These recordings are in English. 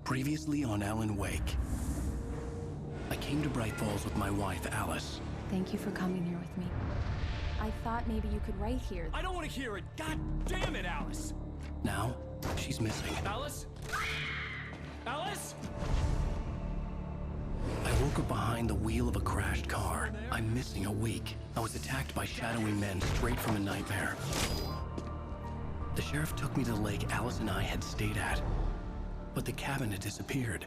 Previously on Alan Wake. I came to Bright Falls with my wife, Alice. Thank you for coming here with me. I thought maybe you could write here. I don't want to hear it! God damn it, Alice! Now, she's missing. Alice? Alice? I woke up behind the wheel of a crashed car. I'm missing a week. I was attacked by shadowy men straight from a nightmare. The sheriff took me to the lake Alice and I had stayed at, but the cabin had disappeared.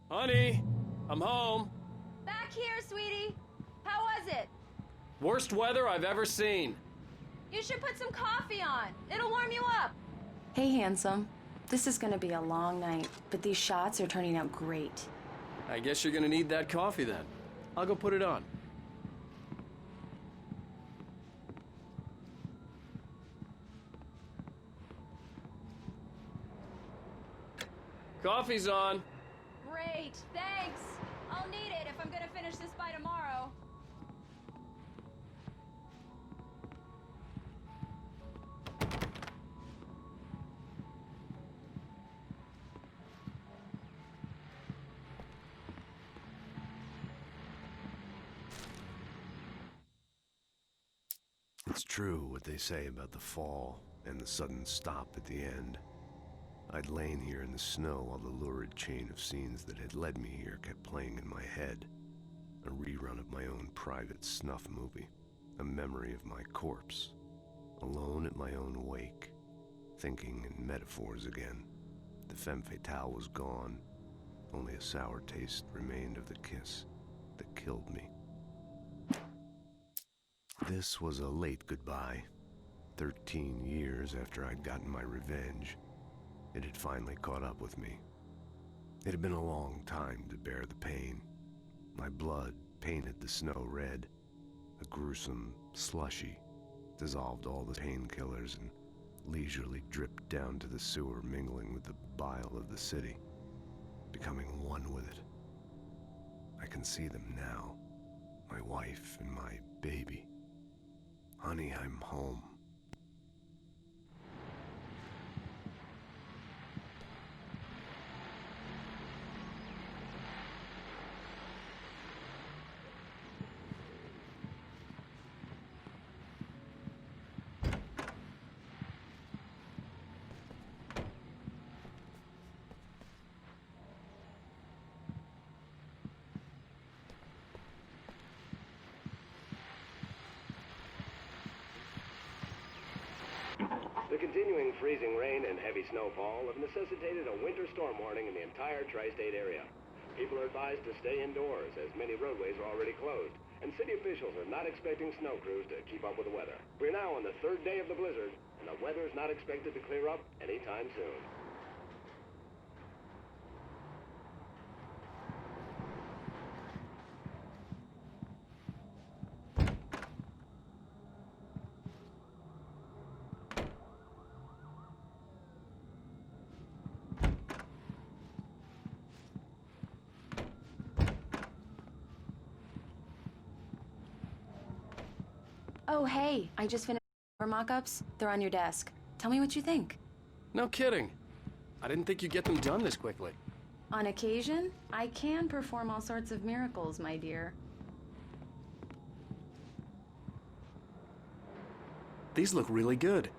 Honey, I'm home. Back here, sweetie. How was it? Worst weather I've ever seen. You should put some coffee on. It'll warm you up. Hey, handsome. This is gonna be a long night, but these shots are turning out great. I guess you're gonna need that coffee then. I'll go put it on. Coffee's on. Great, thanks. I'll need it if I'm gonna finish this by tomorrow. It's true what they say about the fall and the sudden stop at the end. I'd lain here in the snow while the lurid chain of scenes that had led me here kept playing in my head. A rerun of my own private snuff movie. A memory of my corpse. Alone at my own wake. Thinking in metaphors again. The femme fatale was gone. Only a sour taste remained of the kiss that killed me. This was a late goodbye. 13 years after I'd gotten my revenge. It had finally caught up with me. It had been a long time to bear the pain. My blood painted the snow red. A gruesome slushy dissolved all the painkillers and leisurely dripped down to the sewer, mingling with the bile of the city, becoming one with it. I can see them now, my wife and my baby. Honey, I'm home. The continuing freezing rain and heavy snowfall have necessitated a winter storm warning in the entire tri-state area. People are advised to stay indoors as many roadways are already closed, and city officials are not expecting snow crews to keep up with the weather. We're now on the third day of the blizzard, and the weather is not expected to clear up anytime soon. Oh, hey, I just finished mock-ups. They're on your desk. Tell me what you think. No kidding. I didn't think you'd get them done this quickly. On occasion, I can perform all sorts of miracles, my dear. These look really good.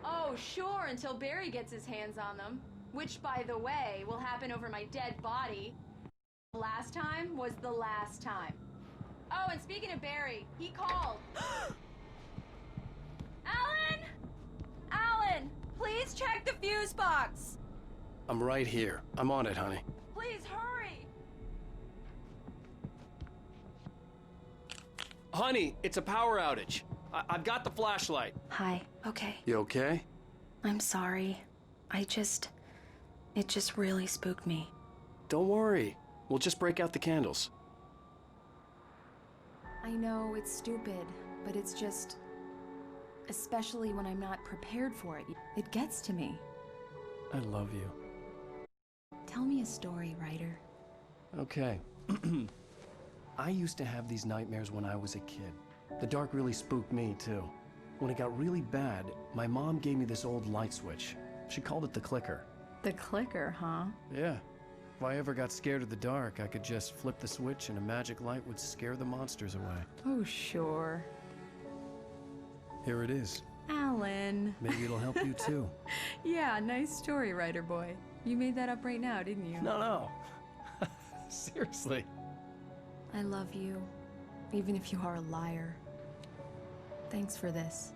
Oh, sure, until Barry gets his hands on them. Which, by the way, will happen over my dead body. Last time was the last time. Oh, and speaking of Barry, he called. Alan! Alan, please check the fuse box. I'm right here. I'm on it, honey. Please hurry. Honey, it's a power outage. I've got the flashlight. Hi, okay. You okay? I'm sorry. It just really spooked me. Don't worry. We'll just break out the candles. I know it's stupid, but it's just... Especially when I'm not prepared for it. It gets to me. I love you. Tell me a story, Ryder. Okay. I used to have these nightmares when I was a kid. The dark really spooked me, too. When it got really bad, my mom gave me this old light switch. She called it the clicker. The clicker, huh? Yeah. If I ever got scared of the dark, I could just flip the switch and a magic light would scare the monsters away. Oh, sure. Here it is. Alan. Maybe it'll help you, too. Yeah, nice story, Ryder boy. You made that up right now, didn't you? No. Seriously. I love you, even if you are a liar. Thanks for this.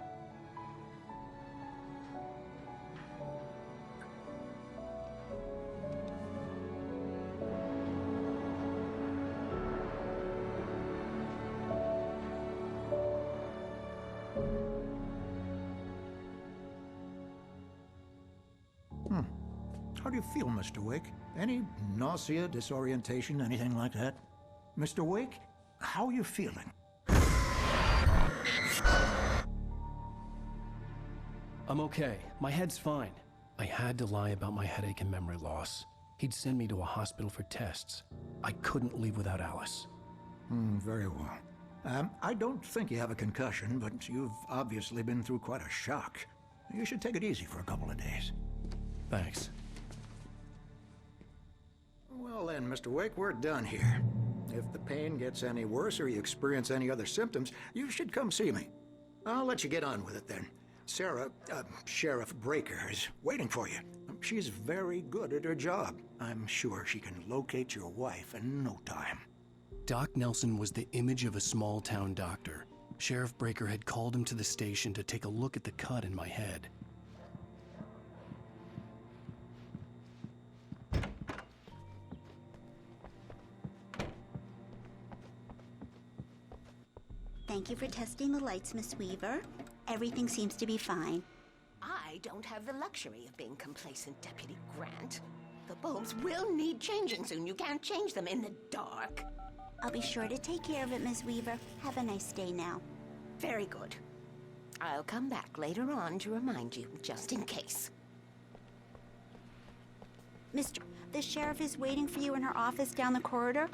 How do you feel, Mr. Wake? Any nausea, disorientation, anything like that? Mr. Wake, how are you feeling? I'm okay. My head's fine. I had to lie about my headache and memory loss. He'd send me to a hospital for tests. I couldn't leave without Alice. Very well. I don't think you have a concussion, but you've obviously been through quite a shock. You should take it easy for a couple of days. Thanks. Well then, Mr. Wake, we're done here. If the pain gets any worse or you experience any other symptoms, you should come see me. I'll let you get on with it then. Sarah, Sheriff Breaker, is waiting for you. She's very good at her job. I'm sure she can locate your wife in no time. Doc Nelson was the image of a small-town doctor. Sheriff Breaker had called him to the station to take a look at the cut in my head. Thank you for testing the lights, Miss Weaver. Everything seems to be fine. I don't have the luxury of being complacent, Deputy Grant. The bulbs will need changing soon. You can't change them in the dark. I'll be sure to take care of it, Miss Weaver. Have a nice day now. Very good. I'll come back later on to remind you, just in case. Mr. The sheriff is waiting for you in her office down the corridor.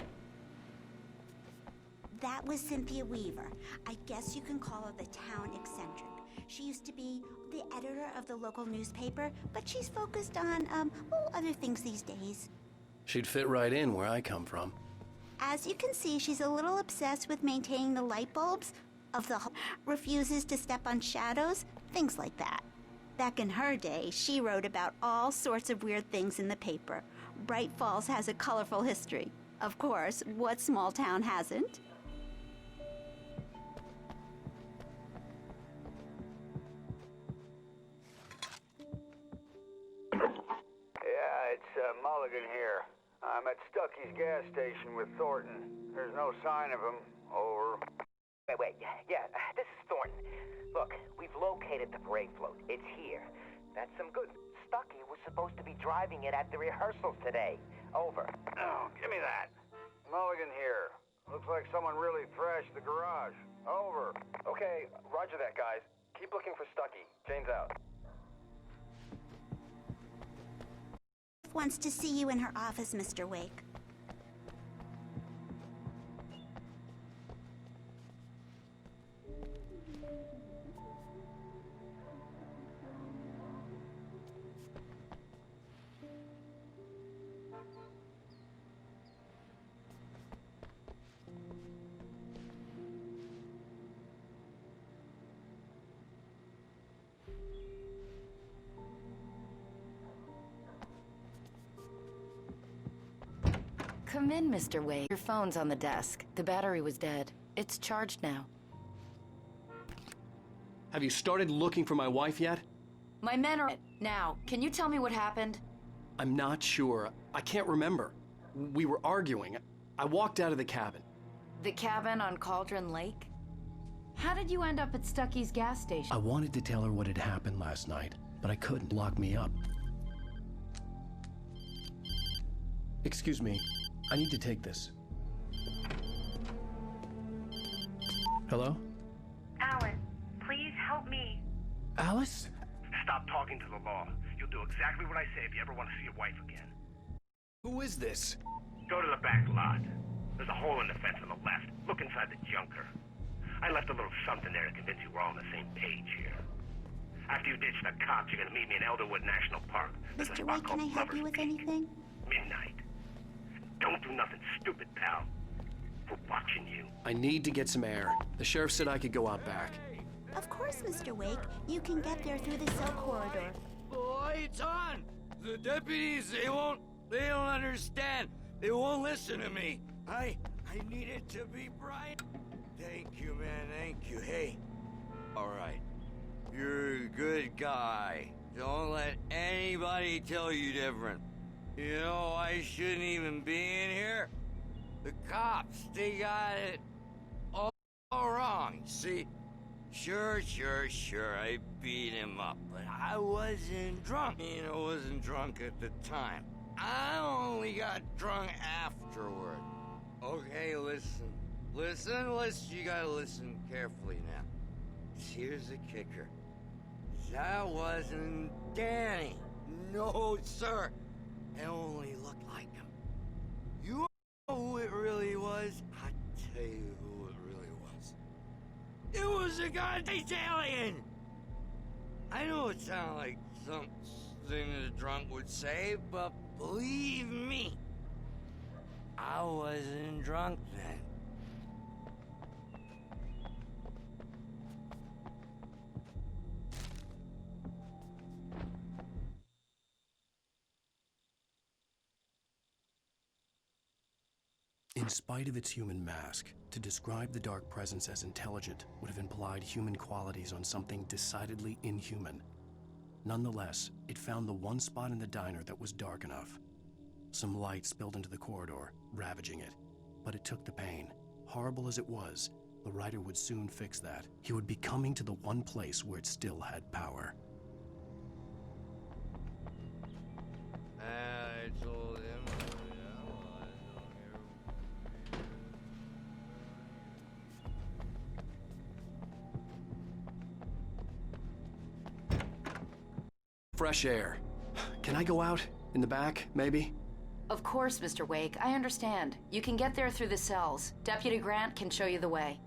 That was Cynthia Weaver. I guess you can call her the town eccentric. She used to be the editor of the local newspaper, but she's focused on, other things these days. She'd fit right in where I come from. As you can see, she's a little obsessed with maintaining the light bulbs of the refuses to step on shadows, things like that. Back in her day, she wrote about all sorts of weird things in the paper. Bright Falls has a colorful history. Of course, what small town hasn't? Yeah, it's Mulligan here. I'm at Stucky's gas station with Thornton. There's no sign of him. Over. Wait. Yeah, this is Thornton. Look, we've located the parade float. It's here. That's some good. Stucky was supposed to be driving it at the rehearsals today. Over. Oh, give me that. Mulligan here. Looks like someone really thrashed the garage. Over. Okay, roger that, guys. Keep looking for Stucky. Jane's out. Wants to see you in her office, Mr. Wake. Come in, Mr. Wade. Your phone's on the desk. The battery was dead. It's charged now. Have you started looking for my wife yet? My men are... Now, can you tell me what happened? I'm not sure. I can't remember. We were arguing. I walked out of the cabin. The cabin on Cauldron Lake? How did you end up at Stucky's gas station? I wanted to tell her what had happened last night, but I couldn't. Lock me up. Excuse me. I need to take this. Hello? Alan, please help me. Alice? Stop talking to the law. You'll do exactly what I say if you ever want to see your wife again. Who is this? Go to the back lot. There's a hole in the fence on the left. Look inside the junker. I left a little something there to convince you we're all on the same page here. After you ditch the cops, you're gonna meet me in Elderwood National Park. There's a Mr. spot Wake, called can I help you Lover's with Peak. anything? Midnight. Don't do nothing stupid, pal. We're watching you. I need to get some air. The sheriff said I could go out back. Of course, Mr. Wake. You can get there through the cell corridor. Lights on! The deputies, they don't understand. They won't listen to me. I need it to be bright. Thank you, man, thank you. Hey, all right. You're a good guy. Don't let anybody tell you different. You know, I shouldn't even be in here. The cops, they got it all wrong. See, sure, I beat him up, but I wasn't drunk. I wasn't drunk at the time. I only got drunk afterward. Okay, listen. You gotta listen carefully now. Here's the kicker. That wasn't Danny. No, sir. It only looked like him. You know who it really was? I'll tell you who it really was. It was a goddamn alien! I know it sounded like something a drunk would say, but believe me, I wasn't drunk then. In spite of its human mask, to describe the dark presence as intelligent would have implied human qualities on something decidedly inhuman. Nonetheless, it found the one spot in the diner that was dark enough. Some light spilled into the corridor, ravaging it. But it took the pain. Horrible as it was, the writer would soon fix that. He would be coming to the one place where it still had power. I told him. Fresh air. Can I go out? In the back, maybe? Of course, Mr. Wake. I understand. You can get there through the cells. Deputy Grant can show you the way.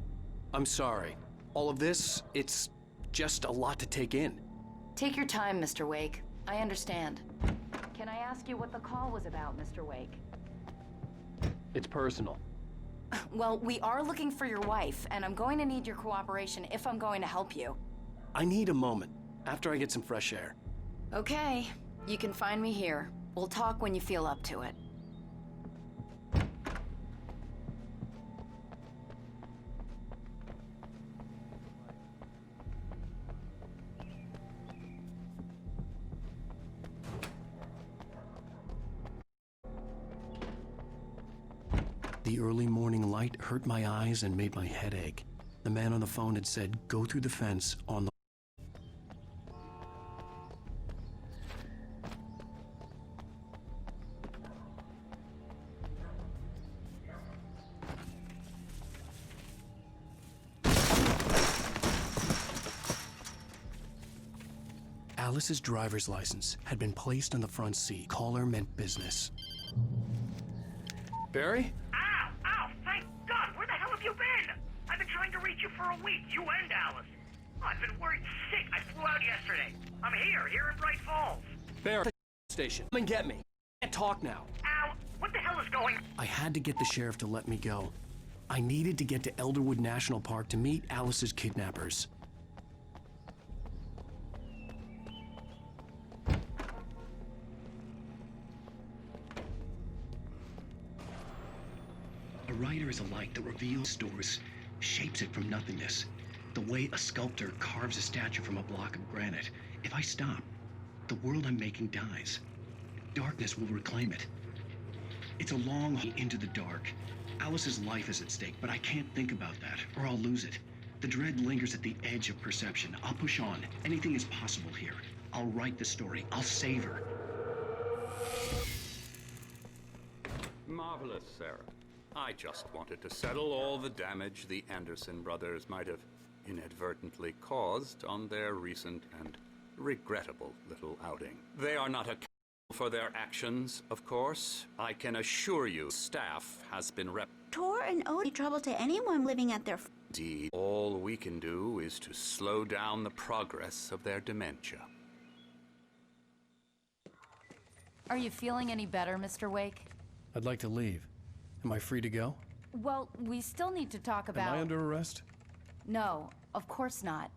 I'm sorry. All of this, it's just a lot to take in. Take your time, Mr. Wake. I understand. Can I ask you what the call was about, Mr. Wake? It's personal. Well, we are looking for your wife, and I'm going to need your cooperation if I'm going to help you. I need a moment, after I get some fresh air. Okay. You can find me here. We'll talk when you feel up to it. The early morning light hurt my eyes and made my head ache. The man on the phone had said, go through the fence on the... Alice's driver's license had been placed on the front seat. Caller meant business. Barry? Ow! Thank God! Where the hell have you been? I've been trying to reach you for a week, you and Alice. Oh, I've been worried sick. I flew out yesterday. I'm here in Bright Falls. Barry, station. Come and get me. I can't talk now. Ow! What the hell is going on? I had to get the sheriff to let me go. I needed to get to Elderwood National Park to meet Alice's kidnappers. A writer is a light that reveals stories, shapes it from nothingness. The way a sculptor carves a statue from a block of granite. If I stop, the world I'm making dies. Darkness will reclaim it. It's a long haul into the dark. Alice's life is at stake, but I can't think about that, or I'll lose it. The dread lingers at the edge of perception. I'll push on. Anything is possible here. I'll write the story. I'll save her. Marvelous, Sarah. I just wanted to settle all the damage the Anderson brothers might have inadvertently caused on their recent and regrettable little outing. They are not accountable for their actions, of course. I can assure you, staff has been Tor and Odie trouble to anyone living at their... Indeed, all we can do is to slow down the progress of their dementia. Are you feeling any better, Mr. Wake? I'd like to leave. Am I free to go? Well, we still need to talk about... Am I under arrest? No, of course not.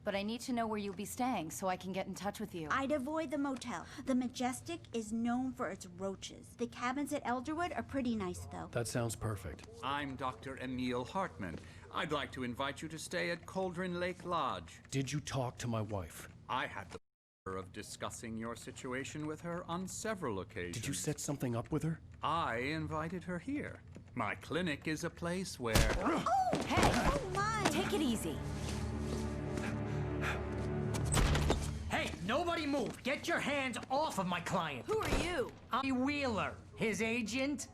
But I need to know where you'll be staying so I can get in touch with you. I'd avoid the motel. The Majestic is known for its roaches. The cabins at Elderwood are pretty nice, though. That sounds perfect. I'm Dr. Emil Hartman. I'd like to invite you to stay at Cauldron Lake Lodge. Did you talk to my wife? I had the pleasure of discussing your situation with her on several occasions. Did you set something up with her? I invited her here. My clinic is a place where... Oh! Hey! Oh, my! Take it easy. Hey, nobody move! Get your hands off of my client! Who are you? I'm Wheeler, his agent.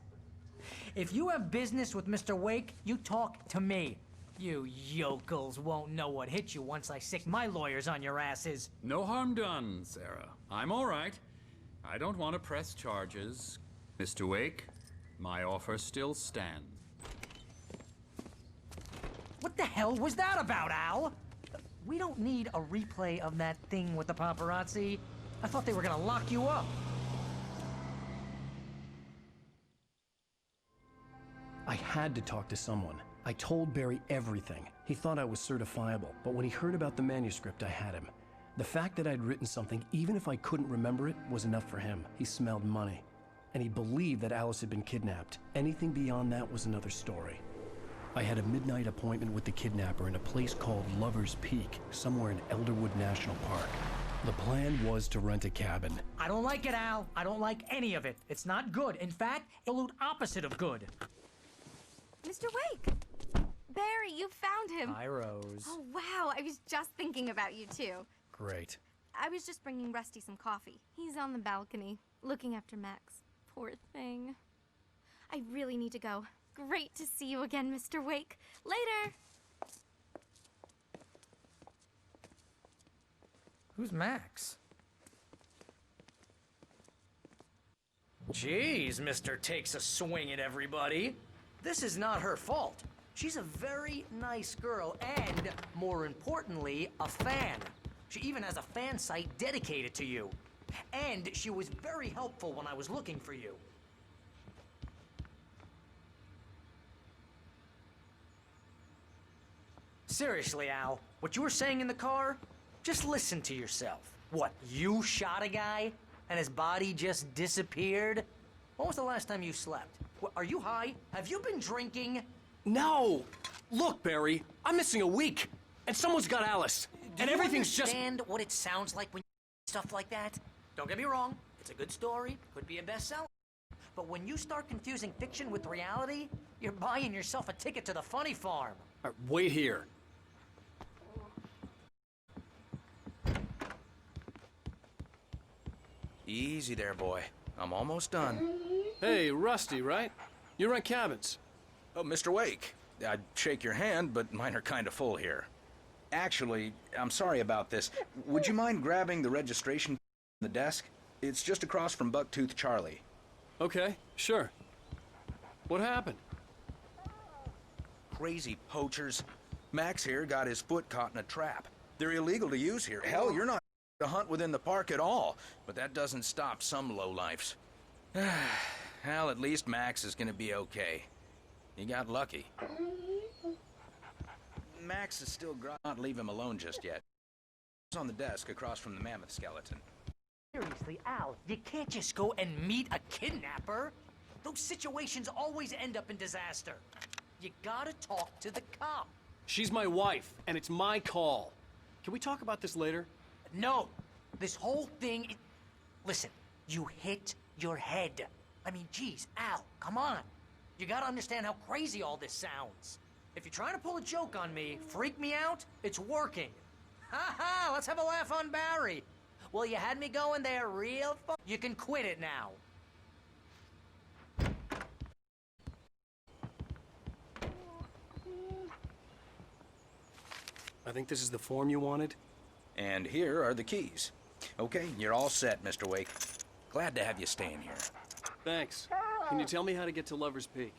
If you have business with Mr. Wake, you talk to me. You yokels won't know what hit you once I sick my lawyers on your asses. No harm done, Sarah. I'm all right. I don't want to press charges. Mr. Wake, my offer still stands. What the hell was that about, Al? We don't need a replay of that thing with the paparazzi. I thought they were gonna lock you up. I had to talk to someone. I told Barry everything. He thought I was certifiable, but when he heard about the manuscript, I had him. The fact that I'd written something, even if I couldn't remember it, was enough for him. He smelled money. And he believed that Alice had been kidnapped. Anything beyond that was another story. I had a midnight appointment with the kidnapper in a place called Lover's Peak, somewhere in Elderwood National Park. The plan was to rent a cabin. I don't like it, Al. I don't like any of it. It's not good. In fact, absolute opposite of good. Mr. Wake! Barry, you found him! Hi, Rose. Oh, wow. I was just thinking about you, too. Great. I was just bringing Rusty some coffee. He's on the balcony, looking after Max. Poor thing. I really need to go. Great to see you again, Mr. Wake. Later! Who's Max? Jeez, Mr. Takes a swing at everybody. This is not her fault. She's a very nice girl and, more importantly, a fan. She even has a fan site dedicated to you. And she was very helpful when I was looking for you. Seriously, Al, what you were saying in the car, just listen to yourself. What, you shot a guy and his body just disappeared? When was the last time you slept? What, are you high? Have you been drinking? No! Look, Barry, I'm missing a week, and someone's got Alice, and everything's just... Do you understand what it sounds like when you stuff like that? Don't get me wrong, it's a good story, could be a bestseller. But when you start confusing fiction with reality, you're buying yourself a ticket to the funny farm. Wait here. Easy there, boy. I'm almost done. Hey, Rusty, right? You rent cabins. Oh, Mr. Wake. I'd shake your hand, but mine are kind of full here. Actually, I'm sorry about this. Would you mind grabbing the registration on the desk? It's just across from Bucktooth Charlie. Okay, sure. What happened? Crazy poachers. Max here got his foot caught in a trap. They're illegal to use here. Hell, you're not to hunt within the park at all. But that doesn't stop some lowlifes. Well, at least Max is gonna be okay. He got lucky. Max is still not leave him alone just yet. He's on the desk across from the mammoth skeleton. Seriously, Al, you can't just go and meet a kidnapper. Those situations always end up in disaster. You gotta talk to the cop. She's my wife, and it's my call. Can we talk about this later? No. This whole thing... Listen, you hit your head. I mean, geez, Al, come on. You gotta understand how crazy all this sounds. If you're trying to pull a joke on me, freak me out, it's working. Ha ha, let's have a laugh on Barry. Well, you had me going there real fun. You can quit it now. I think this is the form you wanted. And here are the keys. Okay, you're all set, Mr. Wake. Glad to have you staying here. Thanks. Can you tell me how to get to Lover's Peak?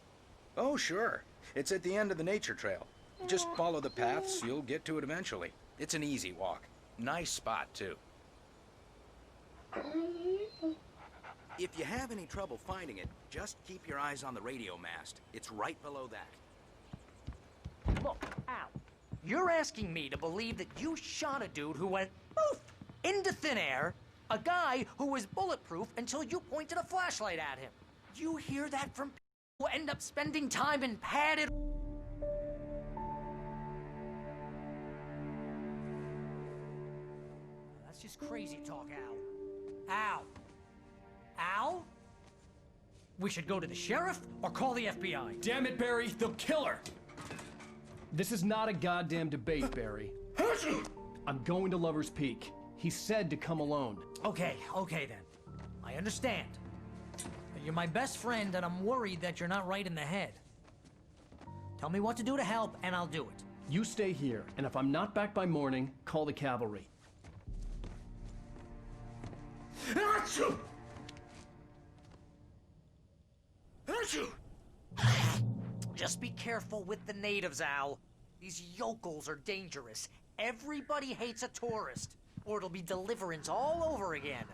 Oh, sure. It's at the end of the nature trail. Just follow the paths, you'll get to it eventually. It's an easy walk. Nice spot, too. If you have any trouble finding it, just keep your eyes on the radio mast. It's right below that. Look, Al, you're asking me to believe that you shot a dude who went poof into thin air, a guy who was bulletproof until you pointed a flashlight at him. You hear that from people who end up spending time in padded... That's just crazy talk, Al. Al? Al? We should go to the sheriff or call the FBI. Damn it, Barry, they'll kill her! This is not a goddamn debate, Barry. I'm going to Lover's Peak. He said to come alone. Okay then. I understand. You're my best friend, and I'm worried that you're not right in the head. Tell me what to do to help, and I'll do it. You stay here, and if I'm not back by morning, call the cavalry. Achoo! Achoo! Just be careful with the natives, Al. These yokels are dangerous. Everybody hates a tourist, or it'll be Deliverance all over again.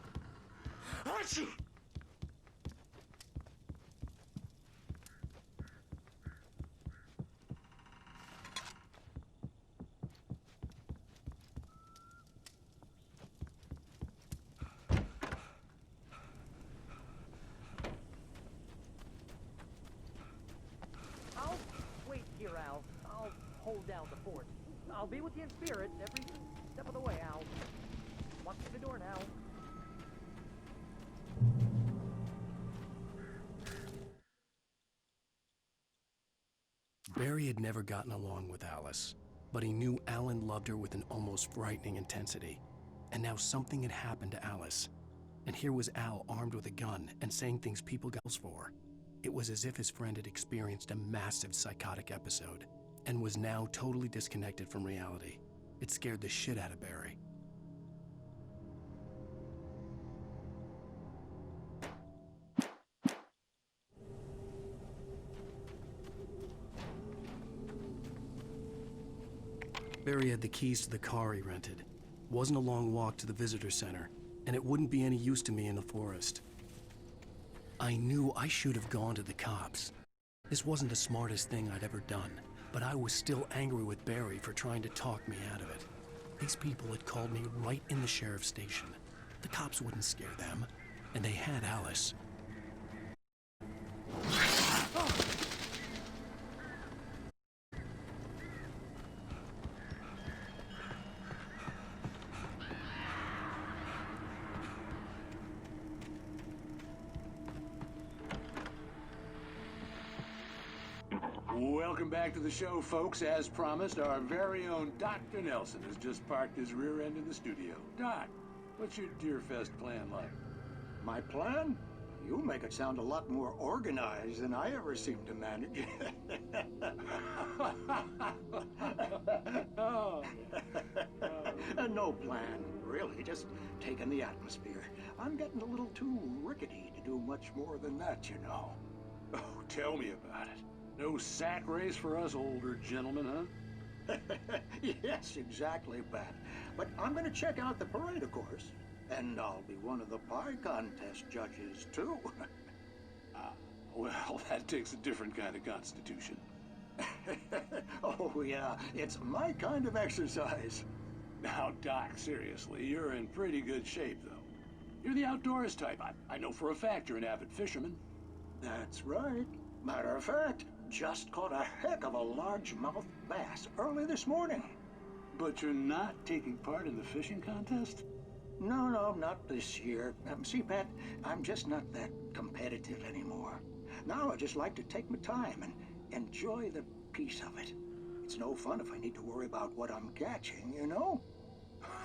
Achoo! I'll wait here, Al. I'll hold down the fort. I'll be with you in spirit every step of the way, Al. Walk through the door now. Barry had never gotten along with Alice, but he knew Alan loved her with an almost frightening intensity. And now something had happened to Alice. And here was Al armed with a gun and saying things people got for. It was as if his friend had experienced a massive psychotic episode and was now totally disconnected from reality. It scared the shit out of Barry. Barry had the keys to the car he rented. Wasn't a long walk to the visitor center, and it wouldn't be any use to me in the forest. I knew I should have gone to the cops. This wasn't the smartest thing I'd ever done, but I was still angry with Barry for trying to talk me out of it. These people had called me right in the sheriff's station. The cops wouldn't scare them, and they had Alice. Welcome back to the show, folks. As promised, our very own Dr. Nelson has just parked his rear end in the studio. Doc, what's your Deerfest plan like? My plan? You make it sound a lot more organized than I ever seem to manage. No plan, really. Just taking the atmosphere. I'm getting a little too rickety to do much more than that, you know. Oh, tell me about it. No sack race for us older gentlemen, huh? Yes, exactly, Pat. But I'm going to check out the parade, of course. And I'll be one of the pie contest judges, too. Well, that takes a different kind of constitution. Oh, yeah. It's my kind of exercise. Now, Doc, seriously, you're in pretty good shape, though. You're the outdoors type. I know for a fact you're an avid fisherman. That's right. Matter of fact, just caught a heck of a largemouth bass early this morning. But you're not taking part in the fishing contest? No, not this year. See, Pat, I'm just not that competitive anymore. Now I just like to take my time and enjoy the peace of it. It's no fun if I need to worry about what I'm catching, you know?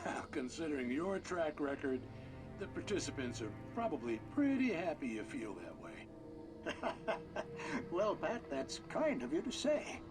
Well, considering your track record, the participants are probably pretty happy you feel that way. Well, Pat, that's kind of you to say.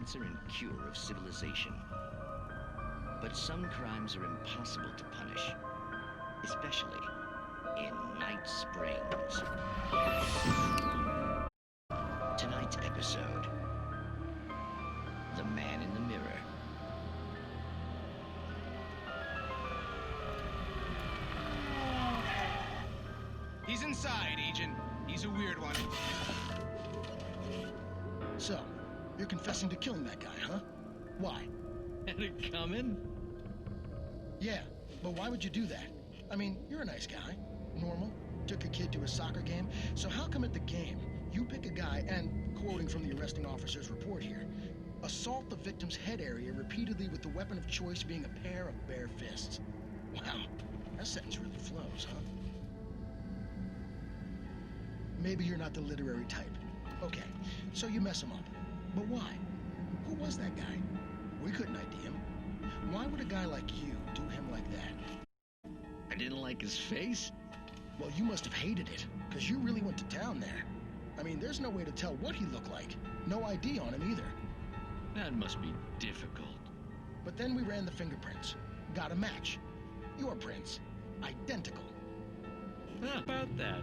answer and cure of civilization. But some crimes are impossible to punish, especially in Night Springs. Tonight's episode, The Man in the Mirror. He's inside, Agent. He's a weird one. So, you're confessing to killing that guy, huh? Why? Had it coming? Yeah, but why would you do that? I mean, you're a nice guy. Normal. Took a kid to a soccer game. So how come at the game, you pick a guy and, quoting from the arresting officer's report here, assault the victim's head area repeatedly with the weapon of choice being a pair of bare fists? Wow, that sentence really flows, huh? Maybe you're not the literary type. Okay, so you mess him up. But why? Who was that guy? We couldn't ID him. Why would a guy like you do him like that? I didn't like his face? Well, you must have hated it, because you really went to town there. I mean, there's no way to tell what he looked like. No ID on him either. That must be difficult. But then we ran the fingerprints. Got a match. Your prints. Identical. How about that?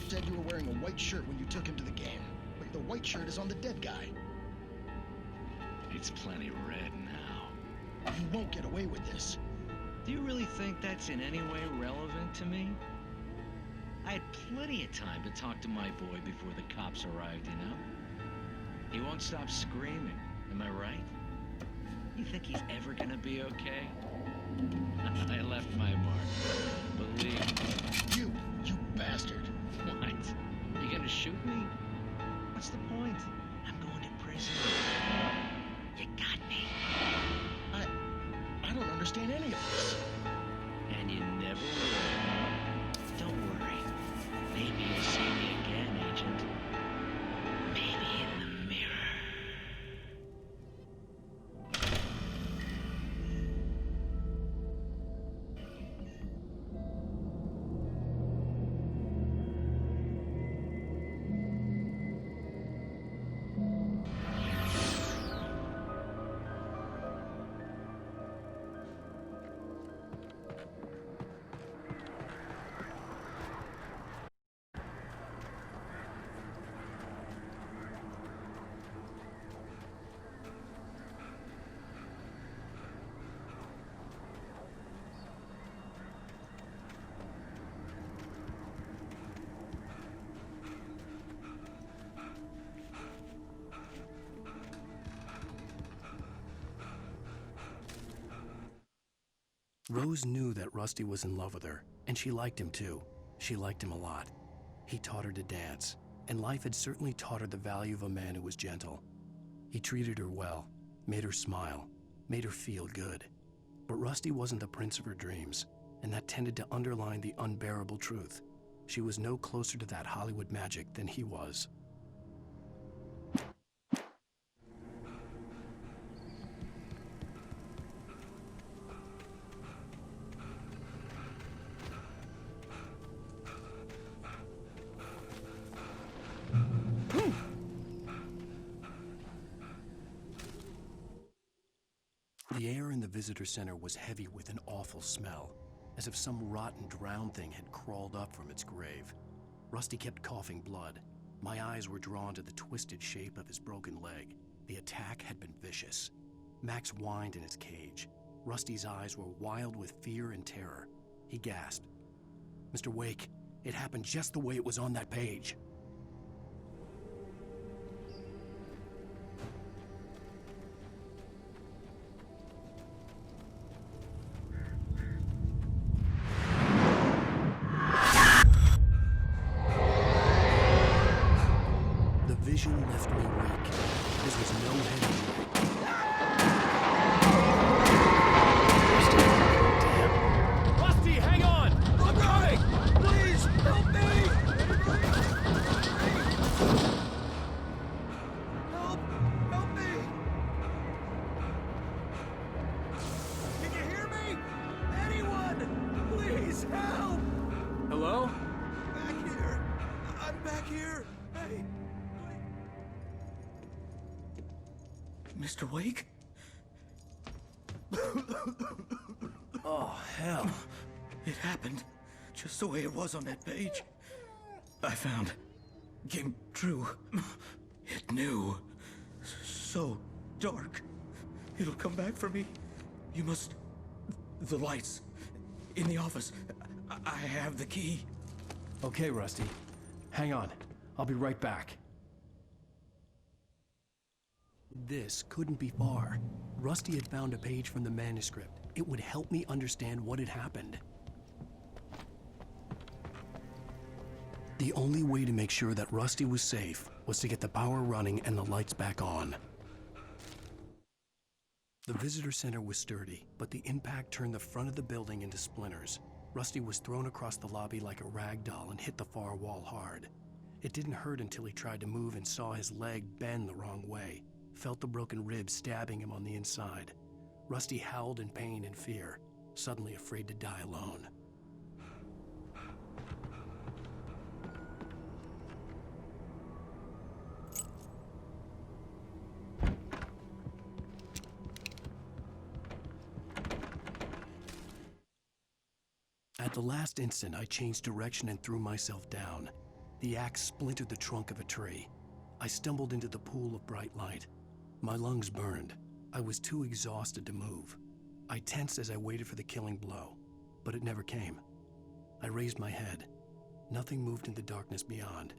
Said you were wearing a white shirt when you took him to the game. But the white shirt is on the dead guy. It's plenty red now. You won't get away with this. Do you really think that's in any way relevant to me? I had plenty of time to talk to my boy before the cops arrived, you know? He won't stop screaming, am I right? You think he's ever gonna be okay? I left my mark. Believe me. You bastard. What? You gonna shoot me? What's the point? I'm going to prison. You got me. I don't understand any of this. And you never will. Don't worry. Maybe you'll see me again, Agent. Maybe in the mirror. Rose knew that Rusty was in love with her, and she liked him too. She liked him a lot. He taught her to dance, and life had certainly taught her the value of a man who was gentle. He treated her well, made her smile, made her feel good. But Rusty wasn't the prince of her dreams, and that tended to underline the unbearable truth. She was no closer to that Hollywood magic than he was. The air in the visitor center was heavy with an awful smell, as if some rotten drowned thing had crawled up from its grave. Rusty kept coughing blood. My eyes were drawn to the twisted shape of his broken leg. The attack had been vicious. Max whined in his cage. Rusty's eyes were wild with fear and terror. He gasped. "Mr. Wake, it happened just the way it was on that page." Vision left me weak. This was no head injury. Damn. Rusty, hang on! I'm coming! Please, help me! Help me! Can you hear me? Anyone! Please, help! Hello? Back here. I'm back here. Hey. Mr. Wake? Oh, hell. It happened just the way it was on that page. I found. Came true. It knew. So dark. It'll come back for me. You must... The lights. In the office. I have the key. Okay, Rusty. Hang on. I'll be right back. This couldn't be far. Rusty had found a page from the manuscript. It would help me understand what had happened. The only way to make sure that Rusty was safe was to get the power running and the lights back on. The visitor center was sturdy, but the impact turned the front of the building into splinters. Rusty was thrown across the lobby like a rag doll and hit the far wall hard. It didn't hurt until he tried to move and saw his leg bend the wrong way, felt the broken ribs stabbing him on the inside. Rusty howled in pain and fear, suddenly afraid to die alone. At the last instant, I changed direction and threw myself down. The axe splintered the trunk of a tree. I stumbled into the pool of bright light. My lungs burned. I was too exhausted to move. I tensed as I waited for the killing blow, but it never came. I raised my head. Nothing moved in the darkness beyond.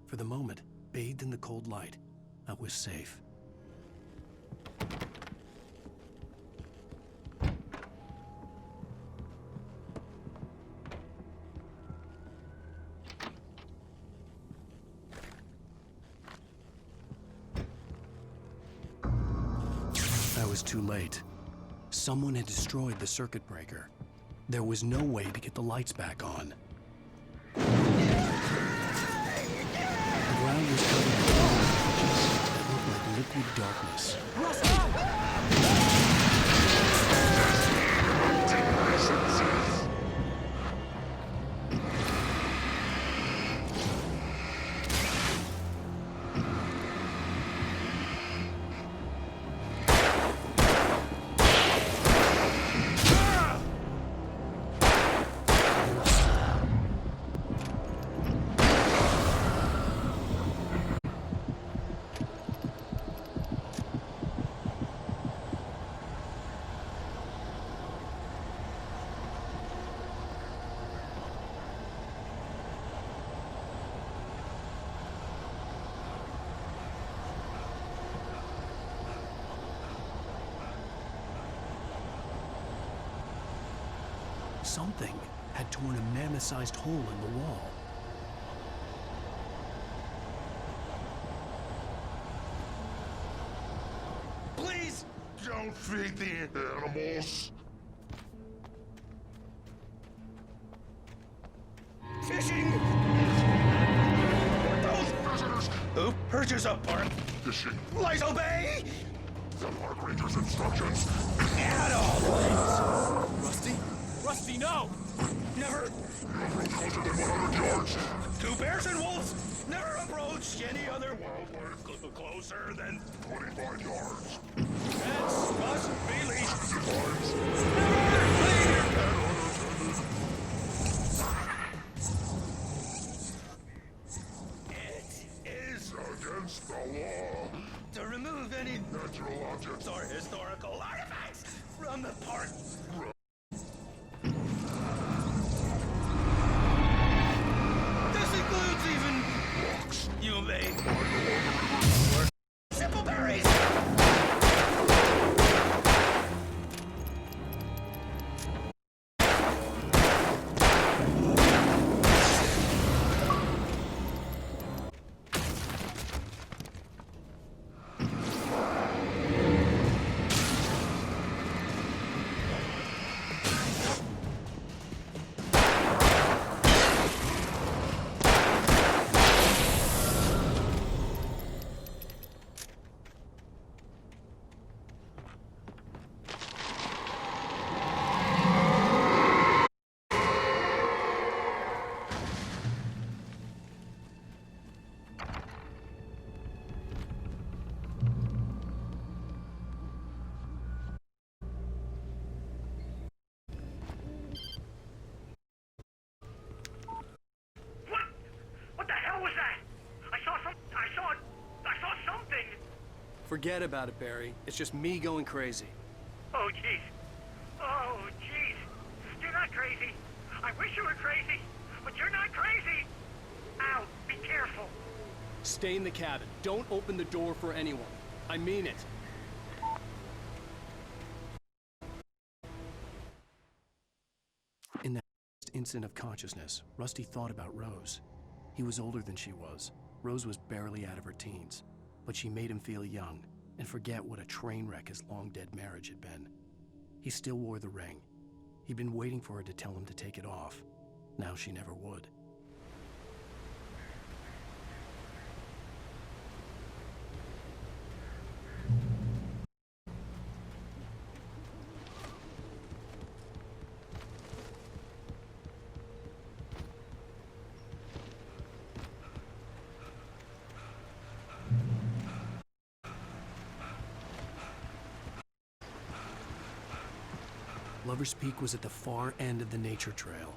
For the moment, bathed in the cold light, I was safe. I was too late. Someone had destroyed the circuit breaker. There was no way to get the lights back on. The ground was covered in patches that looked like liquid darkness. Something had torn a mammoth-sized hole in the wall. Please don't feed the animals. Fishing! Those visitors! Who purges up park? Fishing. Lies obey! The park ranger's instructions. At all times! Rusty? Rusty, no! Never! No approach closer than 100 yards. 2 bears and wolves! Never approach any other wildlife closer than 25 yards. That's must be least. It is against the law to remove any natural objects or historical artifacts from the park. This includes even rocks. You may simple berries. Forget about it, Barry. It's just me going crazy. Oh, jeez. Oh, jeez. You're not crazy. I wish you were crazy, but you're not crazy. Ow, be careful. Stay in the cabin. Don't open the door for anyone. I mean it. In that instant of consciousness, Rusty thought about Rose. He was older than she was. Rose was barely out of her teens, but she made him feel young and forget what a train wreck his long-dead marriage had been. He still wore the ring. He'd been waiting for her to tell him to take it off. Now she never would. Lover's Peak was at the far end of the nature trail.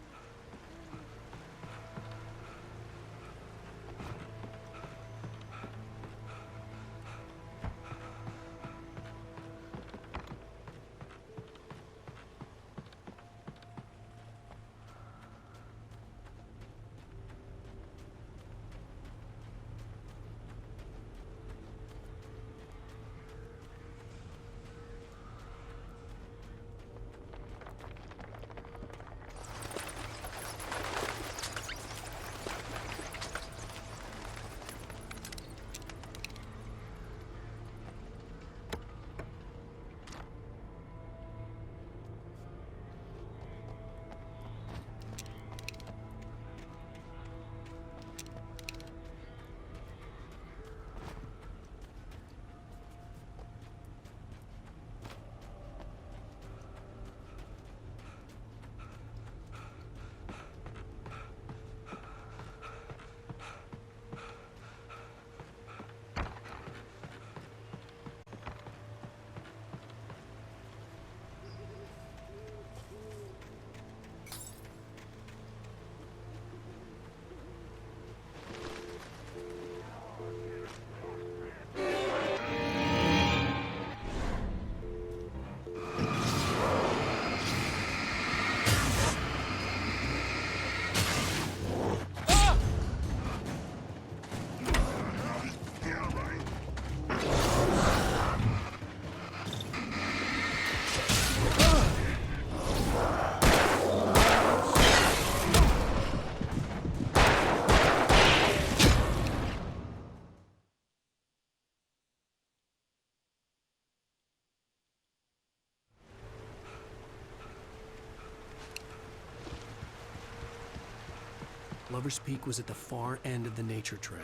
Lover's Peak was at the far end of the nature trail.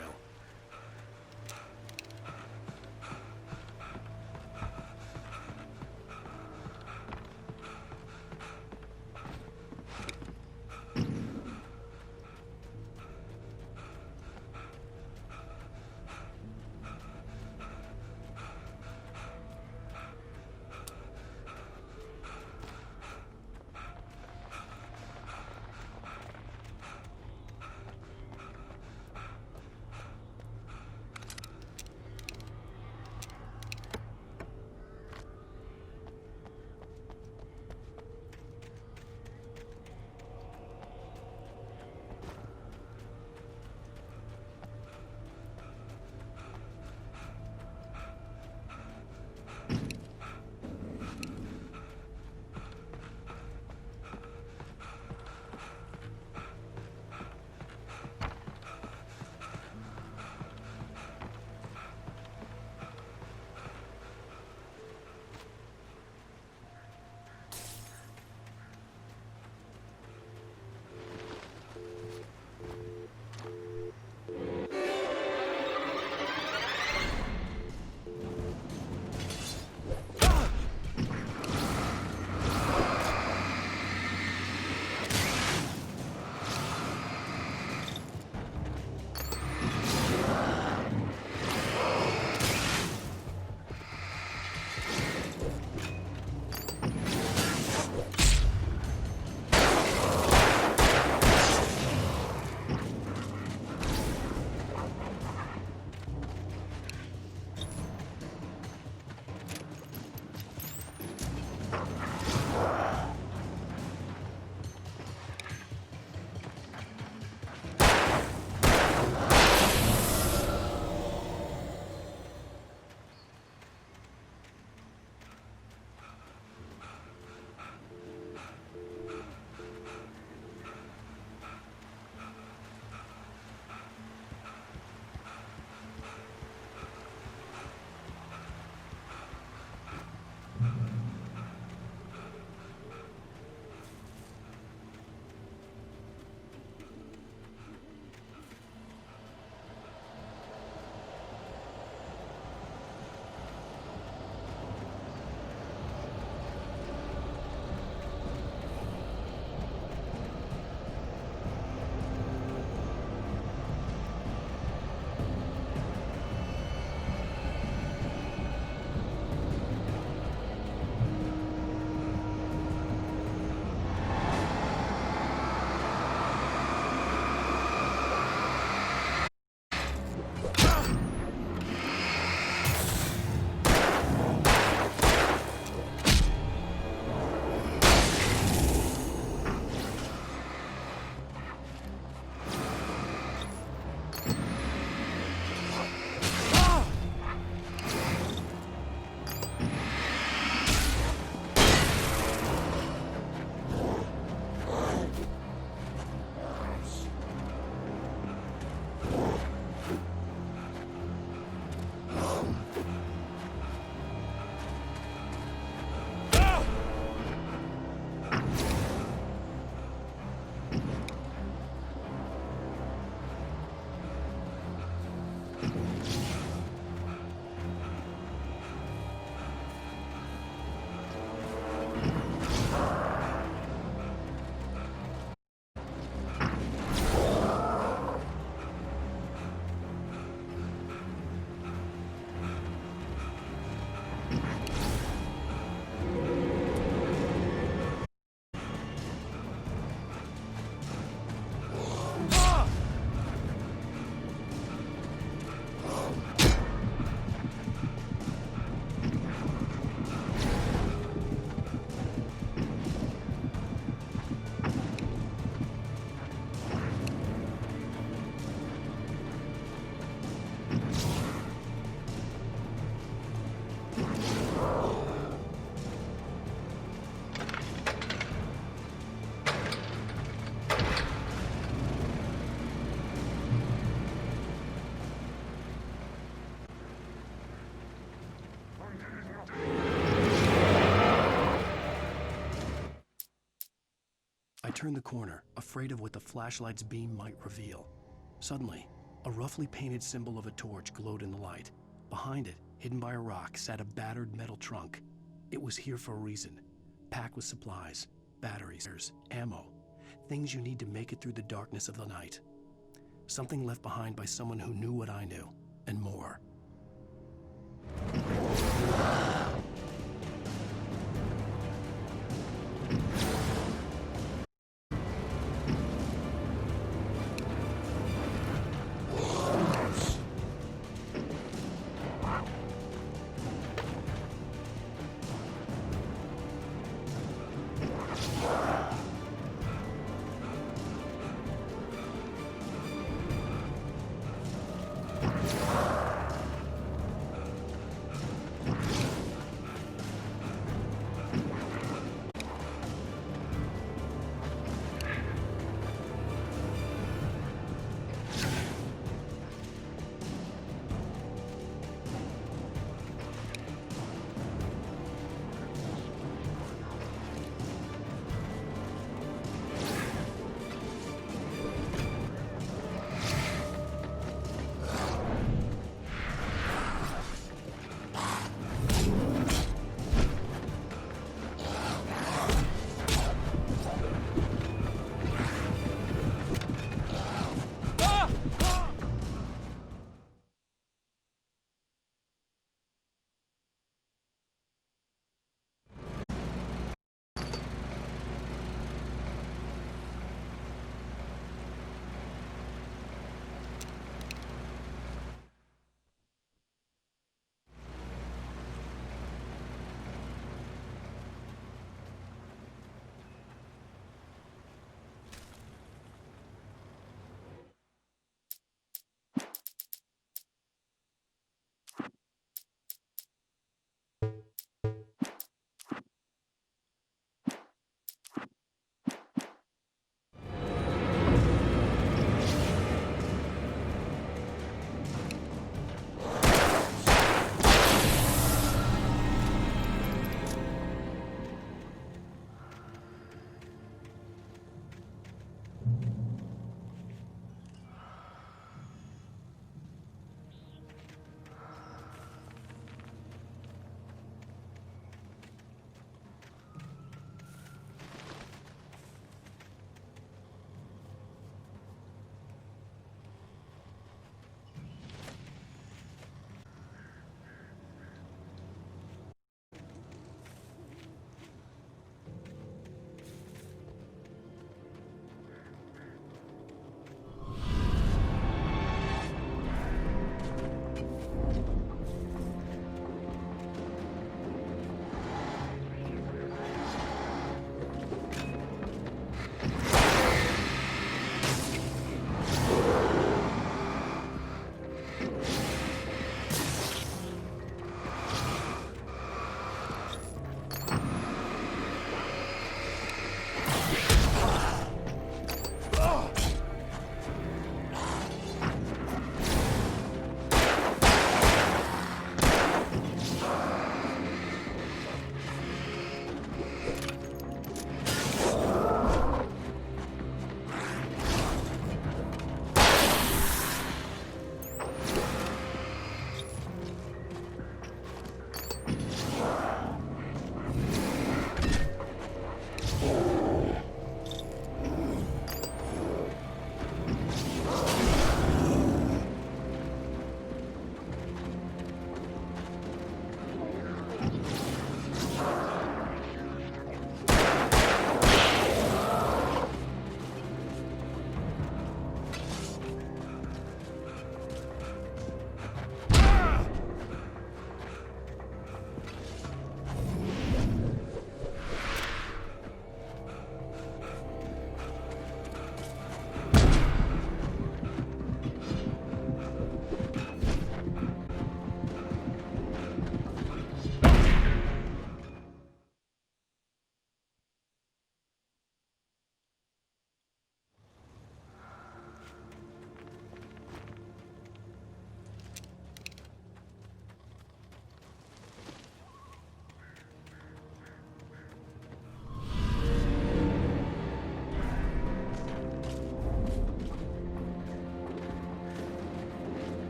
I turned the corner, afraid of what the flashlight's beam might reveal. Suddenly, a roughly painted symbol of a torch glowed in the light. Behind it, hidden by a rock, sat a battered metal trunk. It was here for a reason, packed with supplies, batteries, ammo, things you need to make it through the darkness of the night. Something left behind by someone who knew what I knew, and more.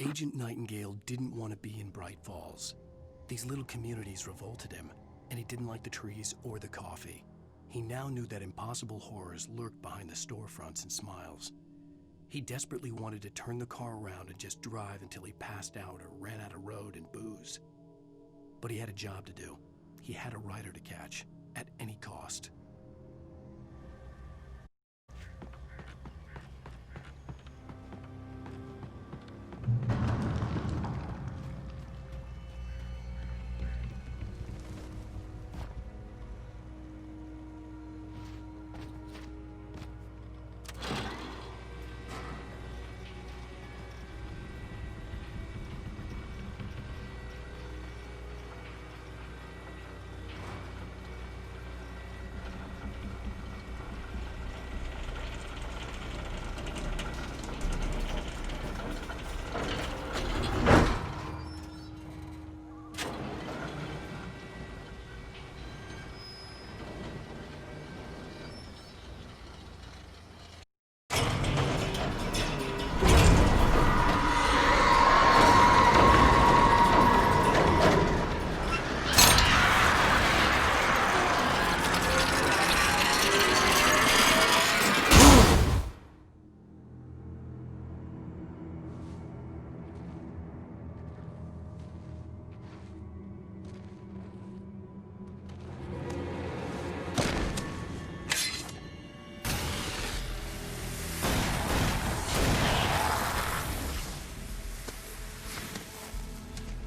Agent Nightingale didn't want to be in Bright Falls. These little communities revolted him, and he didn't like the trees or the coffee. He now knew that impossible horrors lurked behind the storefronts and smiles. He desperately wanted to turn the car around and just drive until he passed out or ran out of road and booze. But he had a job to do. He had a rider to catch, at any cost.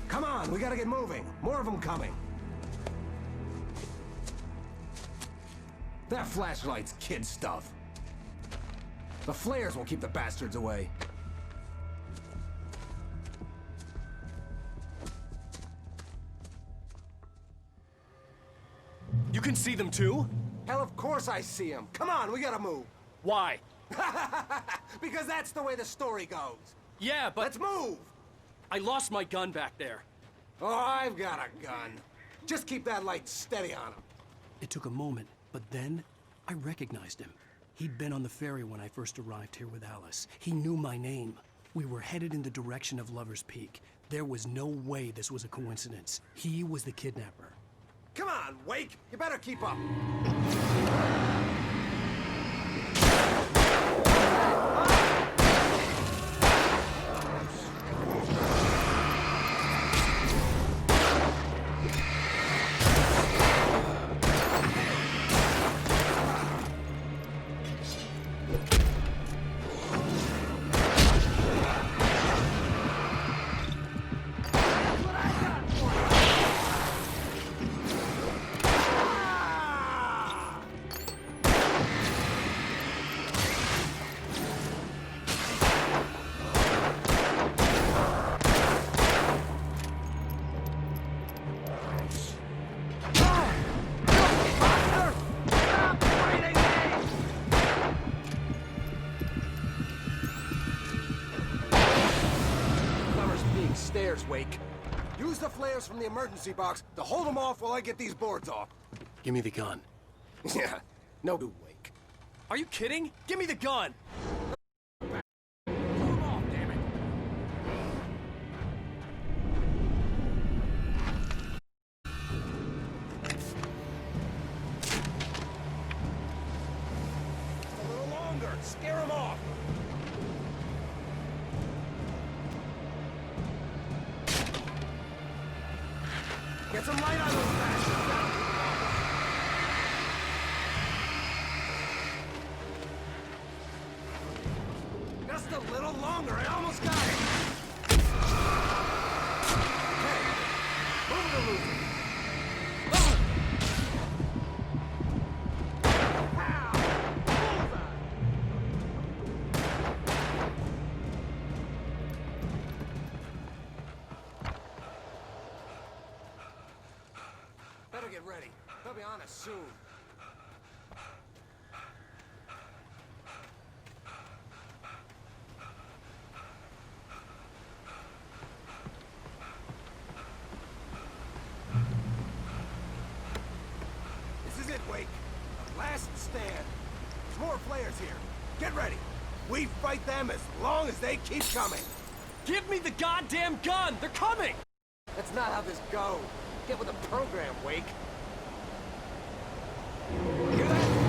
Come on, we gotta get moving. More of them coming. That flashlight's kid stuff. The flares will keep the bastards away. You can see them too? Hell, of course I see them. Come on, we gotta move. Why? Because that's the way the story goes. Yeah, but... Let's move! I lost my gun back there. Oh, I've got a gun. Just keep that light steady on him. It took a moment, but then I recognized him. He'd been on the ferry when I first arrived here with Alice. He knew my name. We were headed in the direction of Lover's Peak. There was no way this was a coincidence. He was the kidnapper. Come on, Wake! You better keep up. Stairs, Wake. Use the flares from the emergency box to hold them off while I get these boards off. Give me the gun. Yeah, no do, Wake. Are you kidding? Give me the gun! Pull them off, damn it. A little longer. Scare them off. Get some light on those bastards now. Just a little longer. I almost got it. Hey, move it or lose it. Better get ready. They'll be on us soon. This is it, Wake. Last stand. There's more flares here. Get ready. We fight them as long as they keep coming. Give me the goddamn gun! They're coming! That's not how this goes. Get with the program, Wake. Hear that?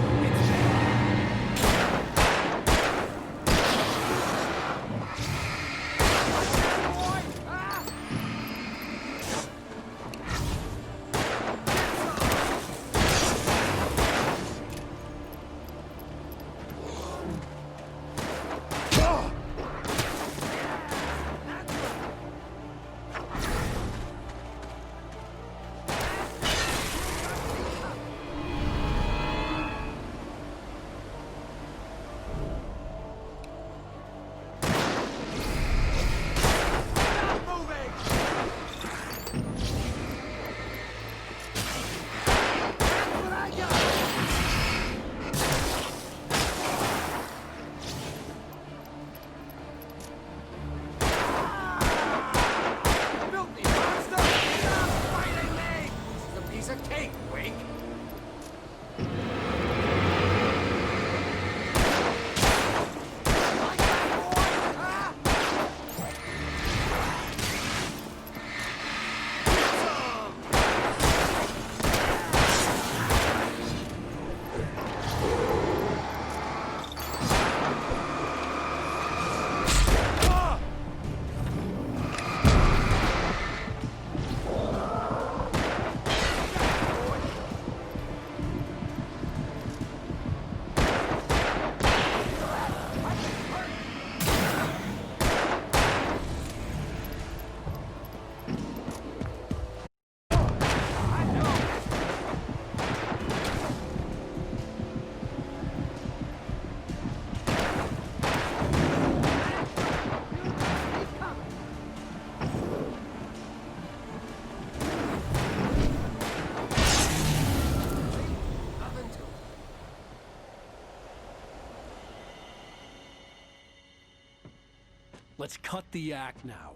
Let's cut the act now.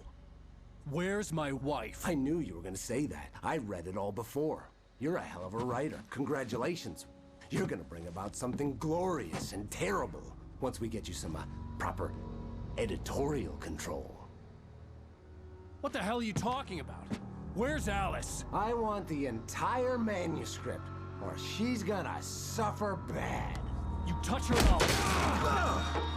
Where's my wife? I knew you were gonna say that. I read it all before. You're a hell of a writer. Congratulations. You're gonna bring about something glorious and terrible once we get you some proper editorial control. What the hell are you talking about? Where's Alice? I want the entire manuscript, or she's gonna suffer bad. You touch her up.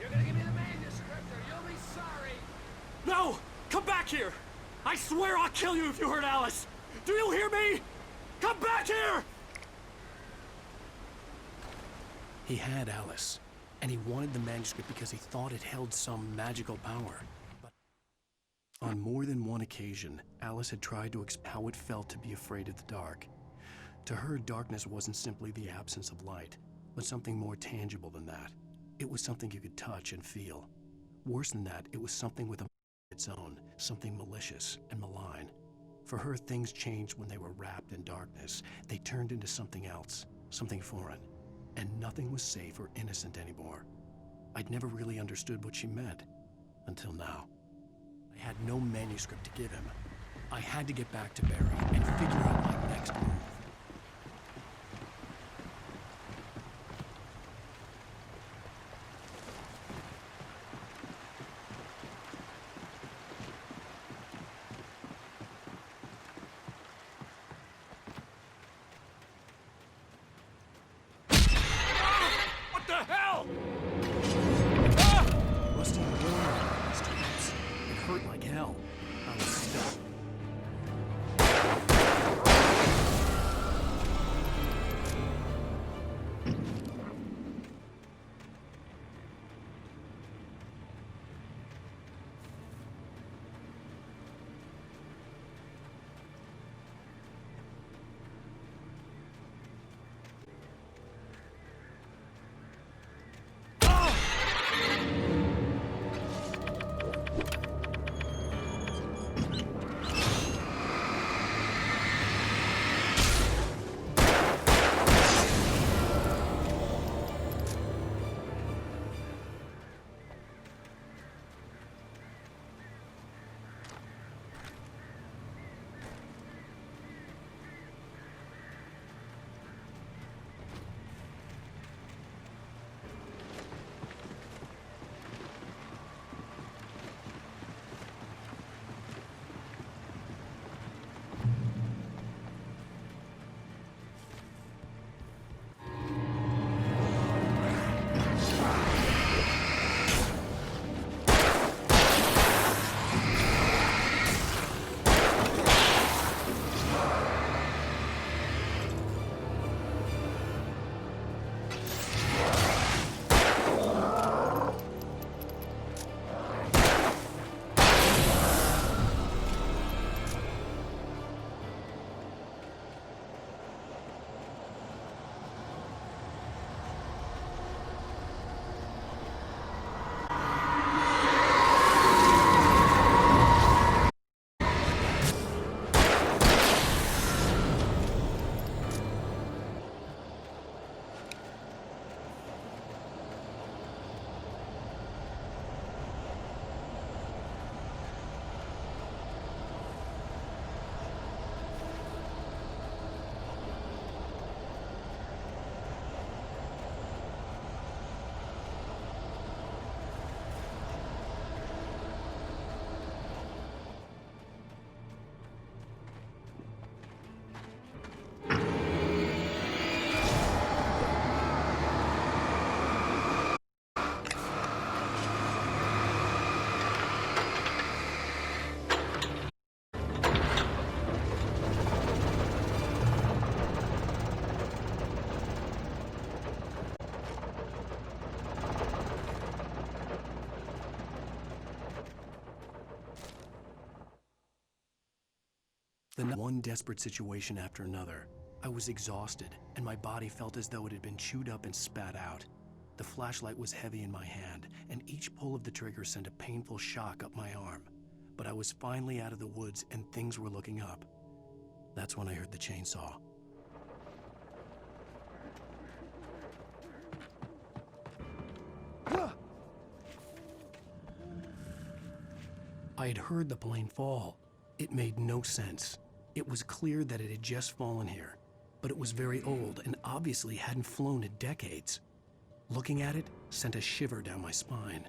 You're gonna give me the manuscript or you'll be sorry. No! Come back here! I swear I'll kill you if you hurt Alice! Do you hear me? Come back here! He had Alice, and he wanted the manuscript because he thought it held some magical power. But on more than one occasion, Alice had tried to explain how it felt to be afraid of the dark. To her, darkness wasn't simply the absence of light, but something more tangible than that. It was something you could touch and feel. Worse than that, it was something with a its own, something malicious and malign. For her, things changed when they were wrapped in darkness. They turned into something else, something foreign, and nothing was safe or innocent anymore. I'd never really understood what she meant, until now. I had no manuscript to give him. I had to get back to Barry and figure out my next move. One desperate situation after another. I was exhausted, and my body felt as though it had been chewed up and spat out. The flashlight was heavy in my hand, and each pull of the trigger sent a painful shock up my arm. But I was finally out of the woods, and things were looking up. That's when I heard the chainsaw. I had heard the plane fall. It made no sense. It was clear that it had just fallen here, but it was very old and obviously hadn't flown in decades. Looking at it sent a shiver down my spine.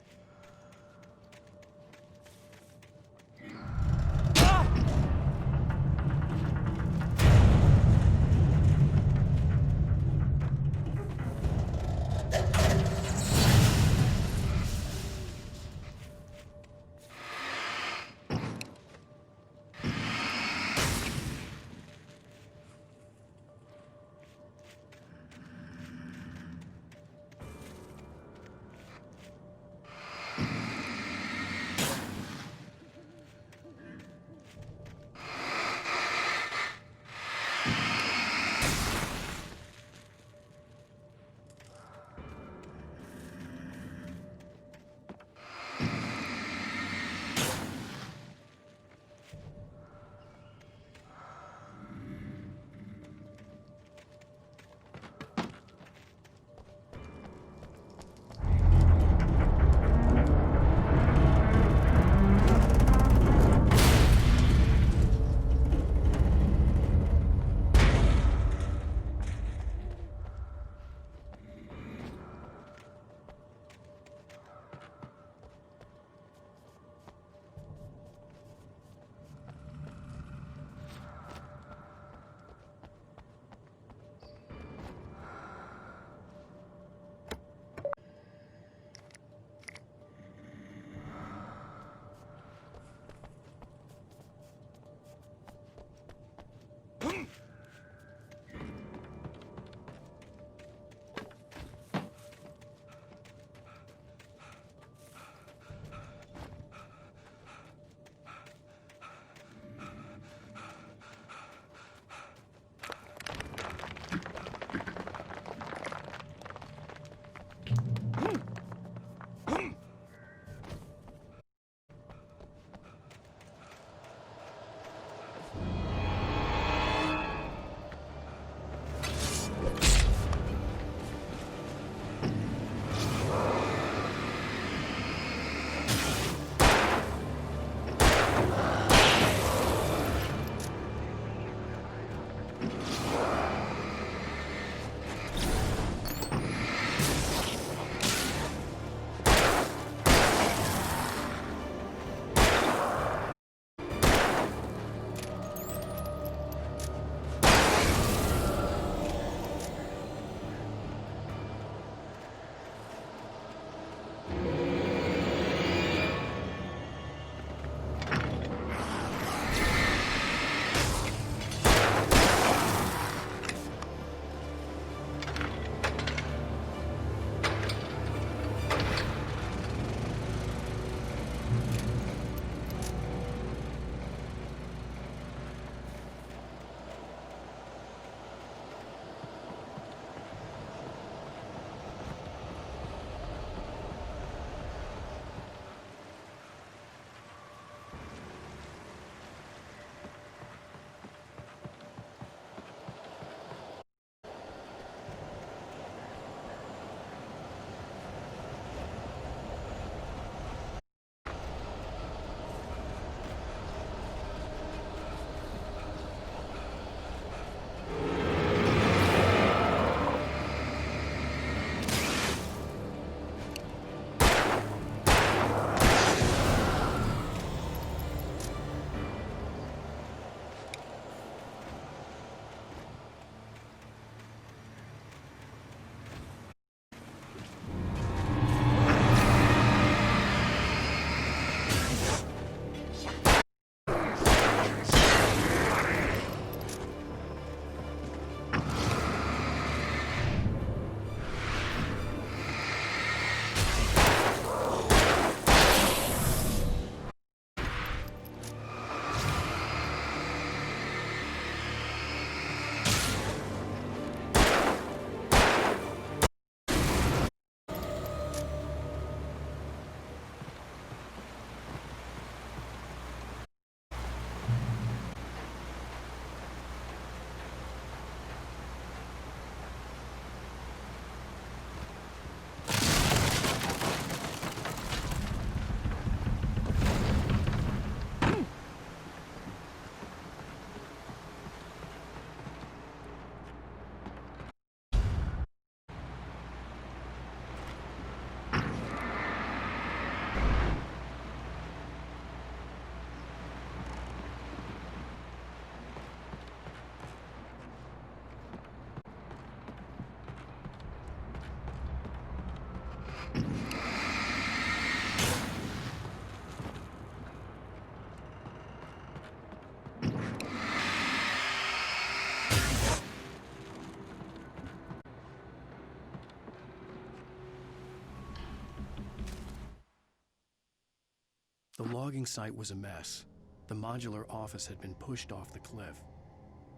The logging site was a mess. The modular office had been pushed off the cliff.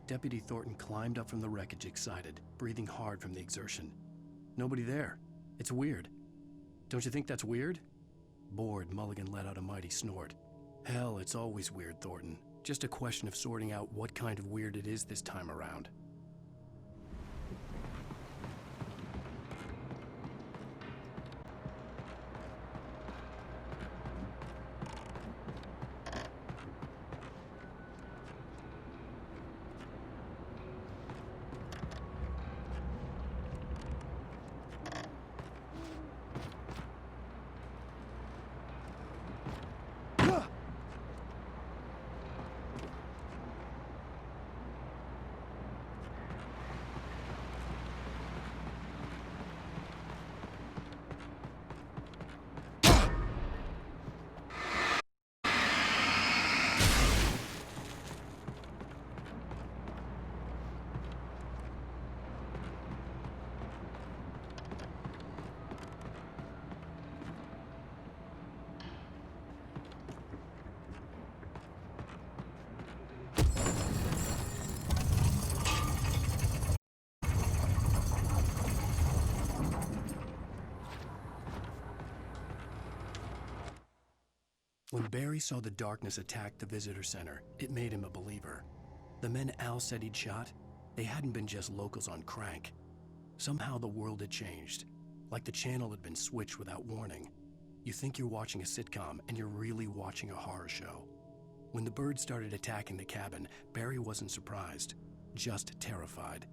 Deputy Thornton climbed up from the wreckage excited, breathing hard from the exertion. Nobody there. It's weird. Don't you think that's weird? Bored, Mulligan let out a mighty snort. Hell, it's always weird, Thornton. Just a question of sorting out what kind of weird it is this time around. When Barry saw the darkness attack the visitor center, it made him a believer. The men Al said he'd shot, they hadn't been just locals on crank. Somehow the world had changed, like the channel had been switched without warning. You think you're watching a sitcom, and you're really watching a horror show. When the birds started attacking the cabin, Barry wasn't surprised, just terrified.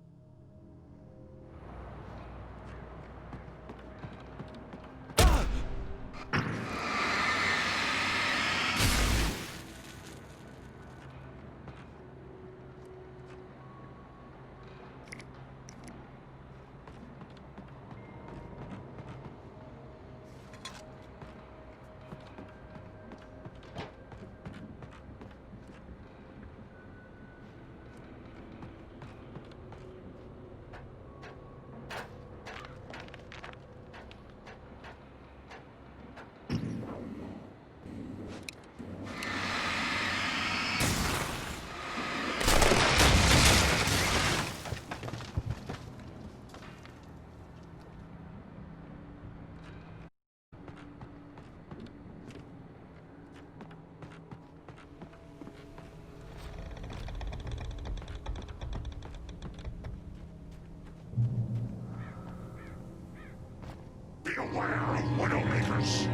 Beware of Widowmakers.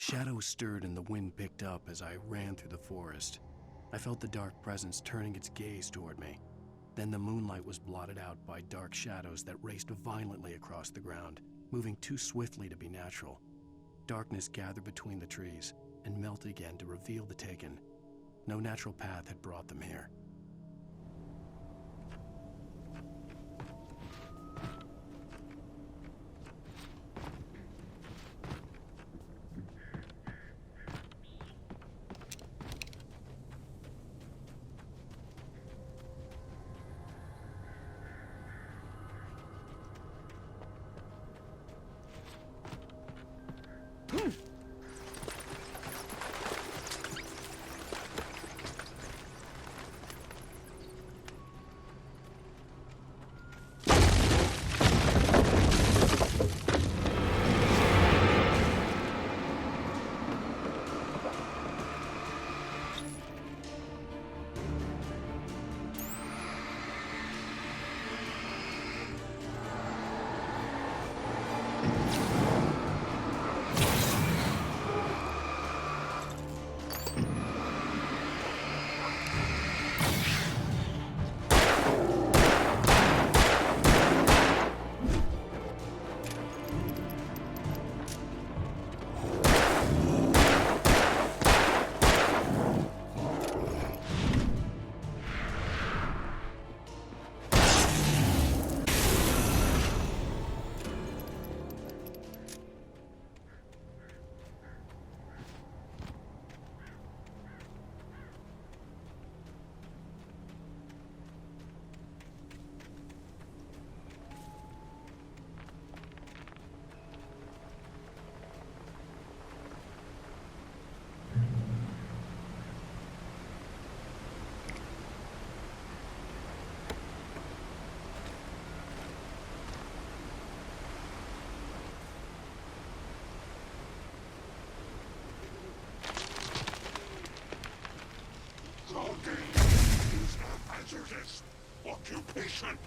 Shadows stirred and the wind picked up as I ran through the forest. I felt the dark presence turning its gaze toward me. Then the moonlight was blotted out by dark shadows that raced violently across the ground, moving too swiftly to be natural. Darkness gathered between the trees and melted again to reveal the Taken. No natural path had brought them here. hazardous occupation.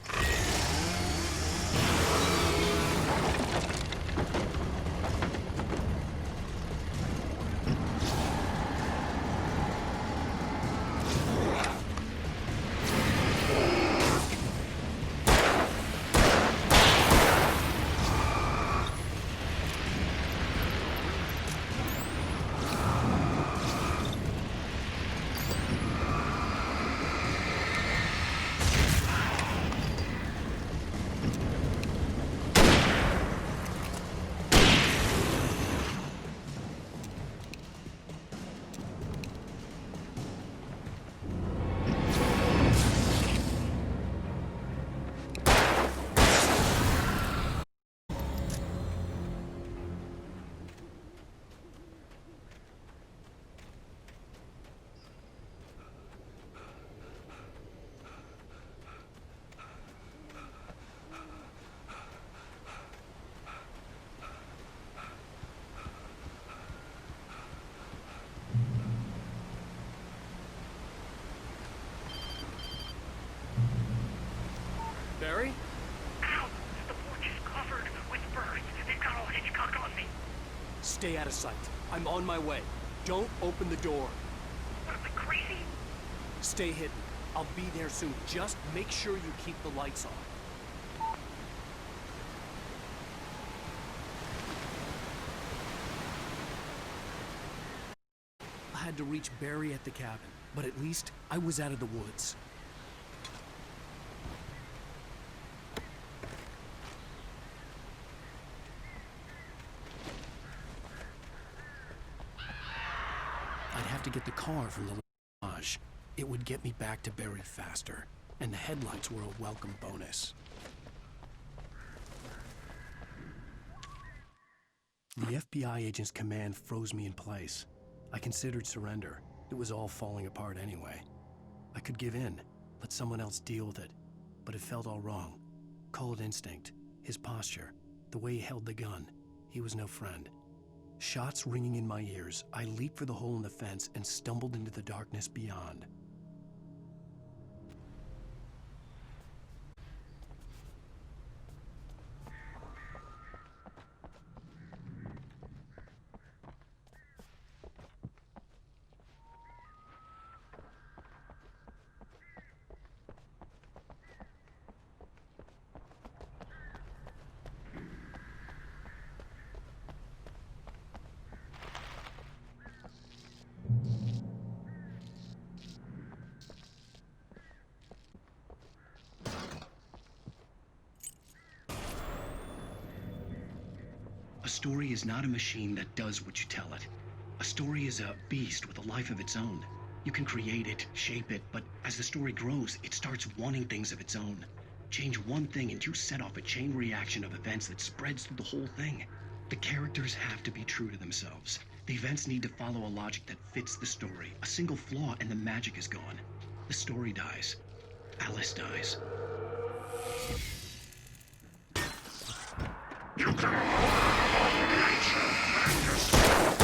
Barry? Ow! The porch is covered with birds. They've got all Hitchcock on me. Stay out of sight. I'm on my way. Don't open the door. What am I, crazy? Stay hidden. I'll be there soon. Just make sure you keep the lights on. I had to reach Barry at the cabin, but at least I was out of the woods. I'd have to get the car from the garage. It would get me back to Barry faster, and the headlights were a welcome bonus. The FBI agent's command froze me in place. I considered surrender. It was all falling apart anyway. I could give in, let someone else deal with it, but it felt all wrong. Call it instinct, his posture, the way he held the gun. He was no friend. Shots ringing in my ears, I leaped for the hole in the fence and stumbled into the darkness beyond. A story is not a machine that does what you tell it. A story is a beast with a life of its own. You can create it, shape it, but as the story grows, it starts wanting things of its own. Change one thing and you set off a chain reaction of events that spreads through the whole thing. The characters have to be true to themselves. The events need to follow a logic that fits the story. A single flaw and the magic is gone. The story dies. Alice dies. You can nature and yourself.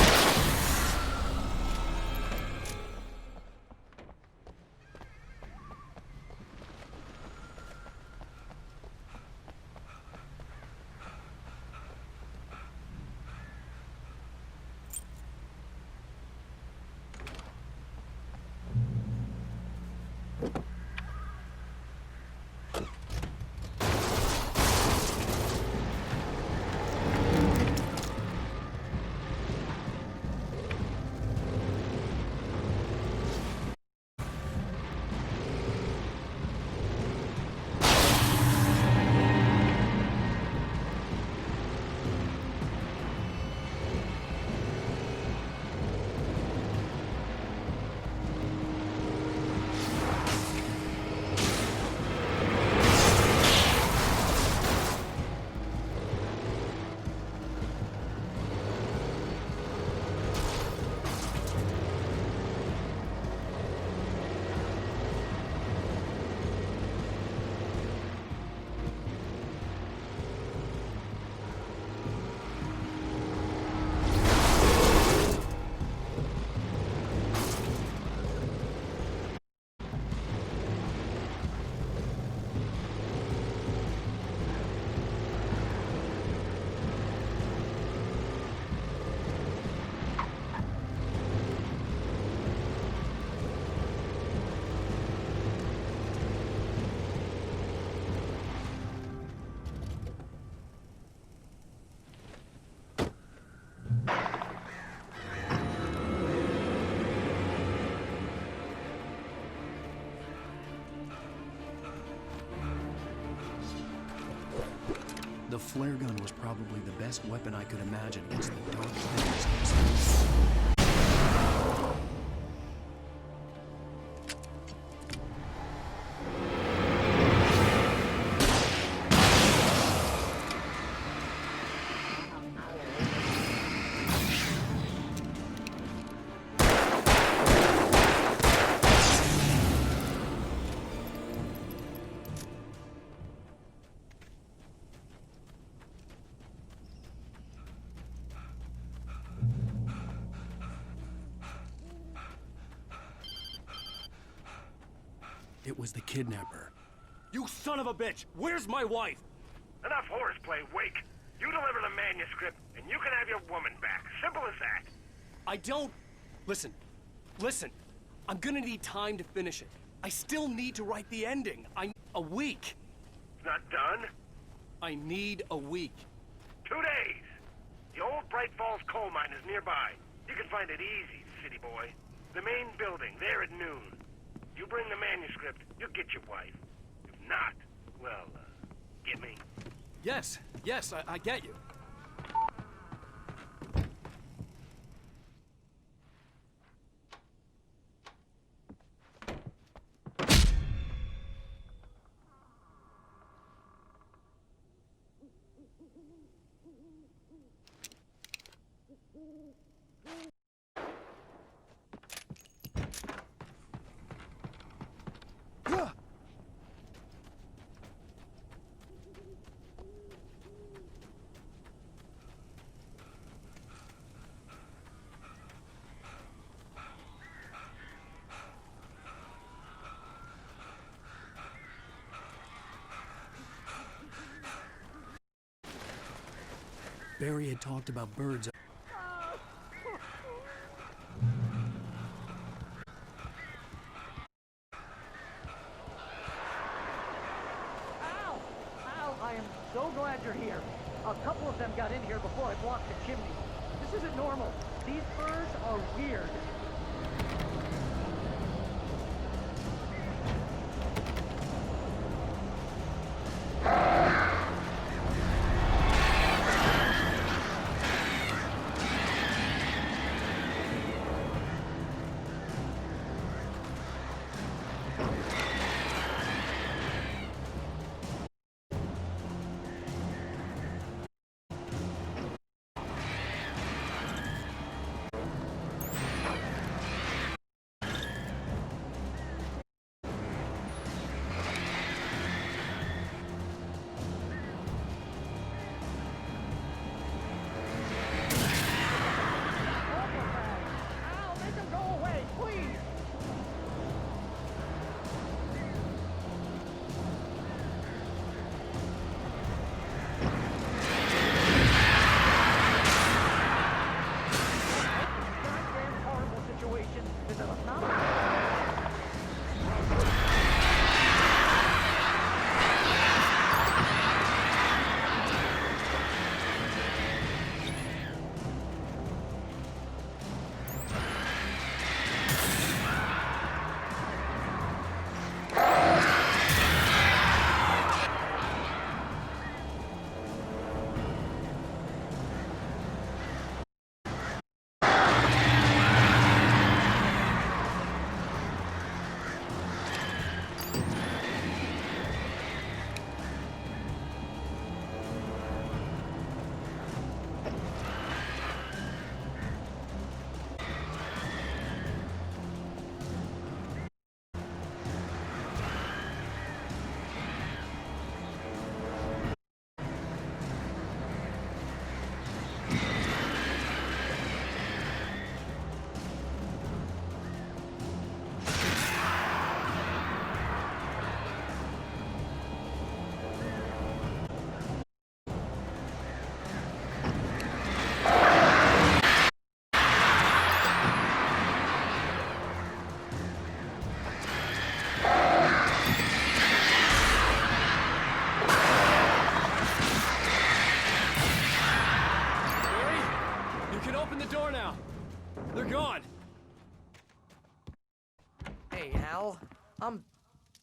The flare gun was probably the best weapon I could imagine against the dark things. It was the kidnapper. You son of a bitch! Where's my wife? Enough horseplay, Wake. You deliver the manuscript, and you can have your woman back. Simple as that. I don't... Listen. I'm gonna need time to finish it. I still need to write the ending. A week. It's not done? I need a week. 2 days. The old Bright Falls coal mine is nearby. You can find it easy, city boy. The main building, there at noon. You bring the manuscript, you'll get your wife. If not, well, get me. Yes, I get you. Barry had talked about birds. Al, I am so glad you're here. A couple of them got in here before I blocked the chimney. This isn't normal. These birds are weird.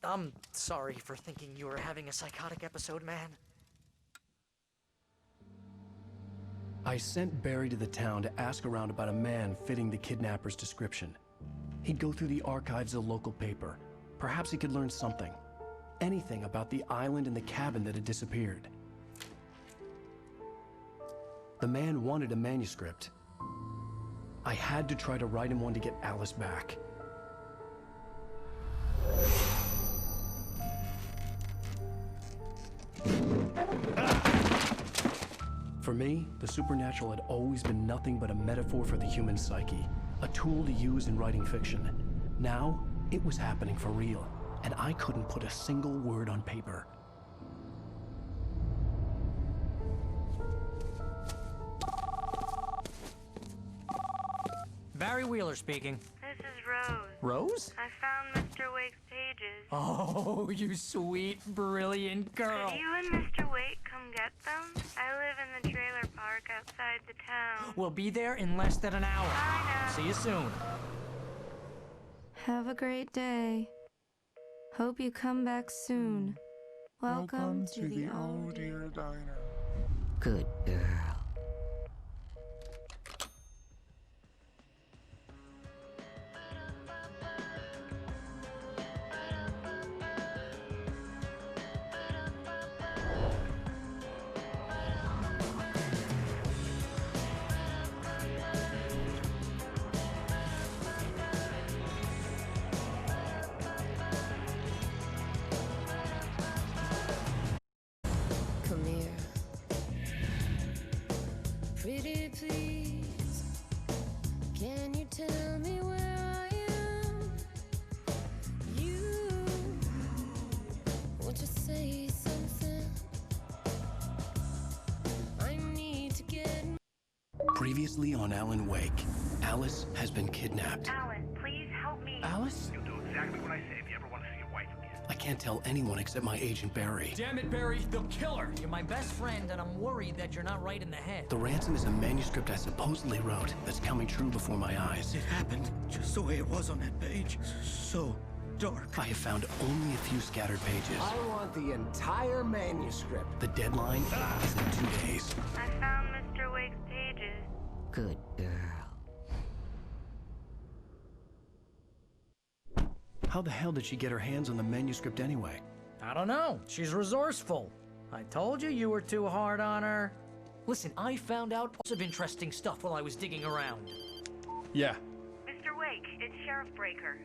I'm sorry for thinking you were having a psychotic episode, man. I sent Barry to the town to ask around about a man fitting the kidnapper's description. He'd go through the archives of the local paper. Perhaps he could learn something. Anything about the island and the cabin that had disappeared. The man wanted a manuscript. I had to try to write him one to get Alice back. For me, the supernatural had always been nothing but a metaphor for the human psyche, a tool to use in writing fiction. Now, it was happening for real, and I couldn't put a single word on paper. Barry Wheeler speaking. This is Rose. Rose? I found Mr. Wake's pages. Oh, you sweet, brilliant girl. Could you and Mr. Wake come get them? I live in the trailer park outside the town. We'll be there in less than an hour. Bye now. See you soon. Have a great day. Hope you come back soon. Welcome to the Oh Dear Diner. Good girl. Come here. Pretty please, can you tell me where I am? You want to say something? I need to get. Previously on Alan Wake, Alice has been kidnapped. Alan, please help me. Alice? You'll do exactly what I say if you ever want to see your wife again. I can't tell anyone except my agent Barry. Damn it, Barry, they'll kill her! You're my best friend, and I'm worried that you're not right in the head. The ransom is a manuscript I supposedly wrote that's coming true before my eyes. It happened just the way it was on that page. So dark. I have found only a few scattered pages. I want the entire manuscript. The deadline is in 2 days. I found Mr. Wake's pages. Good girl. How the hell did she get her hands on the manuscript anyway? I don't know. She's resourceful. I told you you were too hard on her. Listen, I found out lots of interesting stuff while I was digging around. Yeah. Mr. Wake, it's Sheriff Breaker.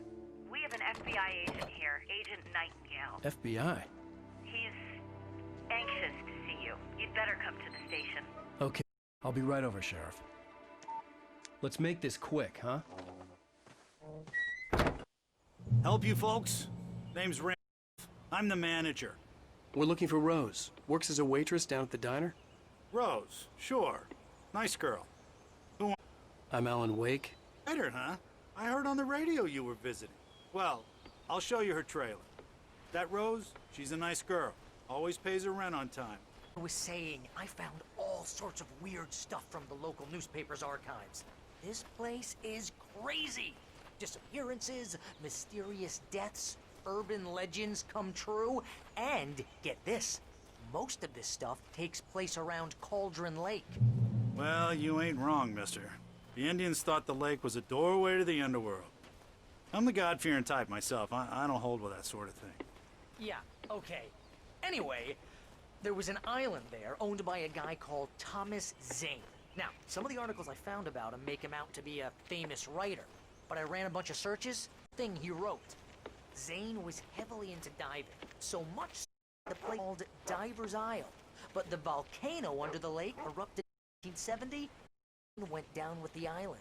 We have an FBI agent here, Agent Nightingale. FBI? He's anxious to see you. You'd better come to the station. Okay, I'll be right over, Sheriff. Let's make this quick, huh? Help you folks? Name's Randolph. I'm the manager. We're looking for Rose. Works as a waitress down at the diner. Rose, sure. Nice girl. Who? I'm Alan Wake. Better, huh? I heard on the radio you were visiting. Well, I'll show you her trailer. That Rose, she's a nice girl. Always pays her rent on time. I was saying, I found all sorts of weird stuff from the local newspaper's archives. This place is crazy. Disappearances, mysterious deaths, urban legends come true, and get this, most of this stuff takes place around Cauldron Lake. Well, you ain't wrong, mister. The Indians thought the lake was a doorway to the underworld. I'm the God-fearing type myself. I don't hold with that sort of thing. Yeah, okay. Anyway, there was an island there owned by a guy called Thomas Zane. Now, some of the articles I found about him make him out to be a famous writer, but I ran a bunch of searches, thing he wrote. Zane was heavily into diving, so much so the place called Diver's Isle. But the volcano under the lake erupted in 1970 and went down with the island.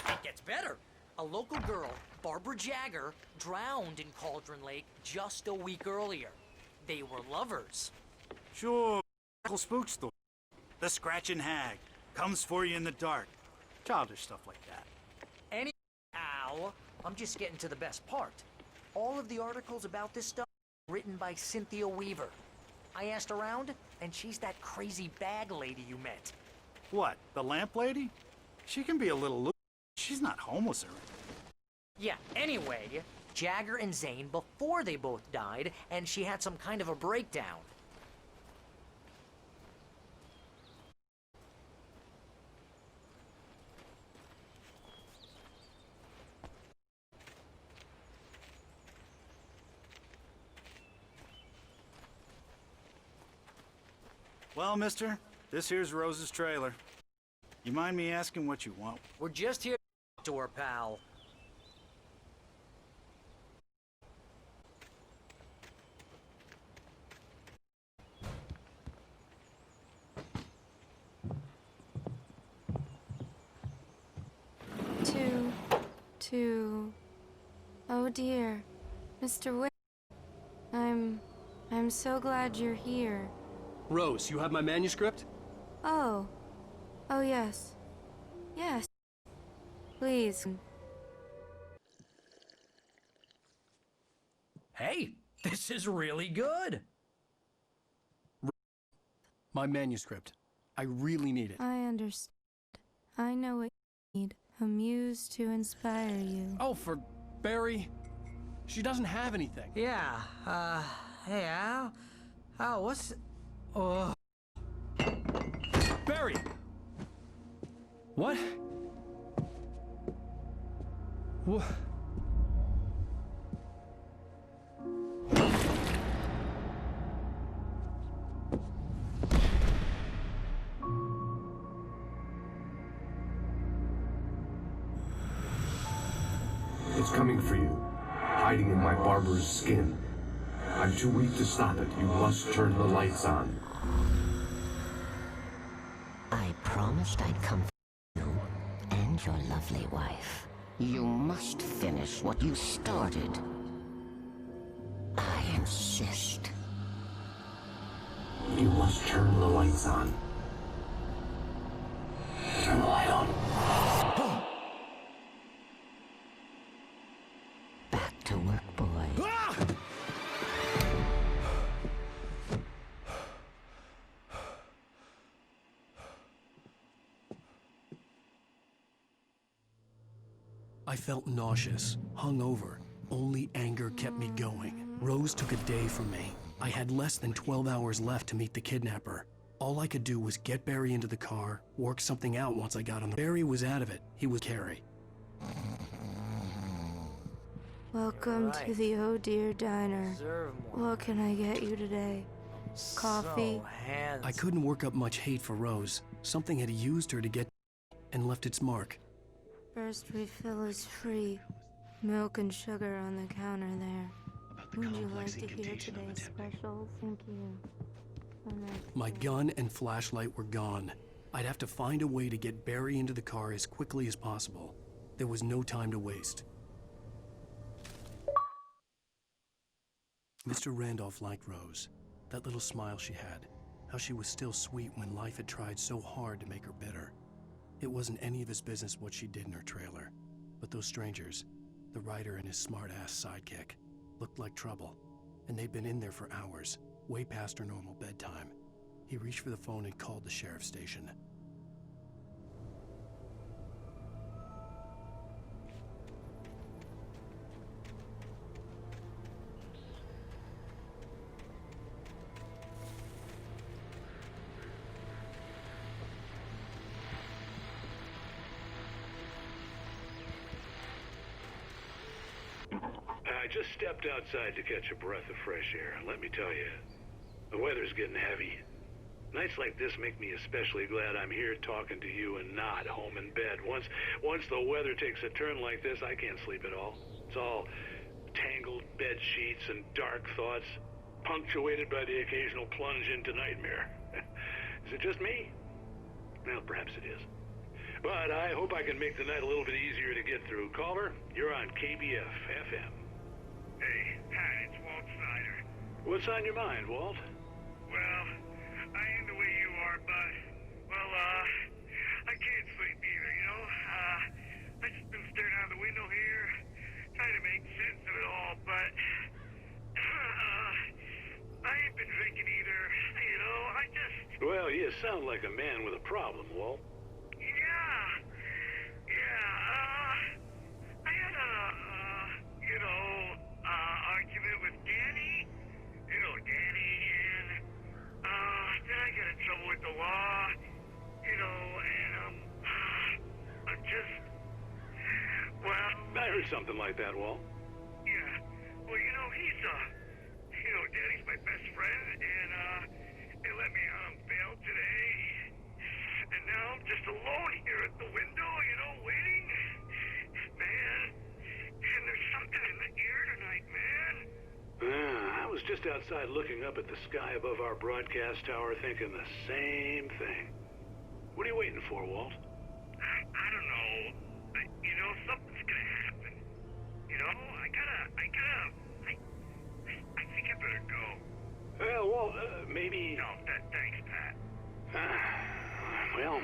It gets better. A local girl, Barbara Jagger, drowned in Cauldron Lake just a week earlier. They were lovers. Sure, Uncle Spook story. The Scratching Hag comes for you in the dark. Childish stuff like that. Anyhow, I'm just getting to the best part. All of the articles about this stuff were written by Cynthia Weaver. I asked around, and she's that crazy bag lady you met. What, the lamp lady? She can be a little loose. She's not homeless or anything. Yeah, anyway, Jagger and Zane before they both died, and she had some kind of a breakdown. Well, mister, this here's Rose's trailer. You mind me asking what you want? We're just here to talk to her, pal. Oh dear, Mr. Wick. I'm so glad you're here. Rose, you have my manuscript? Oh. Oh, yes. Yes. Please. Hey, this is really good. My manuscript. I really need it. I understand. I know what you need. A muse to inspire you. Oh, for Barry? She doesn't have anything. Yeah, hey, Al? Al, what's... Oh... Barry! What? What? It's coming for you, hiding in my barber's skin. I'm too weak to stop it. You must turn the lights on. I promised I'd come for you and your lovely wife. You must finish what you started. I insist. You must turn the lights on. Turn the light on. Back to work, boy. I felt nauseous, hungover. Only anger kept me going. Rose took a day from me. I had less than 12 hours left to meet the kidnapper. All I could do was get Barry into the car, work something out once I got on the... Barry was out of it. He was Carrie. Welcome to the Oh Dear Diner. What can I get you today? Coffee? I couldn't work up much hate for Rose. Something had used her to get and left its mark. First refill is free. Milk and sugar on the counter there. Would you like to hear today's special? Thank you. My gun and flashlight were gone. I'd have to find a way to get Barry into the car as quickly as possible. There was no time to waste. Mr. Randolph liked Rose. That little smile she had. How she was still sweet when life had tried so hard to make her bitter. It wasn't any of his business what she did in her trailer. But those strangers, the writer and his smart-ass sidekick, looked like trouble. And they'd been in there for hours, way past her normal bedtime. He reached for the phone and called the sheriff's station. I just stepped outside to catch a breath of fresh air, and let me tell you, the weather's getting heavy. Nights like this make me especially glad I'm here talking to you and not home in bed. Once the weather takes a turn like this, I can't sleep at all. It's all tangled bed sheets and dark thoughts, punctuated by the occasional plunge into nightmare. Is it just me? Well, perhaps it is. But I hope I can make the night a little bit easier to get through. Caller, you're on KBF FM. Hey, Pat, it's Walt Snyder. What's on your mind, Walt? Well, I ain't the way you are, but, well, I can't sleep either, you know? I just been staring out the window here, trying to make sense of it all, but, I ain't been drinking either, you know? I just sound like a man with a problem, Walt. I had argument with Danny. Danny, and, then I got in trouble with the law, and, I'm just, well... I heard something like that, Walt. Yeah, well, Danny's my best friend, and, they let me out on bail today, and now I'm just alone here at the window, waiting. Man, and there's something in the air tonight, man. I was just outside looking up at the sky above our broadcast tower thinking the same thing. What are you waiting for, Walt? I don't know. Something's gonna happen. I think I better go. Well, Walt, maybe... No, thanks, Pat. Well,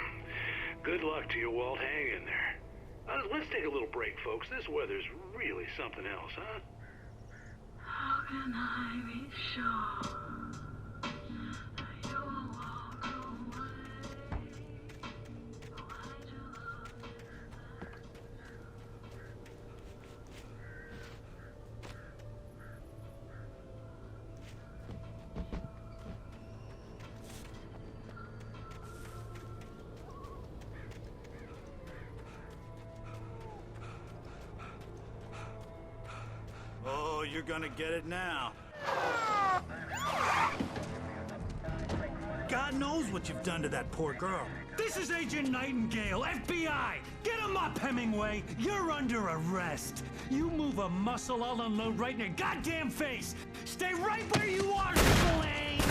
good luck to you, Walt. Hang in there. Let's take a little break, folks. This weather's really something else, huh? How can I be sure you will walk away? Oh, you're gonna get it now. God knows what you've done to that poor girl. This is Agent Nightingale, FBI! Get him up, Hemingway! You're under arrest! You move a muscle, I'll unload right in your goddamn face! Stay right where you are, Slane!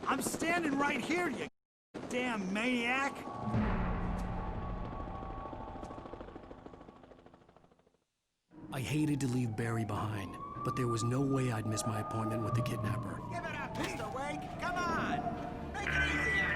I'm standing right here, you damn maniac! I hated to leave Barry behind, but there was no way I'd miss my appointment with the kidnapper. Give it up, Mr. Wake! Come on! Make it easier!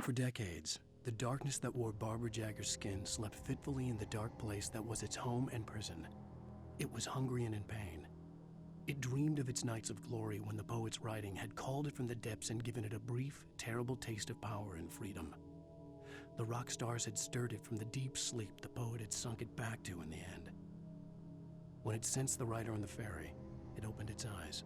For decades, the darkness that wore Barbara Jagger's skin slept fitfully in the dark place that was its home and prison. It was hungry and in pain. It dreamed of its nights of glory when the poet's writing had called it from the depths and given it a brief, terrible taste of power and freedom. The rock stars had stirred it from the deep sleep the poet had sunk it back to in the end. When it sensed the writer on the ferry, it opened its eyes.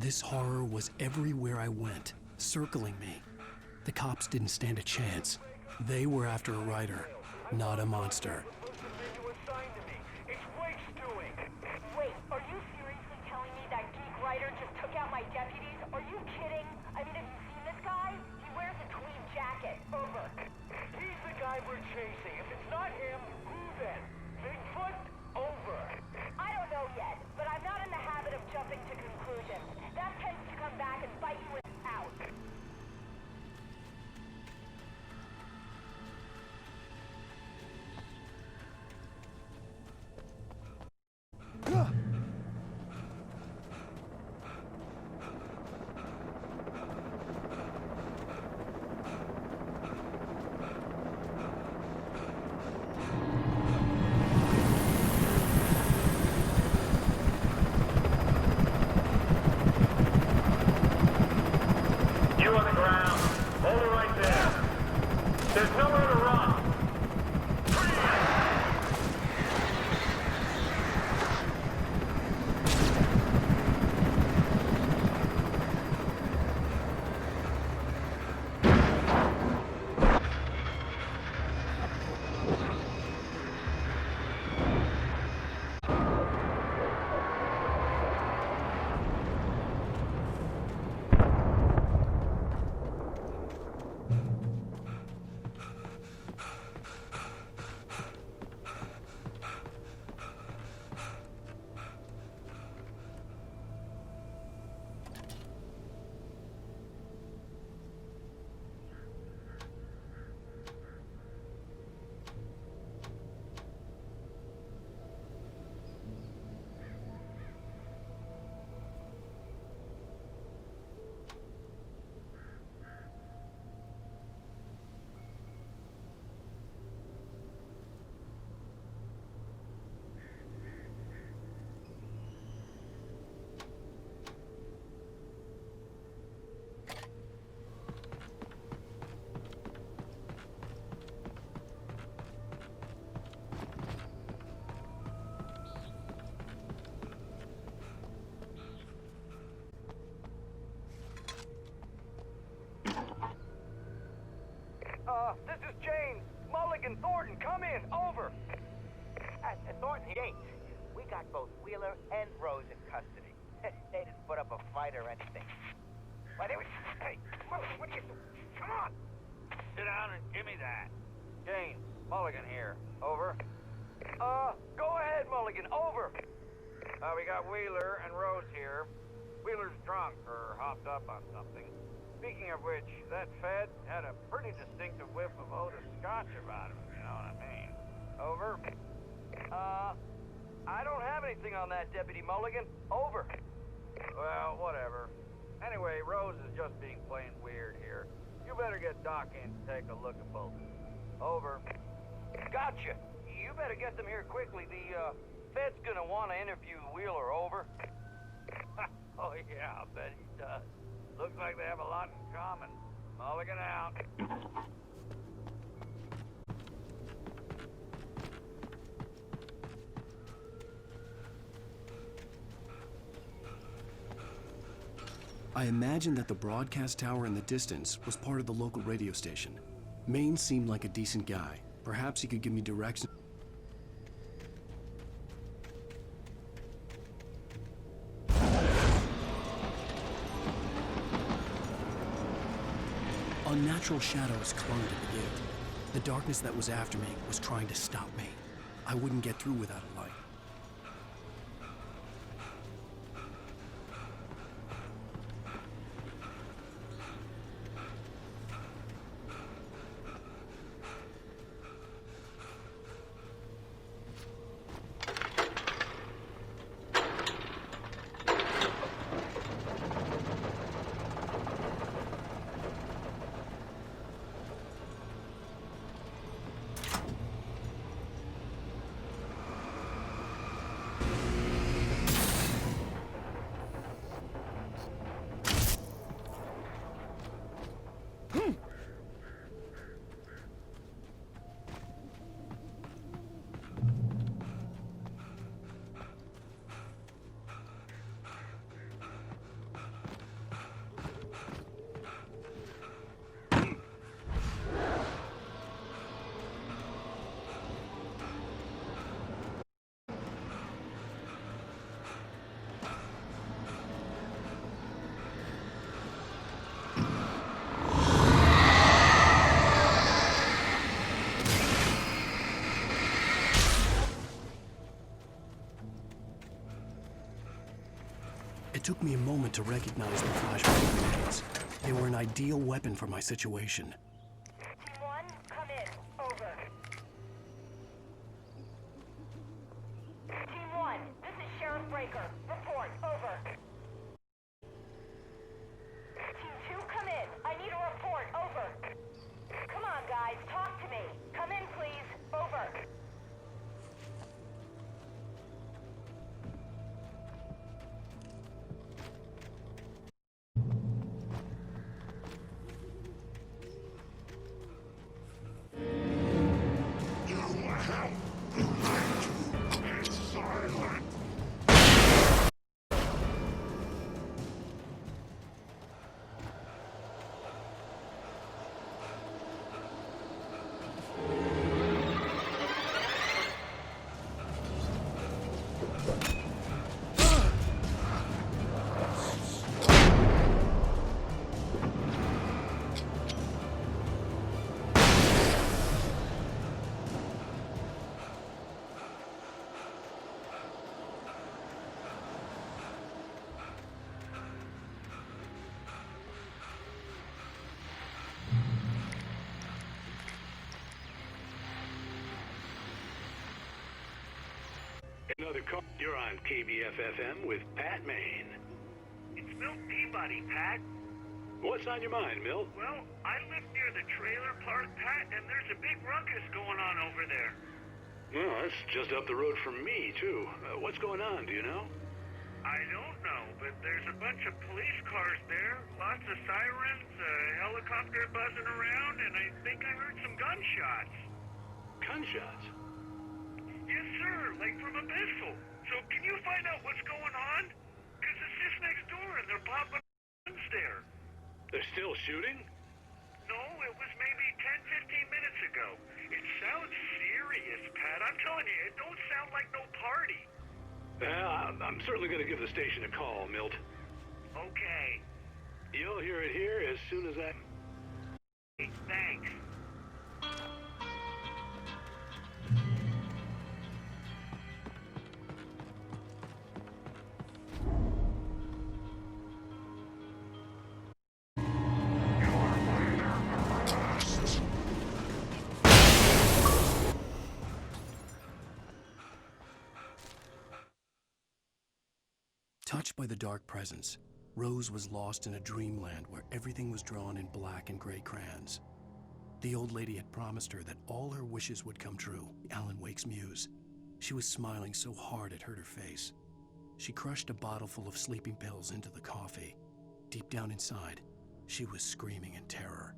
This horror was everywhere I went, circling me. The cops didn't stand a chance. They were after a writer, not a monster. Wait, are you seriously telling me that geek writer just took out my deputies? Are you kidding? I mean, have you seen this guy? He wears a tweed jacket. Over. He's the guy we're chasing. If it's not him, who then? Bigfoot? Over. I don't know yet, but I'm not in the habit of jumping to conclusions. That tends to come back and bite you out. You on the ground. Hold it right there. There's nowhere to run. This is James. Mulligan, Thornton, come in. Over. Thornton Yates, we got both Wheeler and Rose in custody. They didn't put up a fight or anything. Why, they were... Hey, Mulligan, what are you doing? Come on. Sit down and give me that. James, Mulligan here. Over. Go ahead, Mulligan. Over. We got Wheeler and Rose here. Wheeler's drunk or hopped up on something. Speaking of which, that Fed had a pretty distinctive whiff of Otis Scotch about him, you know what I mean. Over. I don't have anything on that, Deputy Mulligan. Over. Well, whatever. Anyway, Rose is just being plain weird here. You better get Doc in to take a look at both. Over. Gotcha. You better get them here quickly. The, Fed's gonna want to interview Wheeler. Over. Oh, yeah, I'll bet he does. Looks like they have a lot in common. Mulligan out. I imagined that the broadcast tower in the distance was part of the local radio station. Maine seemed like a decent guy. Perhaps he could give me directions. Unnatural shadows clung to the gate. The darkness that was after me was trying to stop me. I wouldn't get through without a light. It took me a moment to recognize the flashbang grenades. They were an ideal weapon for my situation. Team 1, come in. Over. Team 1, this is Sheriff Breaker. Report. Over. Team 2, come in. I need a report. Over. Come on, guys. Talk to me. Come in, please. Over. Another call. You're on KBF-FM with Pat Maine. It's Milt Peabody, Pat. What's on your mind, Milt? Well, I live near the trailer park, Pat, and there's a big ruckus going on over there. Well, that's just up the road from me, too. What's going on, do you know? I don't know, but there's a bunch of police cars there, lots of sirens, a helicopter buzzing around, and I think I heard some gunshots. Gunshots? Yes, sir, like from a pistol. So can you find out what's going on? Because it's just next door and they're popping guns there. They're still shooting? No, it was maybe 10, 15 minutes ago. It sounds serious, Pat. I'm telling you, it don't sound like no party. I'm certainly going to give the station a call, Milt. Okay. You'll hear it here as soon as I... Thanks. Touched by the dark presence, Rose was lost in a dreamland where everything was drawn in black and gray crayons. The old lady had promised her that all her wishes would come true, Alan Wake's muse. She was smiling so hard it hurt her face. She crushed a bottle full of sleeping pills into the coffee. Deep down inside, she was screaming in terror.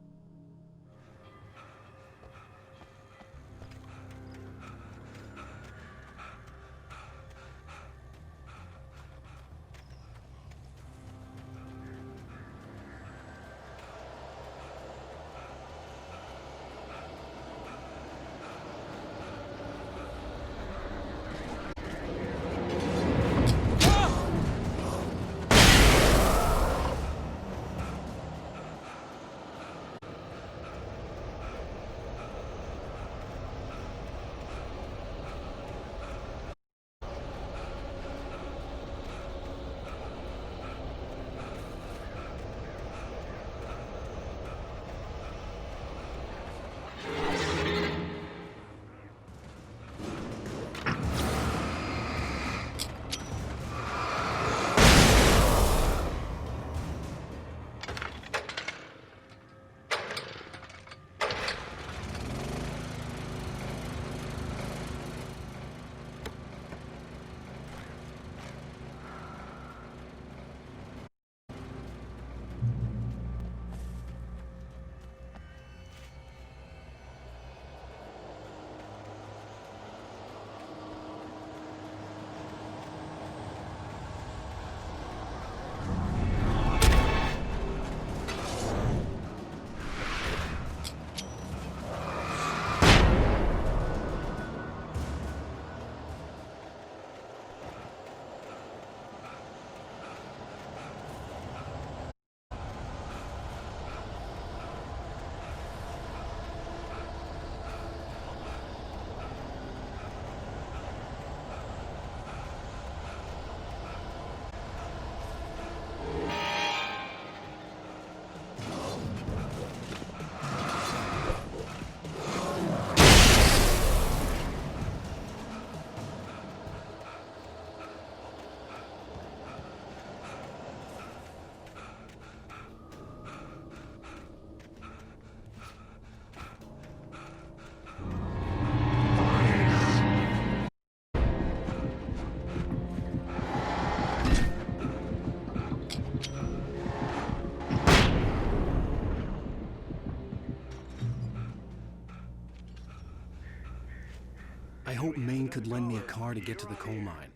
hoped Maine could lend me a car to get to the coal mine.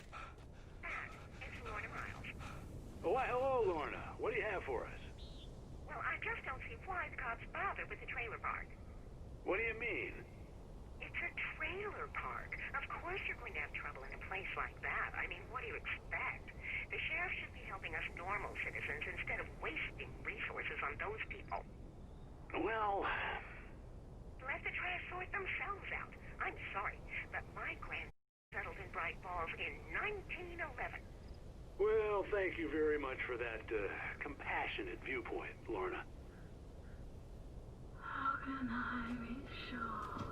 Oh, why, hello, Lorna. What do you have for us? Well, I just don't see why the cops bother with the trailer park. What do you mean? It's a trailer park. Of course you're going to have trouble in a place like that. I mean, what do you expect? The sheriff should be helping us normal citizens instead of wasting resources on those people. Well... Let the trash sort themselves out. I'm sorry, but my grand settled in Bright Falls in 1911. Well, thank you very much for that compassionate viewpoint, Lorna. How can I be sure?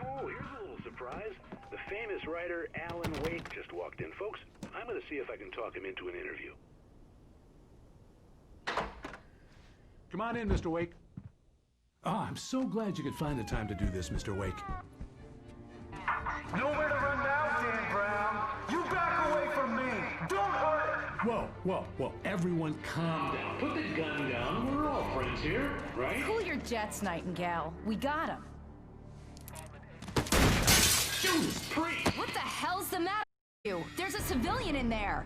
Oh, here's a little surprise. The famous writer Alan Wake just walked in. Folks, I'm going to see if I can talk him into an interview. Come on in, Mr. Wake. Oh, I'm so glad you could find the time to do this, Mr. Wake. Nowhere to run now, Dan Brown. You back away from me. Don't hurt. Whoa, whoa, whoa. Everyone calm down. Put the gun down. We're all friends here, right? Cool your jets, Nightingale. We got him. Judas Priest! What the hell's the matter with you? There's a civilian in there.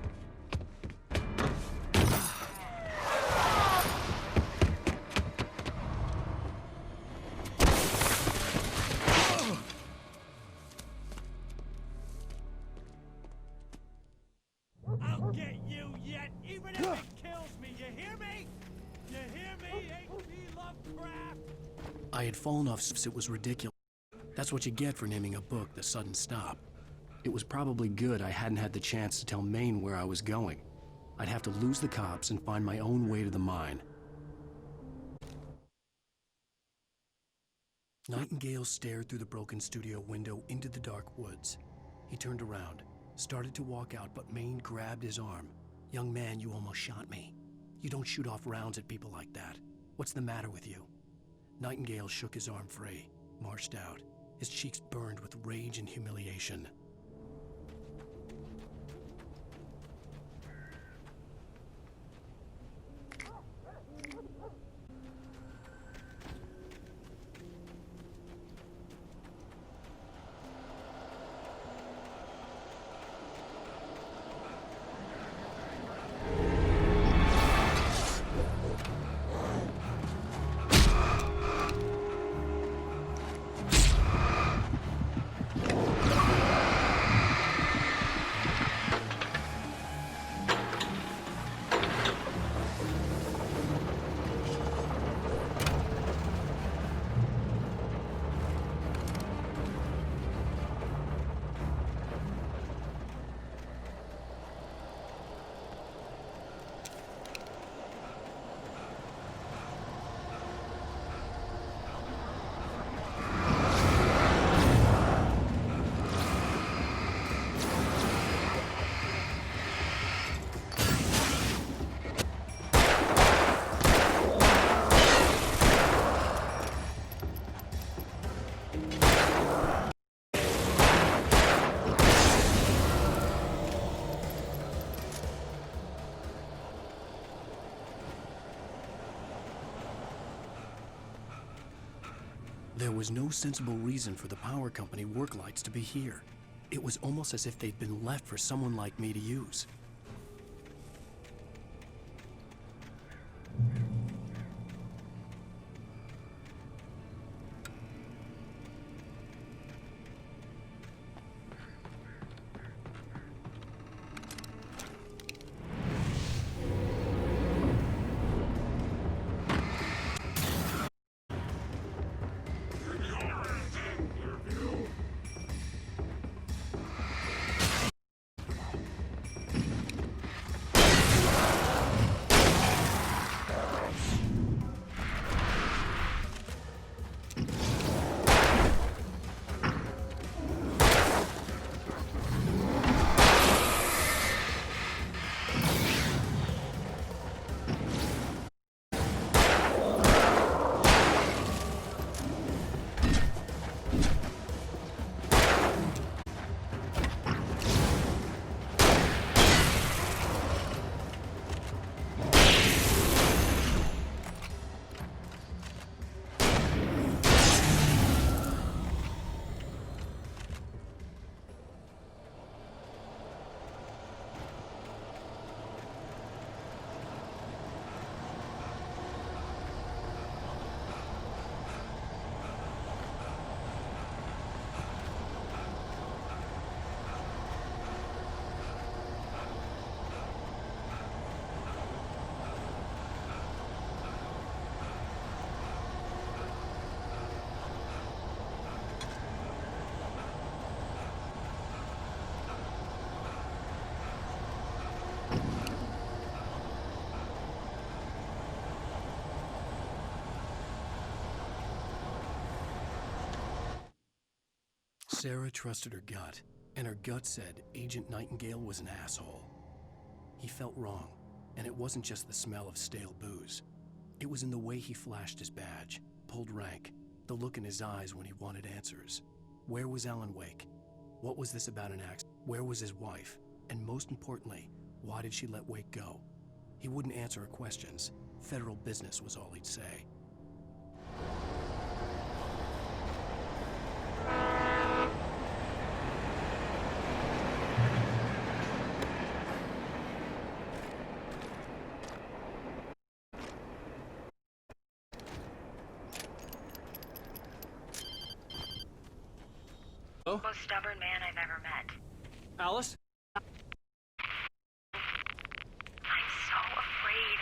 I'll get you yet, even if it kills me. You hear me? You hear me, H.P. Lovecraft? I had fallen off since it was ridiculous. That's what you get for naming a book The Sudden Stop. It was probably good I hadn't had the chance to tell Maine where I was going. I'd have to lose the cops and find my own way to the mine. Nightingale stared through the broken studio window into the dark woods. He turned around, started to walk out, but Maine grabbed his arm. "Young man, you almost shot me. You don't shoot off rounds at people like that. What's the matter with you?" Nightingale shook his arm free, marched out. His cheeks burned with rage and humiliation. There was no sensible reason for the power company work lights to be here. It was almost as if they'd been left for someone like me to use. Sarah trusted her gut, and her gut said Agent Nightingale was an asshole. He felt wrong, and it wasn't just the smell of stale booze. It was in the way he flashed his badge, pulled rank, the look in his eyes when he wanted answers. Where was Alan Wake? What was this about an accident? Where was his wife? And most importantly, why did she let Wake go? He wouldn't answer her questions. Federal business was all he'd say. Most stubborn man I've ever met. Alice? I'm so afraid.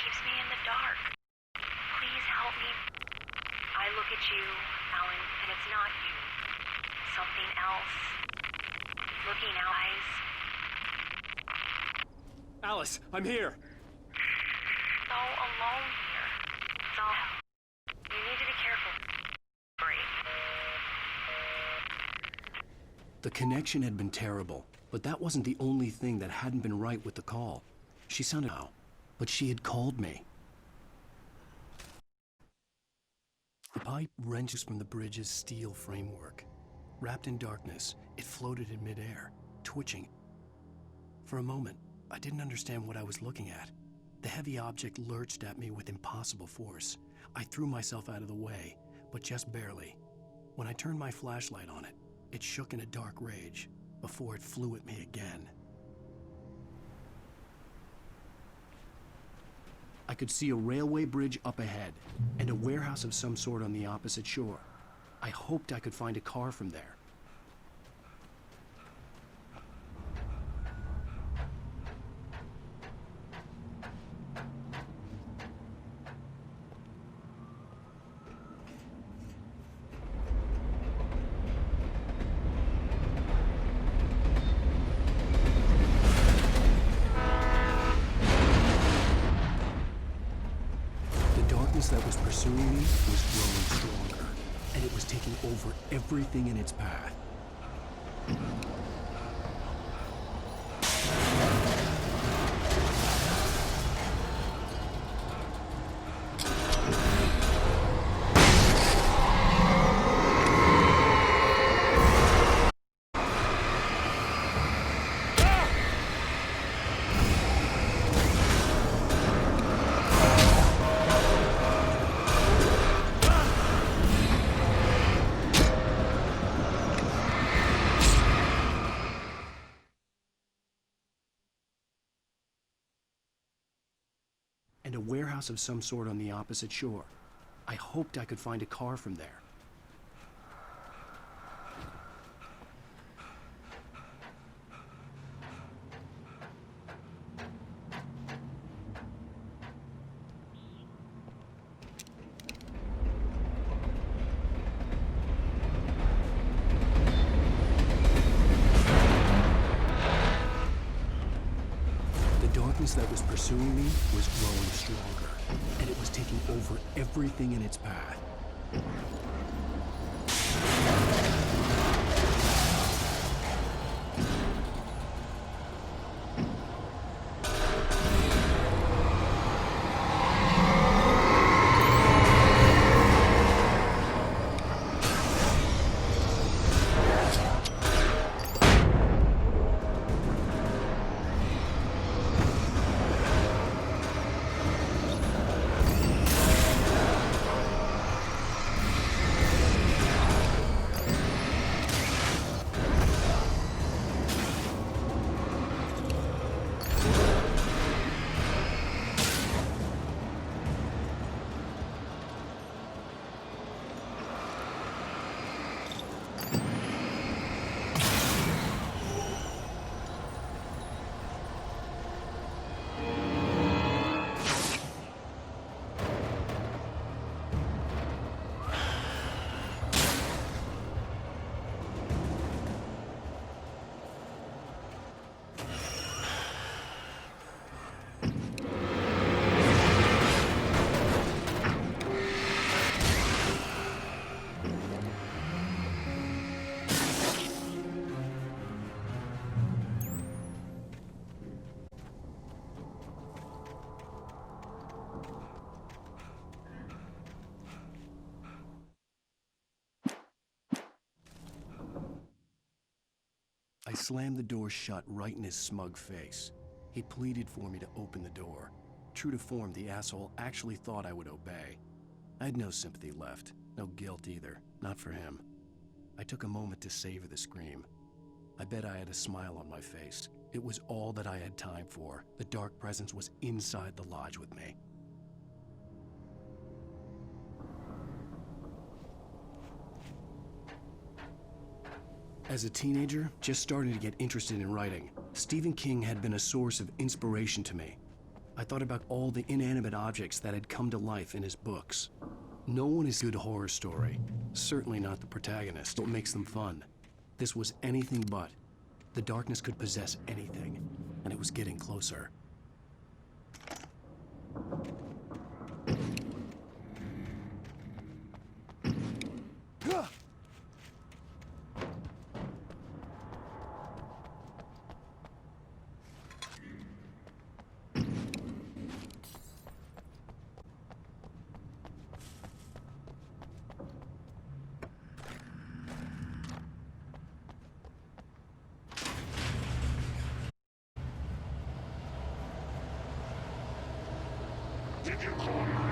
Keeps me in the dark. Please help me. I look at you, Alan, and it's not you. Something else. Looking eyes. Alice, I'm here. So alone here. So you need to be careful. Great. The connection had been terrible, but that wasn't the only thing that hadn't been right with the call. She sounded out, but she had called me. The pipe wrenches from the bridge's steel framework. Wrapped in darkness, it floated in midair, twitching. For a moment, I didn't understand what I was looking at. The heavy object lurched at me with impossible force. I threw myself out of the way, but just barely. When I turned my flashlight on it, it shook in a dark rage before it flew at me again. I could see a railway bridge up ahead and a warehouse of some sort on the opposite shore. I hoped I could find a car from there. That was pursuing me was growing stronger, and it was taking over everything in its path. And a warehouse of some sort on the opposite shore. I hoped I could find a car from there. That was pursuing me was growing stronger, and it was taking over everything in its path. slammed the door shut right in his smug face. He pleaded for me to open the door. True to form, the asshole actually thought I would obey. I had no sympathy left, no guilt either, not for him. I took a moment to savor the scream. I bet I had a smile on my face. It was all that I had time for. The dark presence was inside the lodge with me. As a teenager, just starting to get interested in writing, Stephen King had been a source of inspiration to me. I thought about all the inanimate objects that had come to life in his books. No one is a good horror story. Certainly not the protagonist. What makes them fun? This was anything but. The darkness could possess anything, and it was getting closer. Did you call my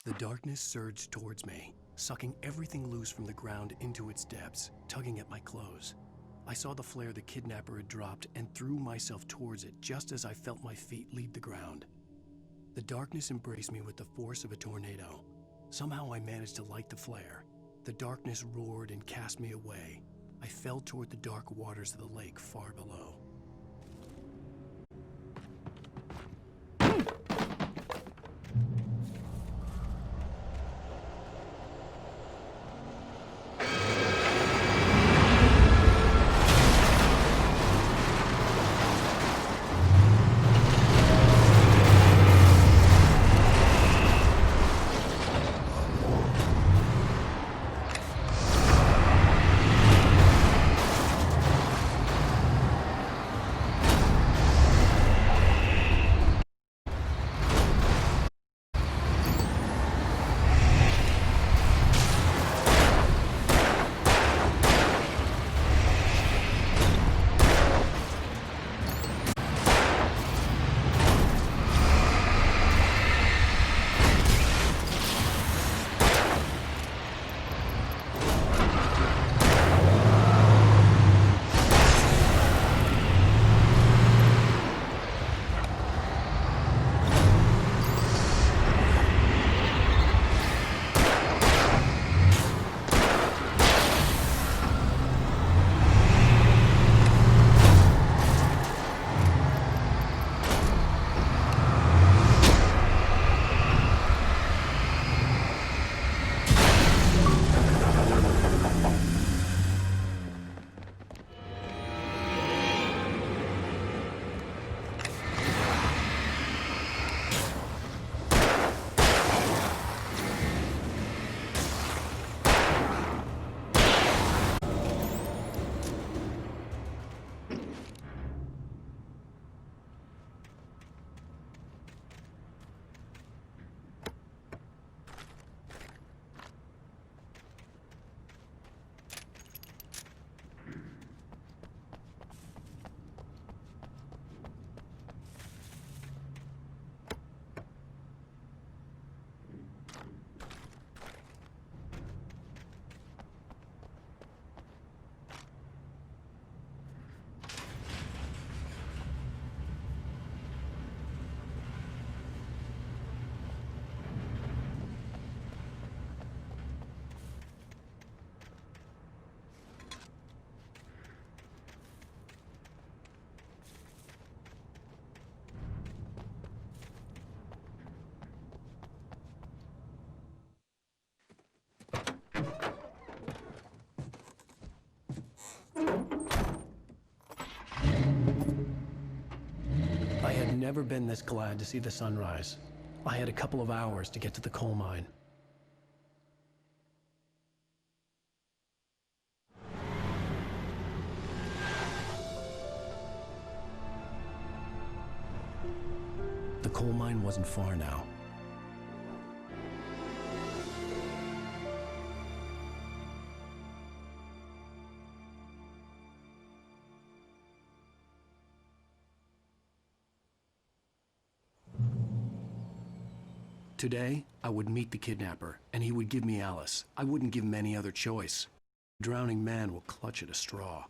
The darkness surged towards me, sucking everything loose from the ground into its depths, tugging at my clothes. I saw the flare the kidnapper had dropped and threw myself towards it just as I felt my feet leave the ground. The darkness embraced me with the force of a tornado. Somehow I managed to light the flare. The darkness roared and cast me away. I fell toward the dark waters of the lake far below. I had never been this glad to see the sunrise. I had a couple of hours to get to the coal mine. The coal mine wasn't far now. Today, I would meet the kidnapper, and he would give me Alice. I wouldn't give him any other choice. A drowning man will clutch at a straw.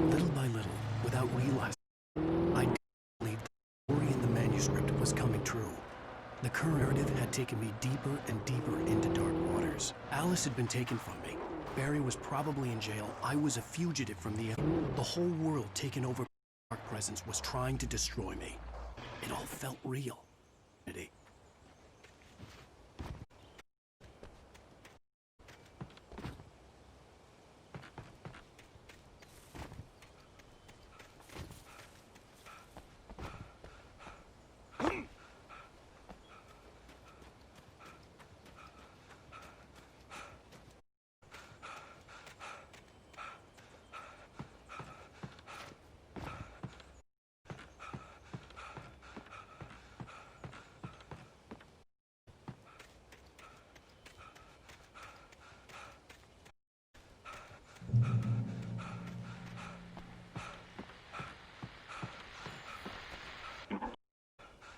Little by little, without realizing, I believed the story in the manuscript was coming true. The current narrative had taken me deeper and deeper into dark waters. Alice had been taken from me. Barry was probably in jail. I was a fugitive from the whole world taken over by the dark presence was trying to destroy me. It all felt real.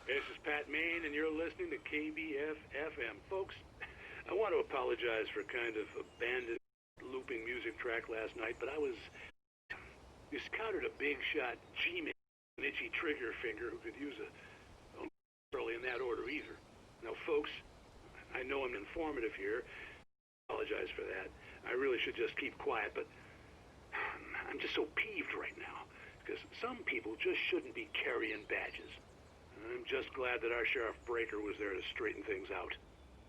This is Pat Main, and you're listening to KBF-FM. Folks, I want to apologize for kind of abandoned looping music track last night, but I was... You scouted a big shot G-man, an itchy trigger finger who could use a... early in that order either. Now, folks, I know I'm informative here. I apologize for that. I really should just keep quiet, but I'm just so peeved right now, because some people just shouldn't be carrying badges. I'm just glad that our Sheriff Breaker was there to straighten things out.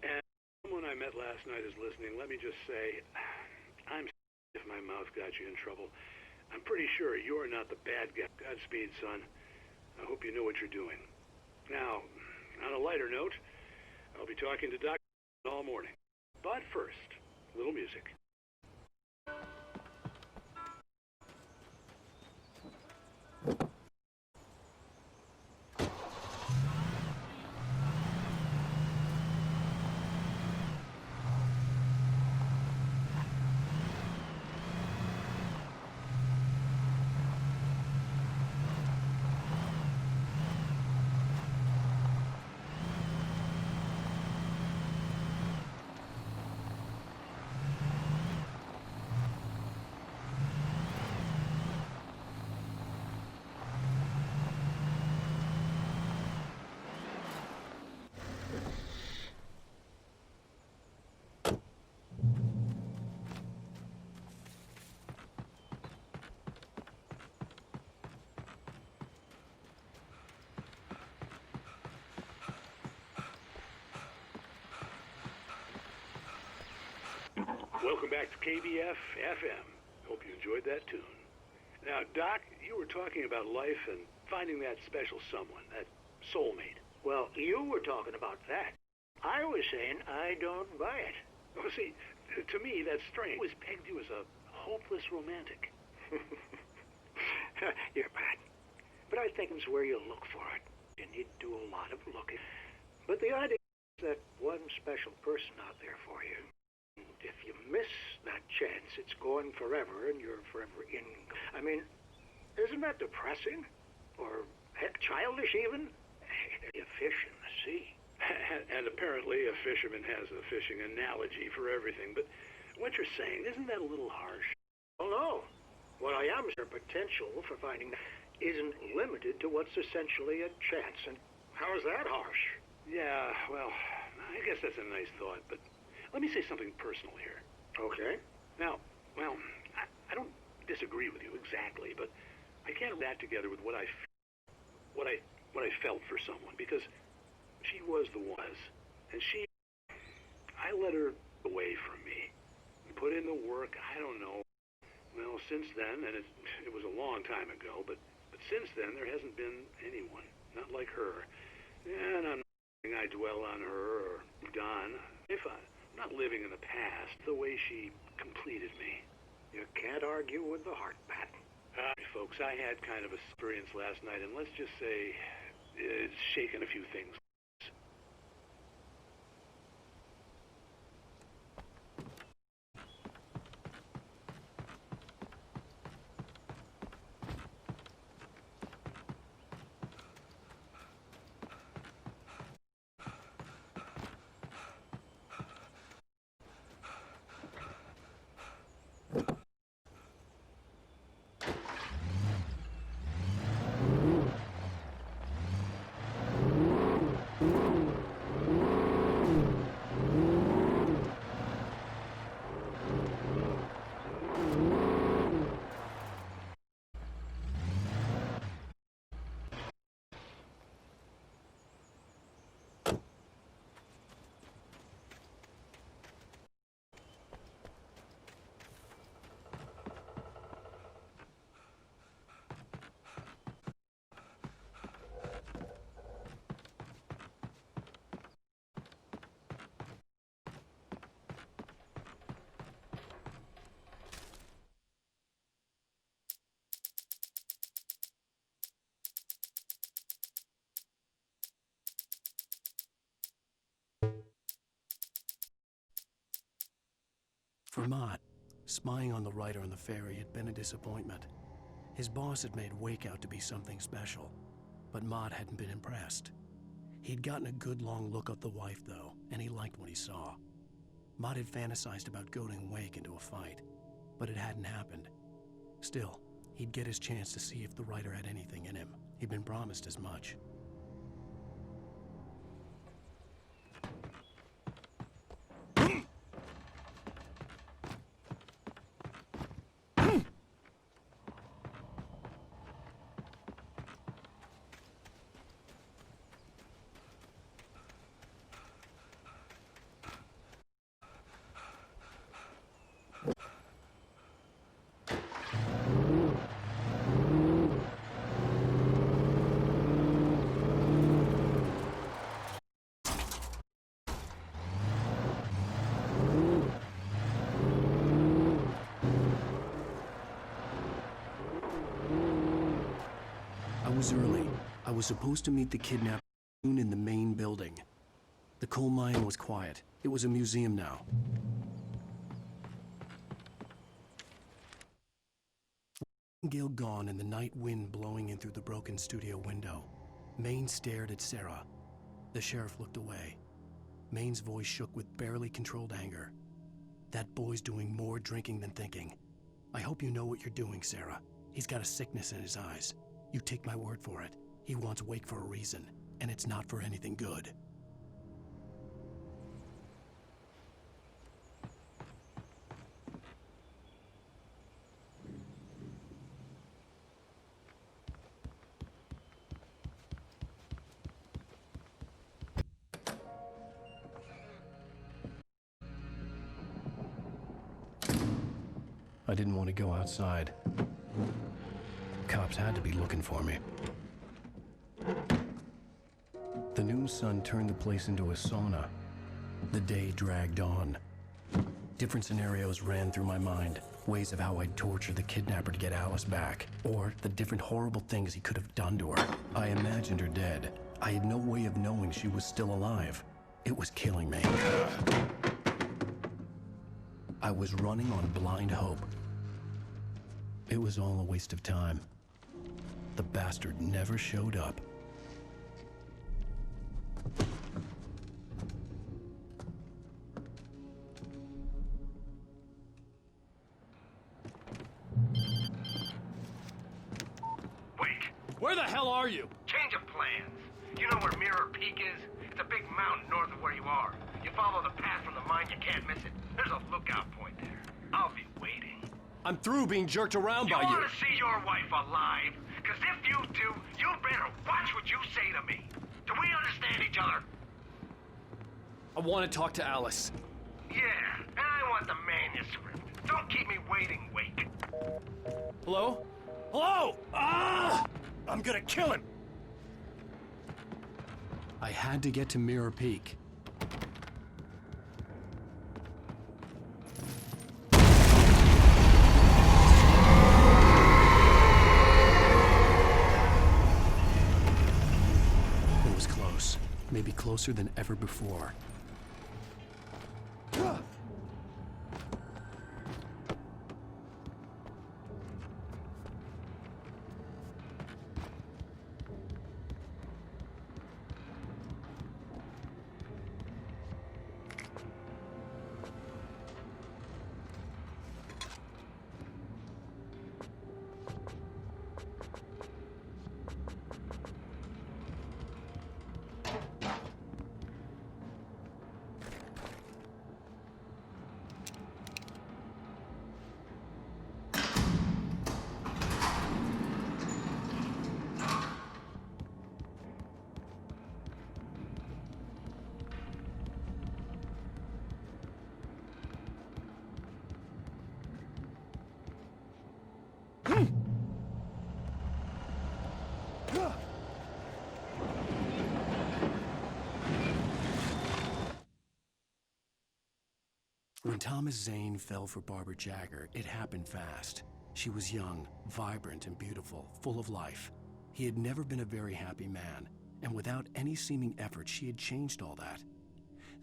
And someone I met last night is listening. Let me just say, I'm if my mouth got you in trouble. I'm pretty sure you're not the bad guy. Godspeed, son. I hope you know what you're doing. Now, on a lighter note, I'll be talking to Doc all morning. But first, a little music. Welcome back to KBF-FM. Hope you enjoyed that tune. Now, Doc, you were talking about life and finding that special someone, that soulmate. Well, you were talking about that. I was saying I don't buy it. Well, see, to me, that's strange. I always pegged you as a hopeless romantic. You're bad. But I think it's where you look for it. You need to do a lot of looking. But the idea is that one special person out there for you. If you miss that chance, it's gone forever, and you're forever in. I mean, isn't that depressing? Or, heck, childish even? A fish in the sea. And apparently a fisherman has a fishing analogy for everything, but what you're saying, isn't that a little harsh? Oh, no. What I Sam's potential for finding isn't limited to what's essentially a chance. And how is that harsh? Yeah, well, I guess that's a nice thought, but let me say something personal here. Okay. Now, well, I don't disagree with you exactly, but I can't put that together with what I felt for someone, because she was the one, and I let her away from me. Put in the work, I don't know. Well, since then, and it was a long time ago, but since then there hasn't been anyone, not like her. And I'm not saying I dwell on her or Don. If I'm not living in the past, the way she completed me. You can't argue with the heart, Pat. Folks, I had kind of a experience last night, and let's just say it's shaken a few things. For Mott, spying on the writer on the ferry had been a disappointment. His boss had made Wake out to be something special, but Mott hadn't been impressed. He'd gotten a good long look at the wife, though, and he liked what he saw. Mott had fantasized about goading Wake into a fight, but it hadn't happened. Still, he'd get his chance to see if the writer had anything in him. He'd been promised as much. I was early. I was supposed to meet the kidnapped in the main building. The coal mine was quiet. It was a museum now. Gale gone and the night wind blowing in through the broken studio window. Maine stared at Sarah. The sheriff looked away. Maine's voice shook with barely controlled anger. That boy's doing more drinking than thinking. I hope you know what you're doing, Sarah. He's got a sickness in his eyes. You take my word for it. He wants Wake for a reason, and it's not for anything good. I didn't want to go outside. Cops had to be looking for me. The noon sun turned the place into a sauna. The day dragged on. Different scenarios ran through my mind. Ways of how I'd torture the kidnapper to get Alice back. Or the different horrible things he could have done to her. I imagined her dead. I had no way of knowing she was still alive. It was killing me. I was running on blind hope. It was all a waste of time. The bastard never showed up. Where the hell are you? Change of plans. You know where Mirror Peak is? It's a big mountain north of where you are. You follow the path from the mine, you can't miss it. There's a lookout point there. I'll be waiting. I'm through being jerked around by You you. want to see your wife alive? Because if you do, you better watch what you say to me. Do we understand each other? I want to talk to Alice. Yeah, and I want the manuscript. Don't keep me waiting, Wake. Hello? Hello! Ah! I'm gonna kill him! I had to get to Mirror Peak. It was close. Maybe closer than ever before. When Thomas Zane fell for Barbara Jagger, it happened fast. She was young, vibrant, and beautiful, full of life. He had never been a very happy man, and without any seeming effort, she had changed all that.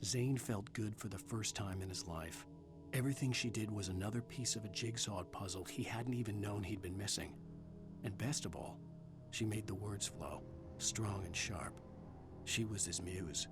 Zane felt good for the first time in his life. Everything she did was another piece of a jigsaw puzzle he hadn't even known he'd been missing. And best of all, she made the words flow, strong and sharp. She was his muse.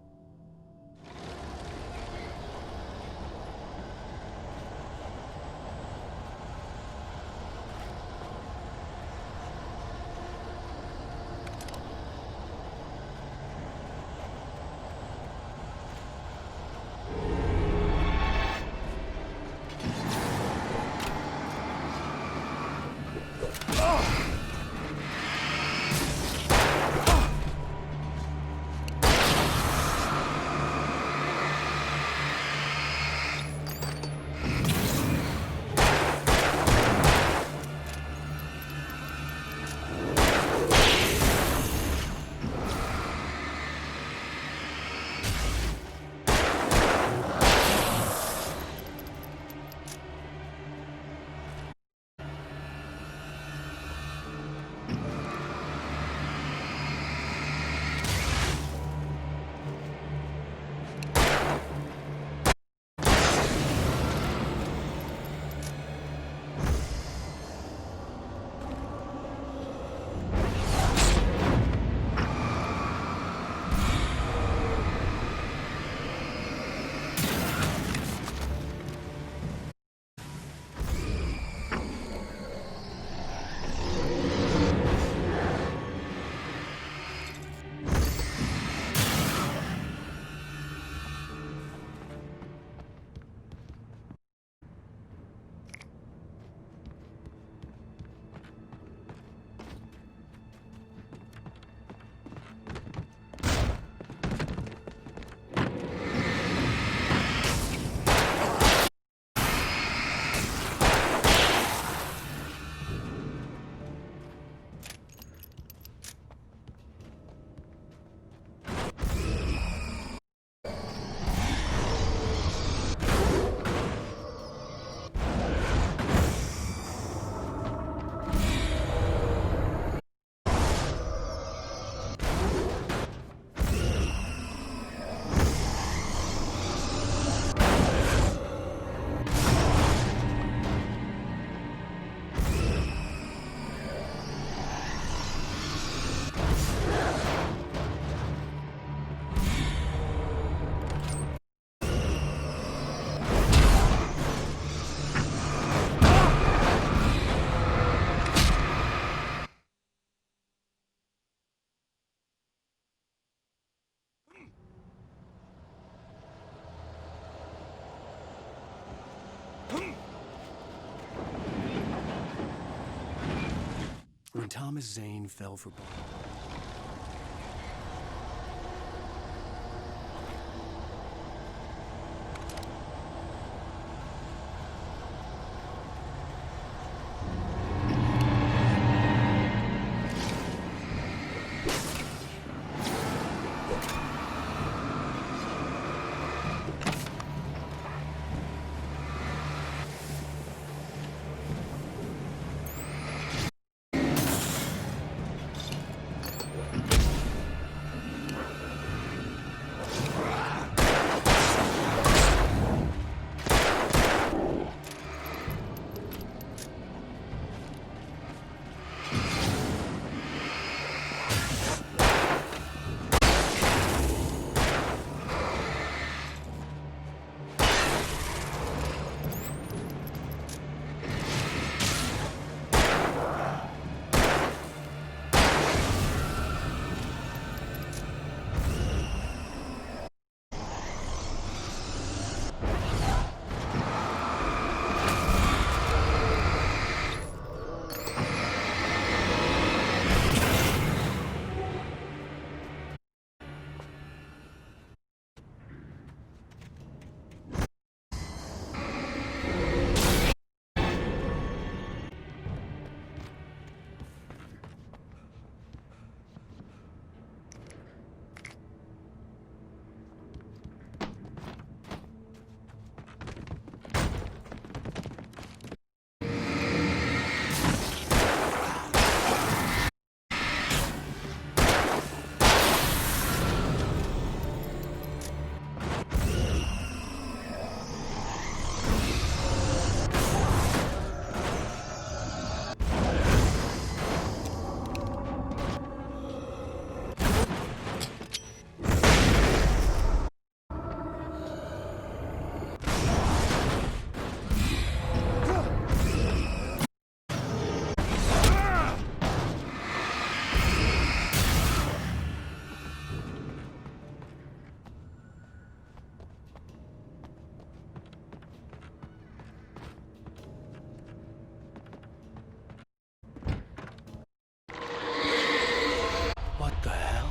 When Thomas Zane fell for What the hell?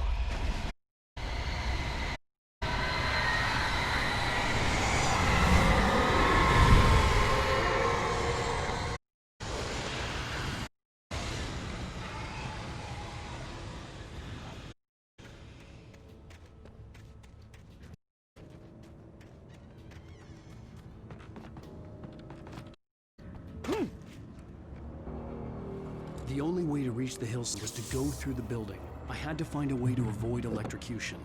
The only way to reach the hills was to go through the building. I had to find a way to avoid electrocution.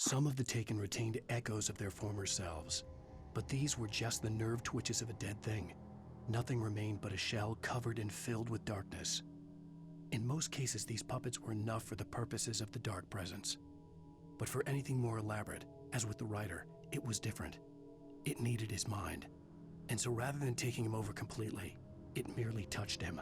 Some of the Taken retained echoes of their former selves, but these were just the nerve twitches of a dead thing. Nothing remained but a shell covered and filled with darkness. In most cases, these puppets were enough for the purposes of the Dark Presence. But for anything more elaborate, as with the writer, it was different. It needed his mind. And so rather than taking him over completely, it merely touched him.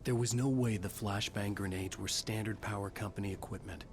There was no way the flashbang grenades were Standard Power Company equipment.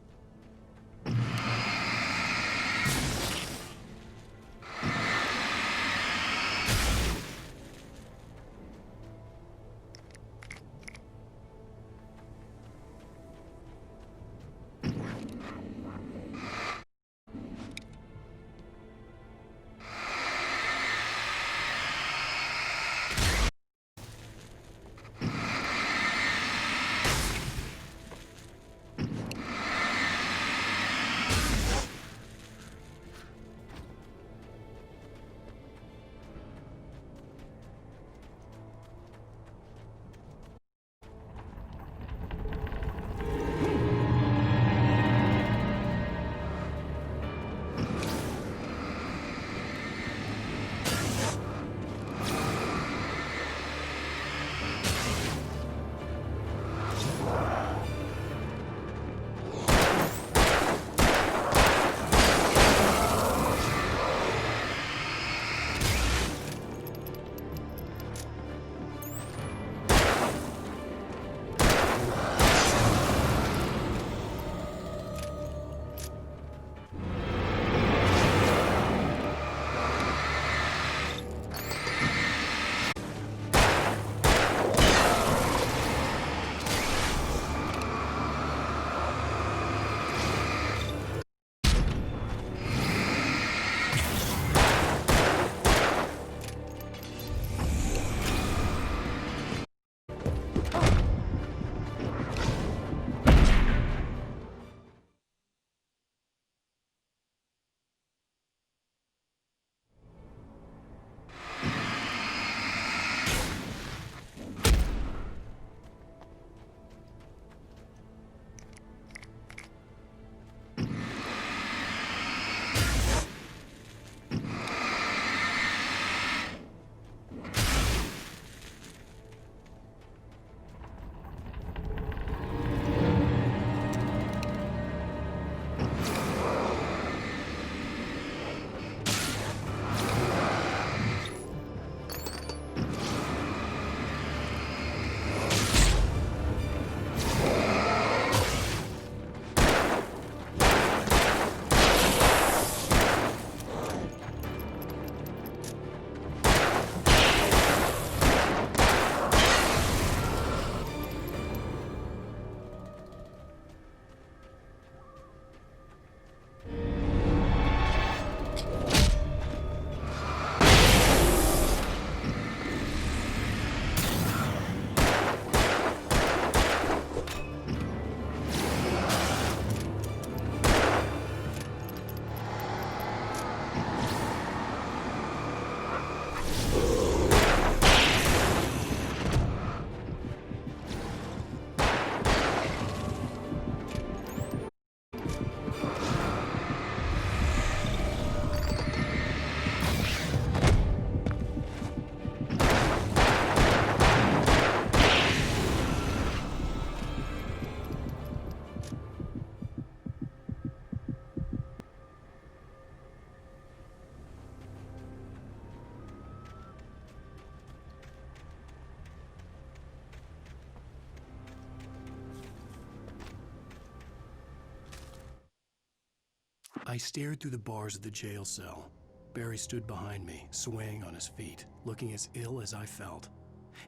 I stared through the bars of the jail cell. Barry stood behind me, swaying on his feet, looking as ill as I felt.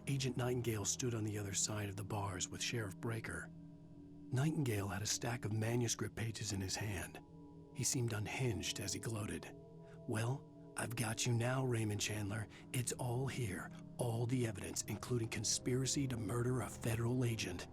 Agent Nightingale stood on the other side of the bars with Sheriff Breaker. Nightingale had a stack of manuscript pages in his hand. He seemed unhinged as he gloated. "Well, I've got you now, Raymond Chandler. It's all here. All the evidence, including conspiracy to murder a federal agent."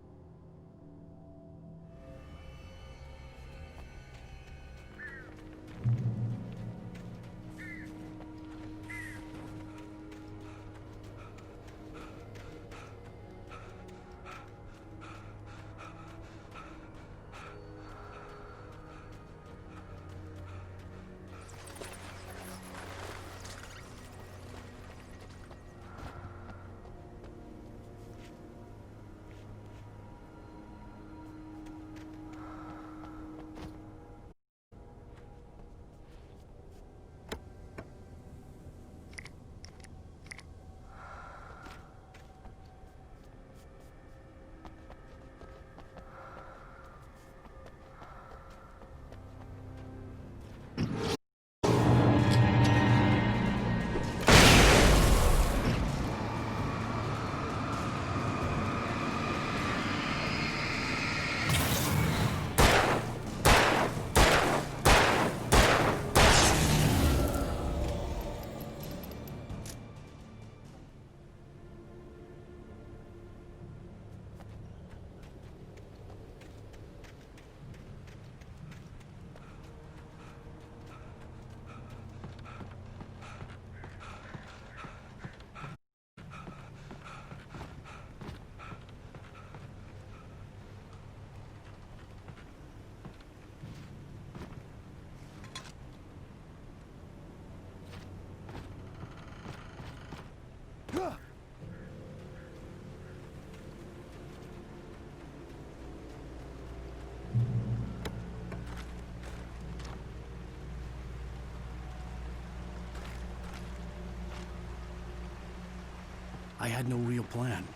I had no real plan.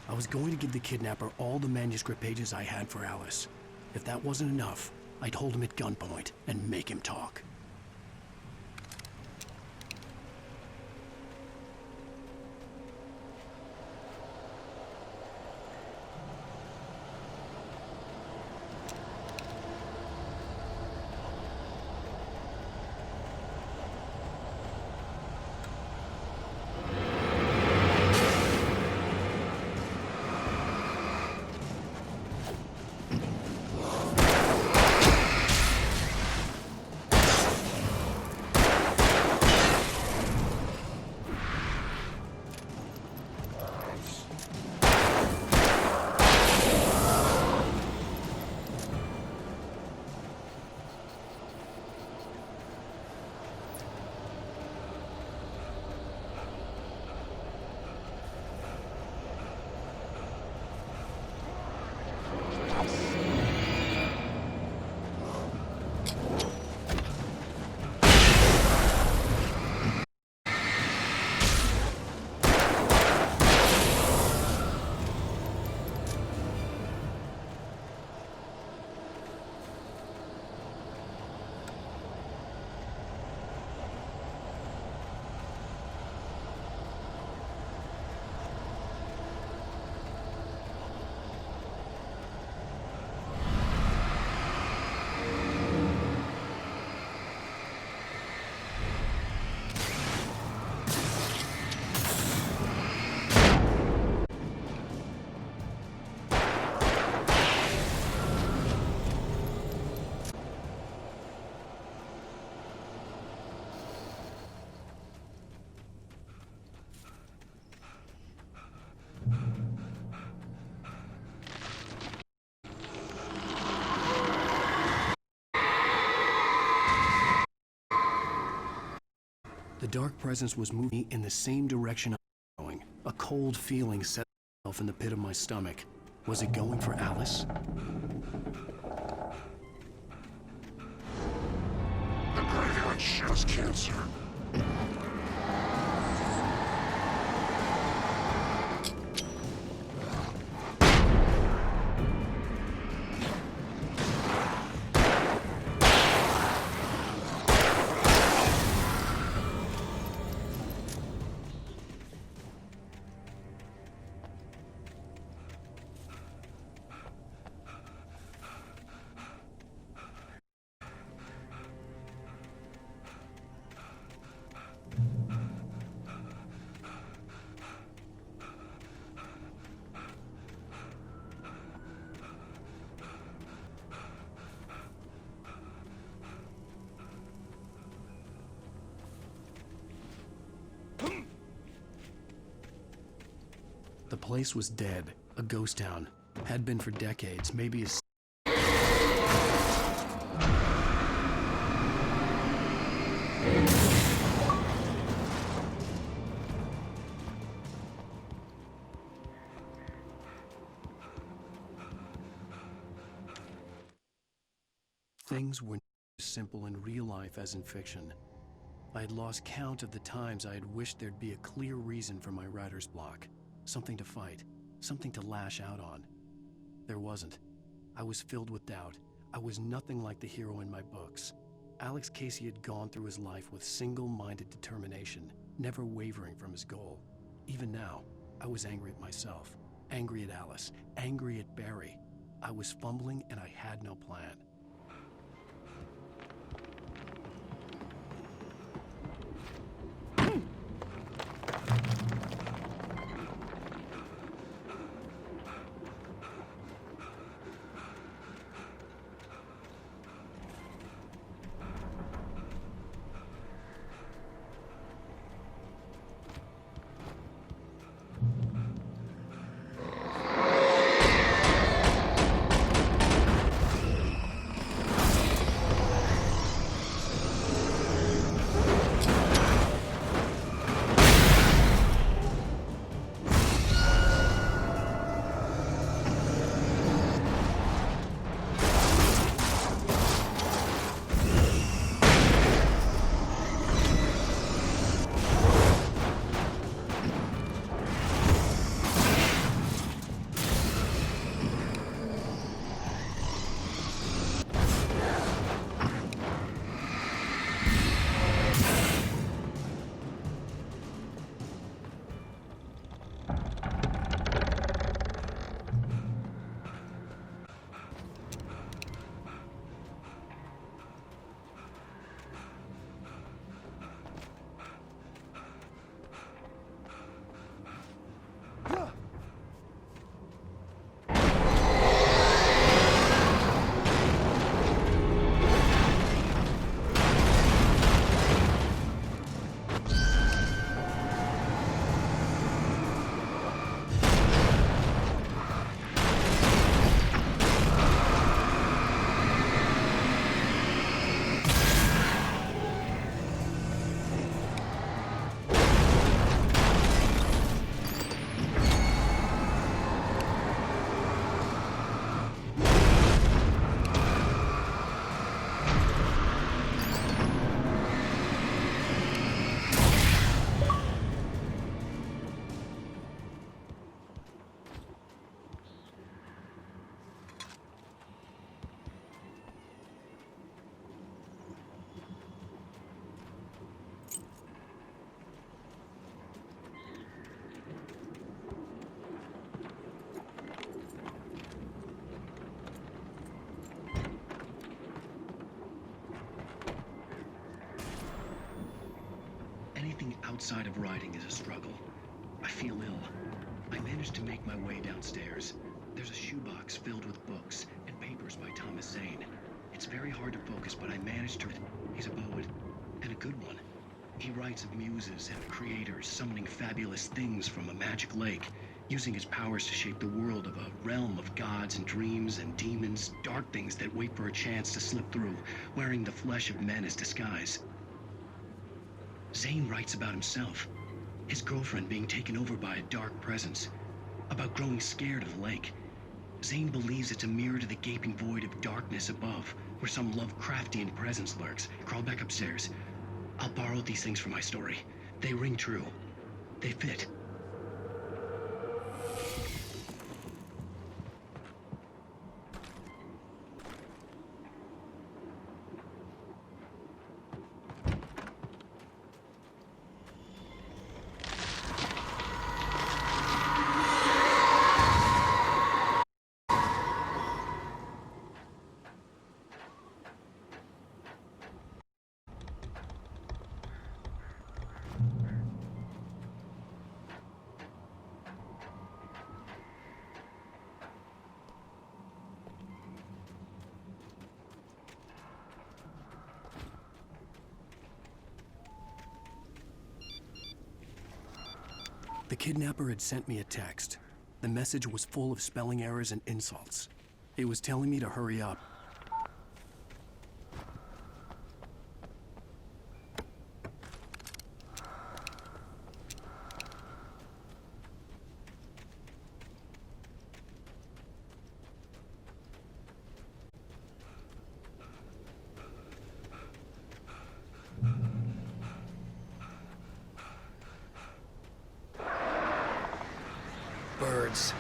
I was going to give the kidnapper all the manuscript pages I had for Alice. If that wasn't enough, I'd hold him at gunpoint and make him talk. The dark presence was moving in the same direction I was going. A cold feeling set itself in the pit of my stomach. Was it going for Alice? The graveyard shows cancer. The place was dead, a ghost town. Had been for decades, maybe a... Things were as simple in real life as in fiction. I had lost count of the times I had wished there'd be a clear reason for my writer's block. Something to fight, something to lash out on. There wasn't. I was filled with doubt. I was nothing like the hero in my books. Alex Casey had gone through his life with single-minded determination, never wavering from his goal. Even now, I was angry at myself, angry at Alice, angry at Barry. I was fumbling and I had no plan. Anything outside of writing is a struggle. I feel ill. I managed to make my way downstairs. There's a shoebox filled with books and papers by Thomas Zane. It's very hard to focus, but I managed to... He's a poet, and a good one. He writes of muses and creators summoning fabulous things from a magic lake, using his powers to shape the world of a realm of gods and dreams and demons, dark things that wait for a chance to slip through, wearing the flesh of men as disguise. Zane writes about himself, his girlfriend being taken over by a dark presence, about growing scared of the lake. Zane believes it's a mirror to the gaping void of darkness above, where some Lovecraftian presence lurks. Crawl back upstairs. I'll borrow these things for my story. They ring true. They fit. The kidnapper had sent me a text. The message was full of spelling errors and insults. It was telling me to hurry up. Birds.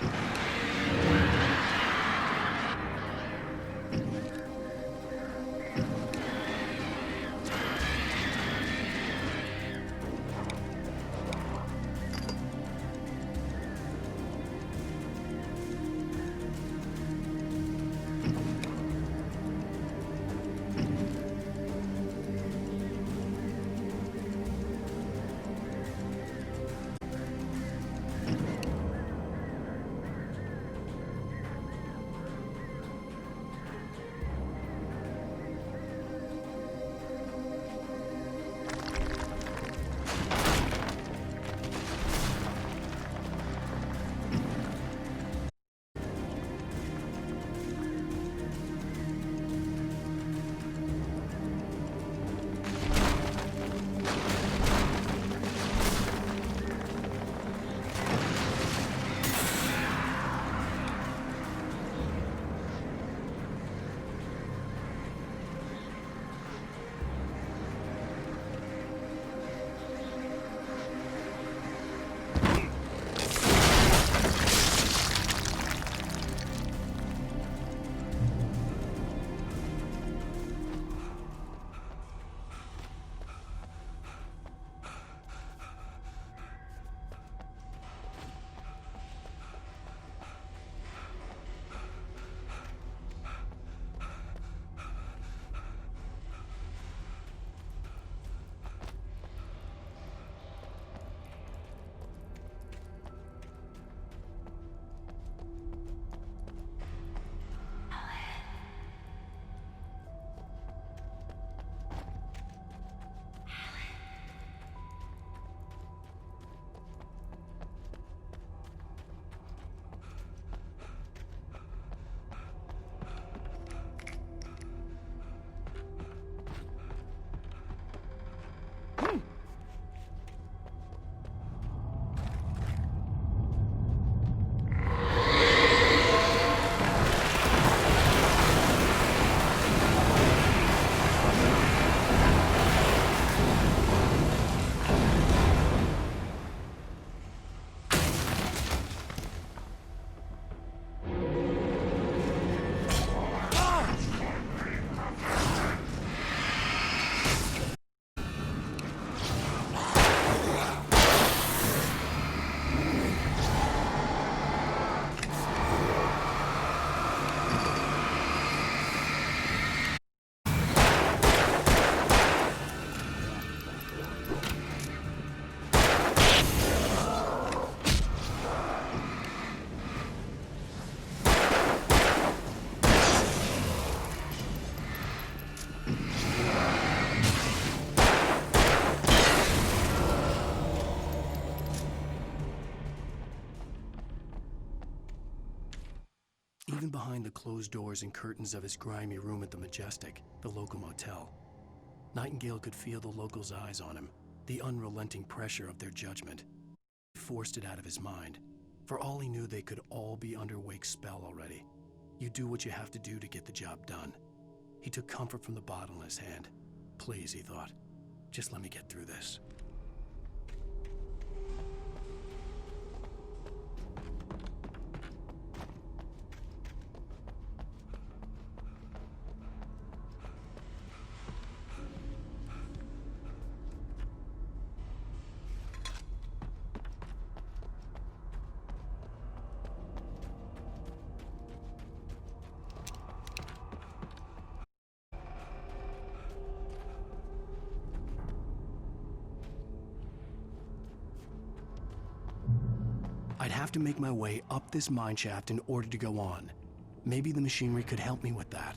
Even behind the closed doors and curtains of his grimy room at the Majestic, the local motel, Nightingale could feel the locals' eyes on him, the unrelenting pressure of their judgment. He forced it out of his mind. For all he knew, they could all be under Wake's spell already. You do what you have to do to get the job done. He took comfort from the bottle in his hand. Please, he thought, just let me get through this. I'd have to make my way up this mine shaft in order to go on. Maybe the machinery could help me with that.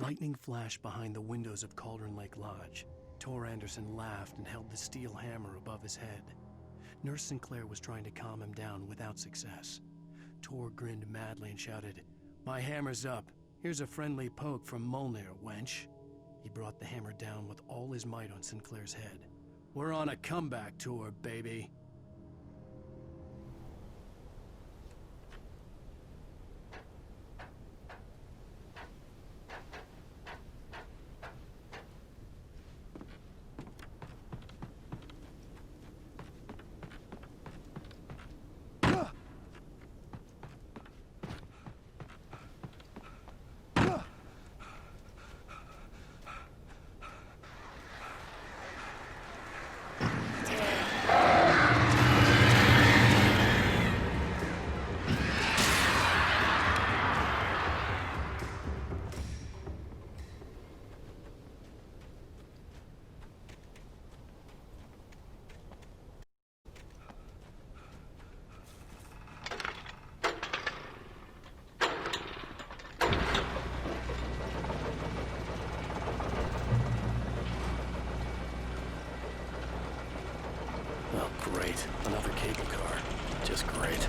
Lightning flashed behind the windows of Cauldron Lake Lodge. Tor Anderson laughed and held the steel hammer above his head. Nurse Sinclair was trying to calm him down without success. Tor grinned madly and shouted, "My hammer's up. Here's a friendly poke from Molnir, wench." He brought the hammer down with all his might on Sinclair's head. "We're on a comeback tour, baby." Oh, great. Another cable car. Just great.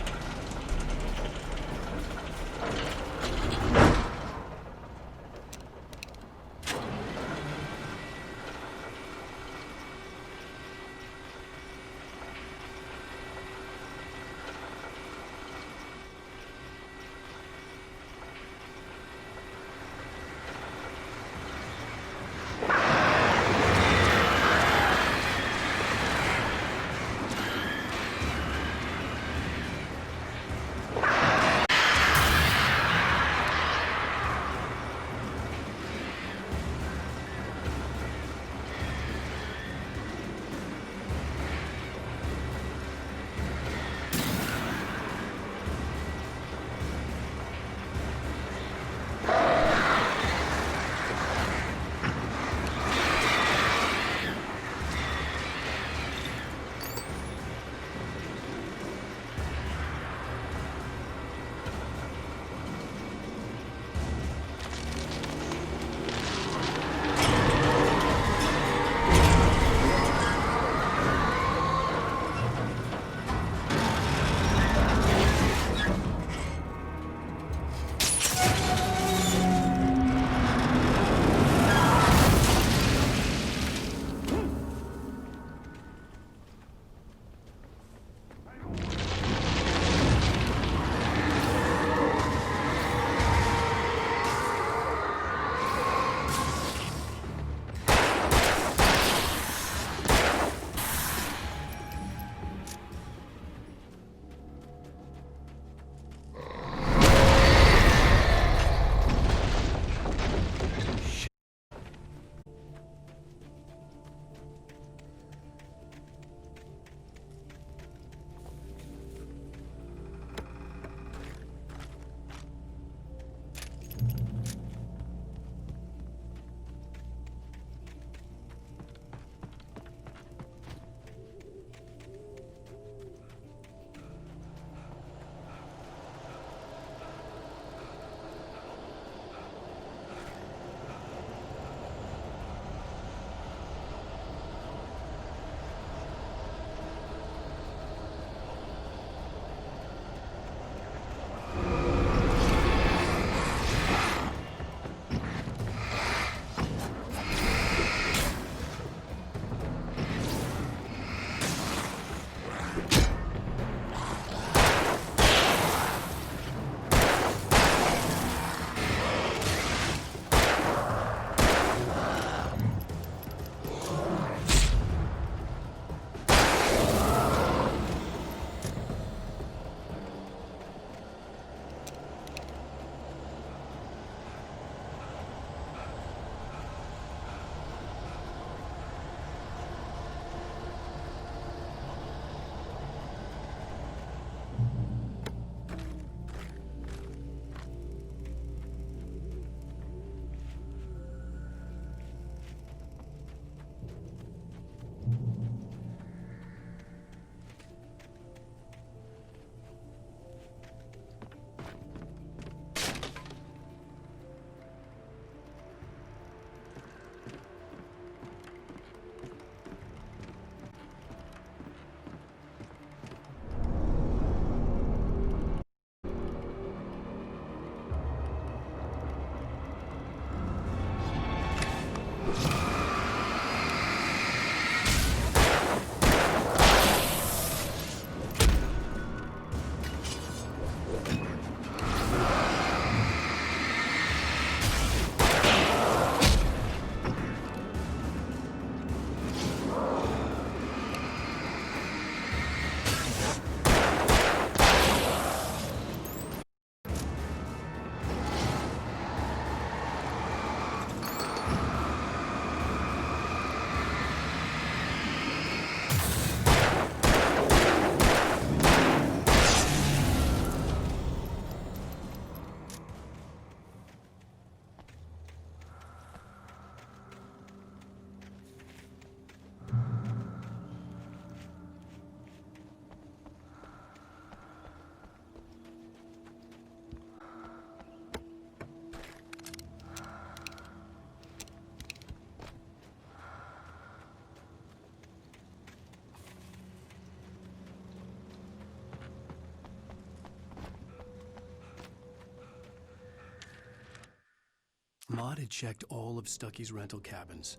Maud had checked all of Stucky's rental cabins.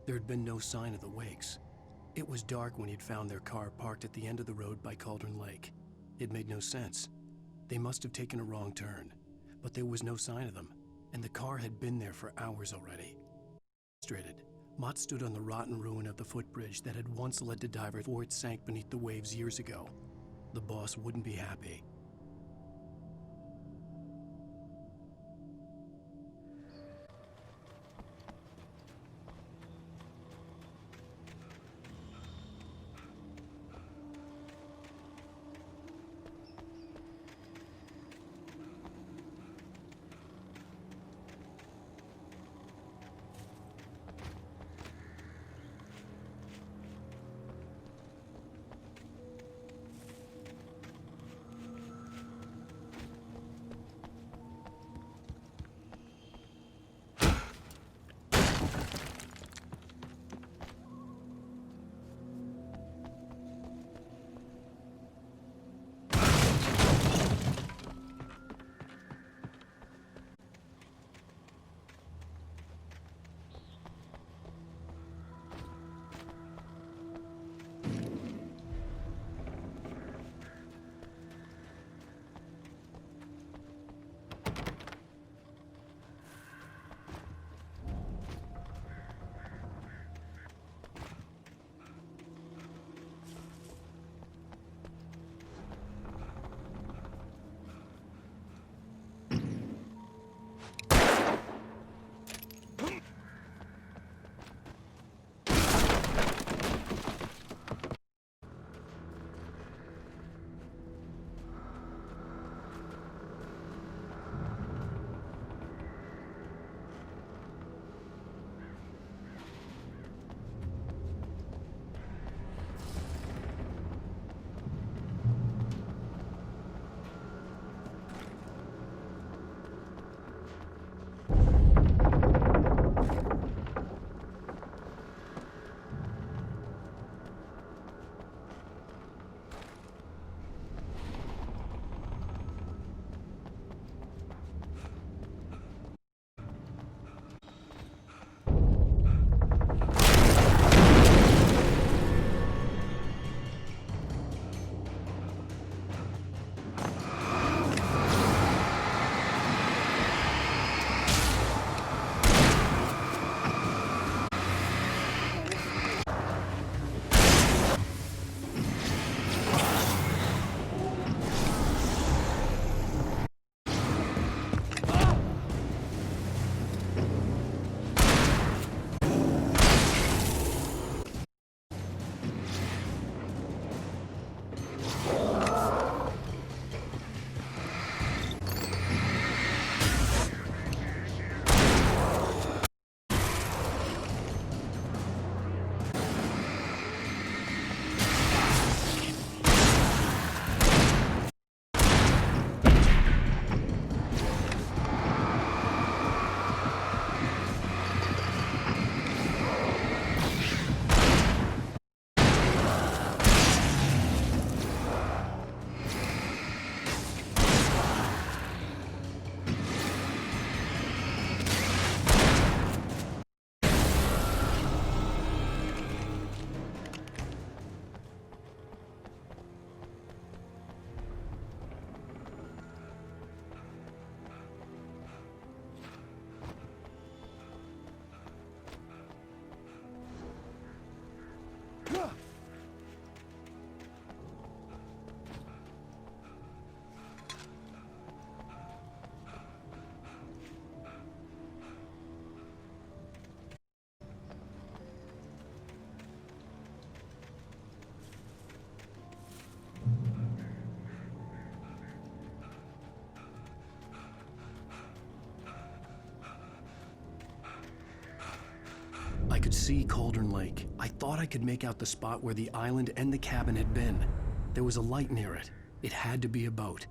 There had been no sign of the Wakes. It was dark when he'd found their car parked at the end of the road by Cauldron Lake. It made no sense. They must have taken a wrong turn, but there was no sign of them, and the car had been there for hours already. Frustrated, Mott stood on the rotten ruin of the footbridge that had once led to Diver before it sank beneath the waves years ago. The boss wouldn't be happy. I could see Cauldron Lake. I thought I could make out the spot where the island and the cabin had been. There was a light near it. It had to be a boat.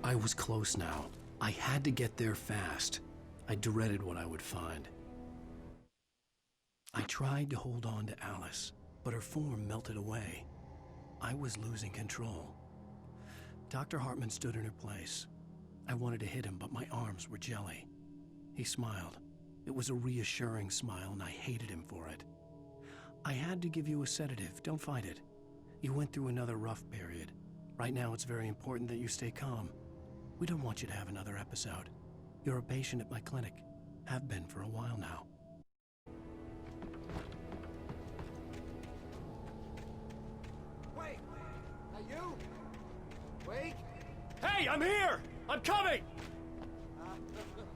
I was close now. I had to get there fast. I dreaded what I would find. I tried to hold on to Alice, but her form melted away. I was losing control. Dr. Hartman stood in her place. I wanted to hit him, but my arms were jelly. He smiled. It was a reassuring smile, and I hated him for it. I had to give you a sedative. Don't fight it. You went through another rough period. Right now, it's very important that you stay calm. We don't want you to have another episode. You're a patient at my clinic. Have been for a while now. Wait! Are you? Wait! Hey, I'm here! I'm coming!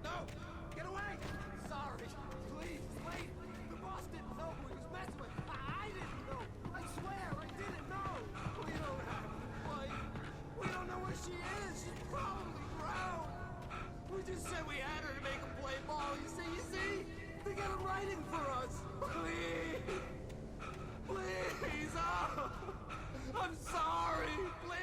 No! Get away! Sorry. Please, wait! The boss didn't know who he was messing with. I didn't know. I swear, I didn't know. We don't have a wife. We don't know where she is. She's probably drowned. We just said we had her to make a play ball. You see? They got him writing for us. Please! Please! Oh! I'm sorry! Please!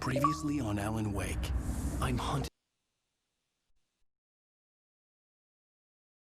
Previously on Alan Wake, I'm hunted.